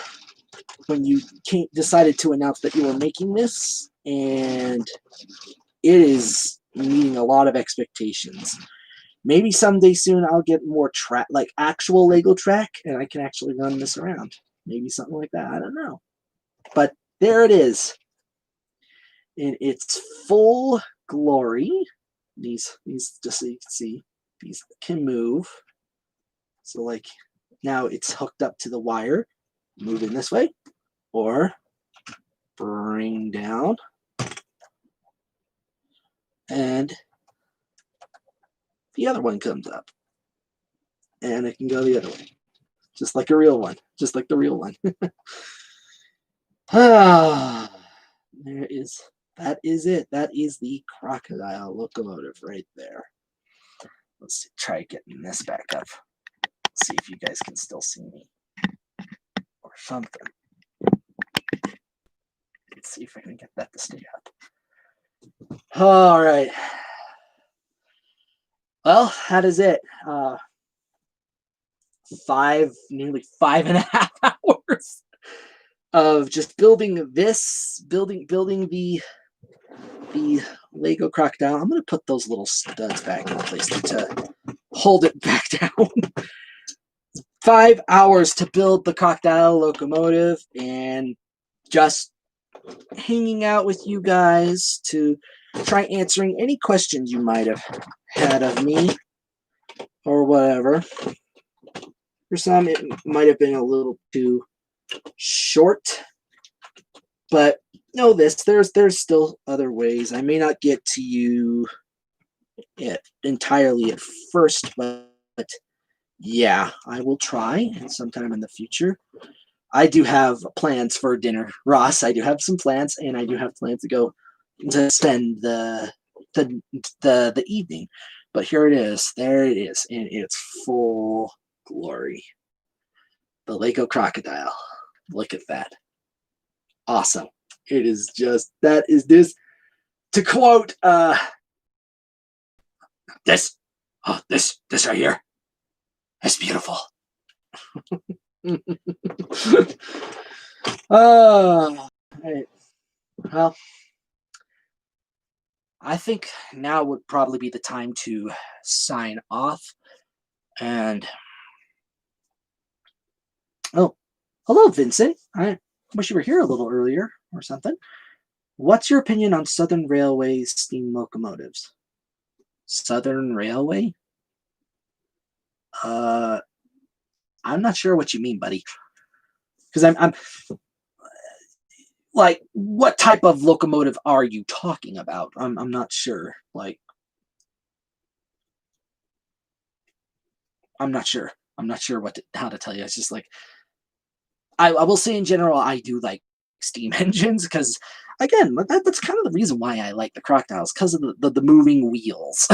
Speaker 1: decided to announce that you were making this, and it is meeting a lot of expectations. Maybe someday soon I'll get more track, like actual Lego track, and I can actually run this around. Maybe something like that. I don't know. But there it is in its full glory. These just so you can see, these can move. So like now it's hooked up to the wire, moving this way, or bring down, and the other one comes up, and it can go the other way, just like a real one, just like the real one. There is. That is it. That is the crocodile locomotive right there. Let's try getting this back up. See if you guys can still see me or something. Let's see if I can get that to stay up. All right. Well, that is it. Nearly 5.5 hours of just building this, building the Lego crocodile. I'm gonna put those little studs back in place to hold it back down. 5 hours to build the crocodile locomotive, and just hanging out with you guys to try answering any questions you might have had of me or whatever. For some, it might have been a little too short, but know this, there's still other ways. I may not get to you entirely at first, but yeah, I will try, and sometime in the future I do have plans for dinner, Ross. I do have some plans, and I do have plans to go to spend the the evening. But here it is. There it is in its full glory. The Lako crocodile. Look at that. Awesome. It is just that is this to quote
Speaker 2: This, this right here. It's beautiful.
Speaker 1: Right. Well, I think now would probably be the time to sign off. And oh, hello, Vincent. I wish you were here a little earlier or something. What's your opinion on Southern Railway steam locomotives? Southern Railway? Uh, I'm not sure what you mean, buddy. Because I'm like, what type of locomotive are you talking about? I'm not sure. Like, I'm not sure. I'm not sure how to tell you. It's just like I will say in general, I do like steam engines because again, that's kind of the reason why I like the crocodiles because of the moving wheels.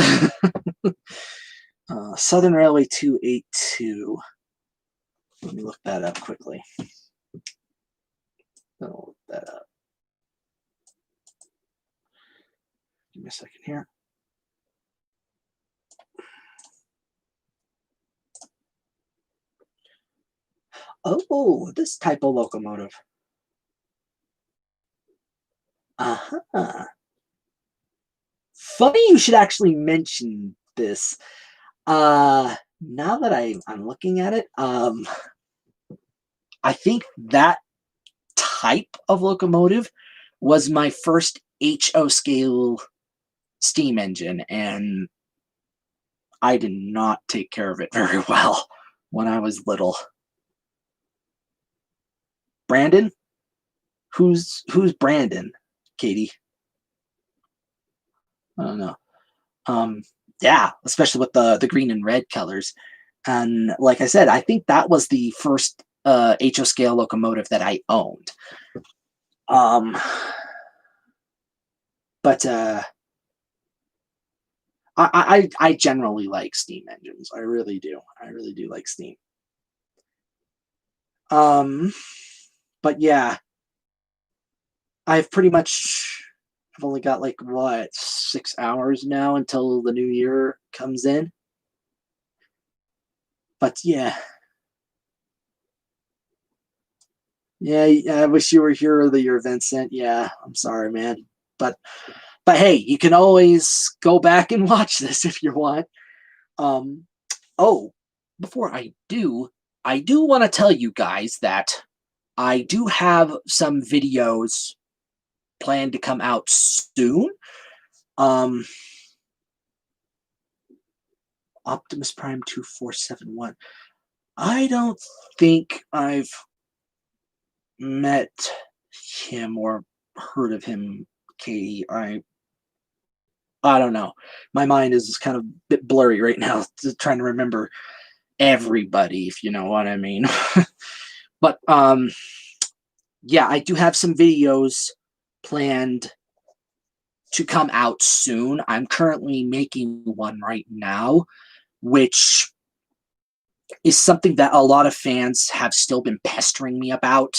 Speaker 1: Southern Railway 282. Let me look that up quickly. I'll look that up. Give me a second here. Oh, this type of locomotive. Uh-huh. Funny you should actually mention this. Now that I'm looking at it, I think that type of locomotive was my first HO scale steam engine, and I did not take care of it very well when I was little. Brandon? Who's Brandon, Katie? I don't know. Yeah, especially with the green and red colors. And like I said, I think that was the first HO scale locomotive that I owned. Um, but I generally like steam engines. I really do. I really do like steam. Um, but yeah, I've pretty much I've only got like what 6 hours now until the new year comes in. But yeah, I wish you were here earlier, Vincent. Yeah, I'm sorry, man. But but hey, you can always go back and watch this if you want. Um, oh, before I do want to tell you guys that I do have some videos planned to come out soon. Um, Optimus Prime 2471. I don't think I've met him or heard of him, Katie. I don't know. My mind is kind of a bit blurry right now, trying to remember everybody, if you know what I mean. But yeah, I do have some videos planned to come out soon. I'm currently making one right now, which is something that a lot of fans have still been pestering me about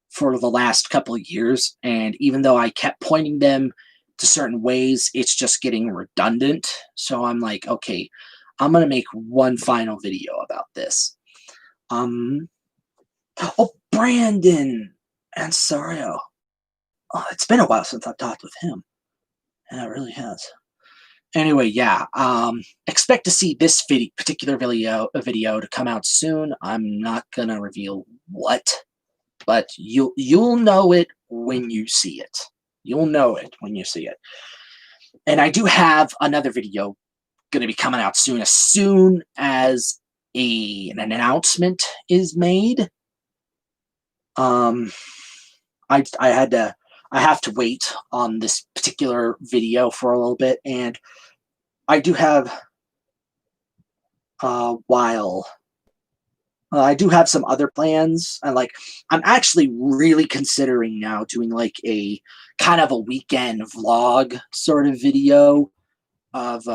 Speaker 1: for the last couple of years. And even though I kept pointing them to certain ways, it's just getting redundant. So I'm like, okay, I'm going to make one final video about this. Oh, Brandon Ansario. Oh, it's been a while since I've talked with him. Yeah, it really has. Anyway, yeah, expect to see this particular video to come out soon. I'm not gonna reveal what, but you'll know it when you see it. You'll know it when you see it. And I do have another video gonna be coming out soon as an announcement is made. I have to wait on this particular video for a little bit, and I do have while I do have some other plans. I'm actually really considering now doing like a kind of a weekend vlog sort of video of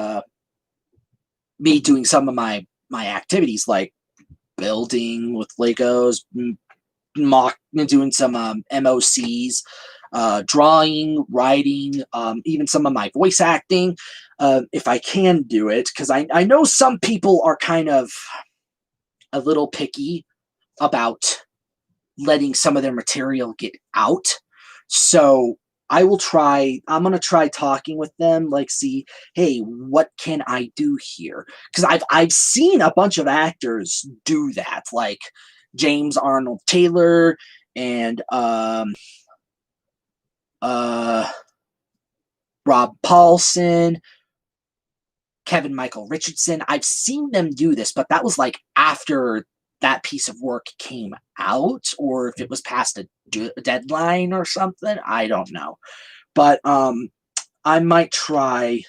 Speaker 1: me doing some of my activities, like building with Legos, mock doing some MOCs, drawing, writing, even some of my voice acting, if I can do it, because I know some people are kind of a little picky about letting some of their material get out. So I'm gonna try talking with them, like see, hey, what can I do here? Because I've seen a bunch of actors do that, like James Arnold Taylor and uh Rob Paulson, Kevin Michael Richardson. I've seen them do this, but that was like after that piece of work came out, or if it was past a deadline or something. I don't know, but I might try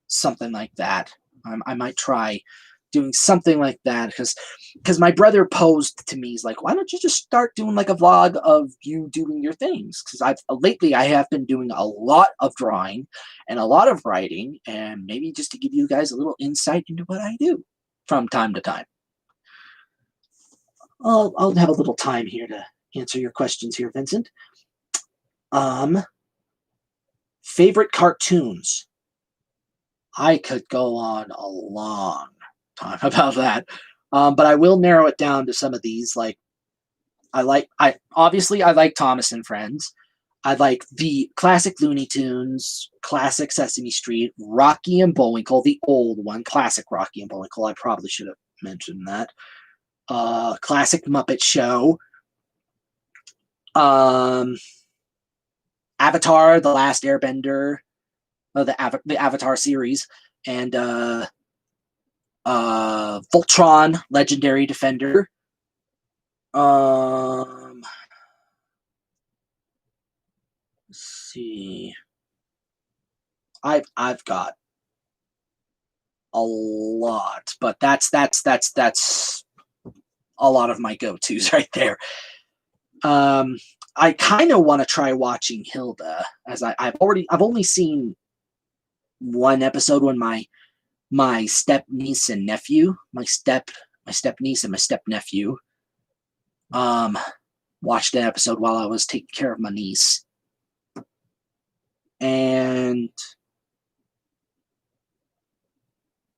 Speaker 1: something like that. I might try doing something like that because my brother posed to me, he's like, why don't you just start doing like a vlog of you doing your things? Because I've lately I have been doing a lot of drawing and a lot of writing, and maybe just to give you guys a little insight into what I do from time to time. I'll have a little time here to answer your questions here, Vincent. Um, Favorite cartoons. I could go on a long time about that. But I will narrow it down to some of these. Like I obviously I like Thomas and Friends. I like the classic Looney Tunes, classic Sesame Street, Rocky and Bullwinkle, the old one, classic Rocky and Bullwinkle. I probably should have mentioned that. Classic Muppet Show. Um, Avatar, The Last Airbender, the Avatar series, and Voltron, Legendary Defender. Let's see. I've got a lot, but that's a lot of my go-tos right there. I kind of want to try watching Hilda, as I've only seen one episode when my step niece and nephew, my step niece and my step nephew, um, watched an episode while I was taking care of my niece, and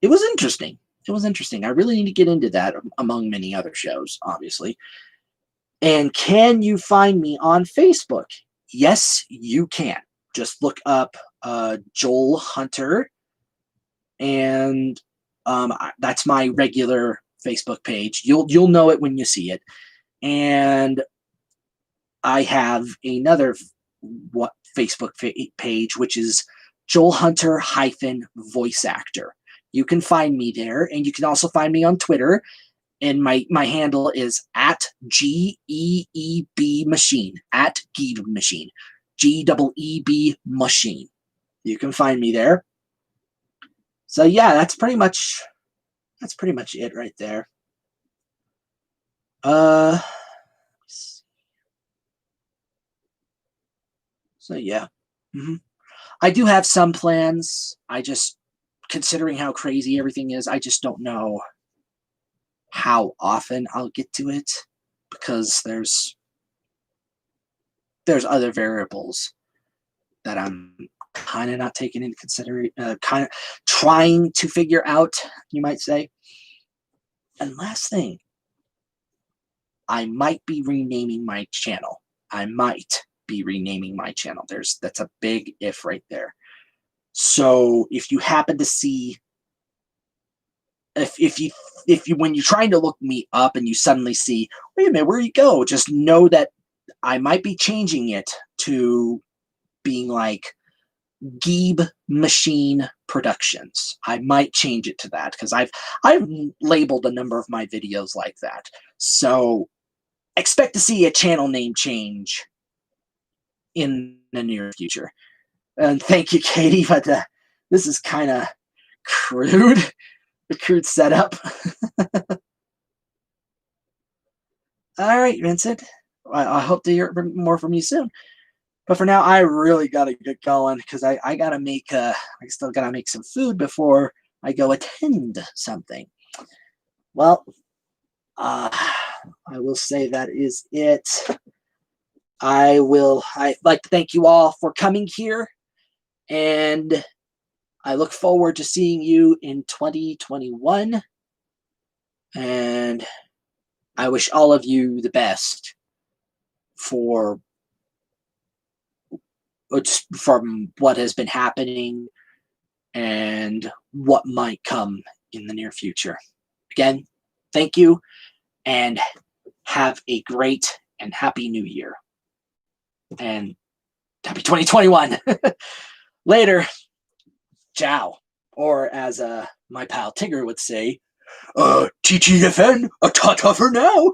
Speaker 1: it was interesting. It was interesting. I really need to get into that among many other shows, obviously. And can you find me on Facebook? Yes, you can. Just look up Joel Hunter, and that's my regular Facebook page. You'll know it when you see it. And I have another Facebook page, which is Joel Hunter voice actor. You can find me there, and you can also find me on Twitter. And my handle is at GEEB Machine, at Geeb Machine, GEEB Machine. You can find me there. So yeah, that's pretty much it right there. So yeah. I do have some plans. I just, considering how crazy everything is, I just don't know how often I'll get to it, because there's other variables that I'm kind of not taking into consideration, kind of trying to figure out, you might say. And last thing, I might be renaming my channel. That's a big if right there. So if you happen to see, if you when you're trying to look me up and you suddenly see, wait a minute, where you go? Just know that I might be changing it to being like Geeb Machine Productions. I might change it to that, because I've labeled a number of my videos like that. So expect to see a channel name change in the near future. And thank you, Katie, but this is kind of crude, the crude setup. All right, Vincent. I hope to hear more from you soon. But for now, I really gotta get going because I gotta make I still gotta make some food before I go attend something. Well, I will say that is it. I'd like to thank you all for coming here, and I look forward to seeing you in 2021. And I wish all of you the best for from what has been happening and what might come in the near future. Again, thank you and have a great and happy new year. And happy 2021. Later. Ciao. Or as my pal Tigger would say, TTFN, a ta-ta for now.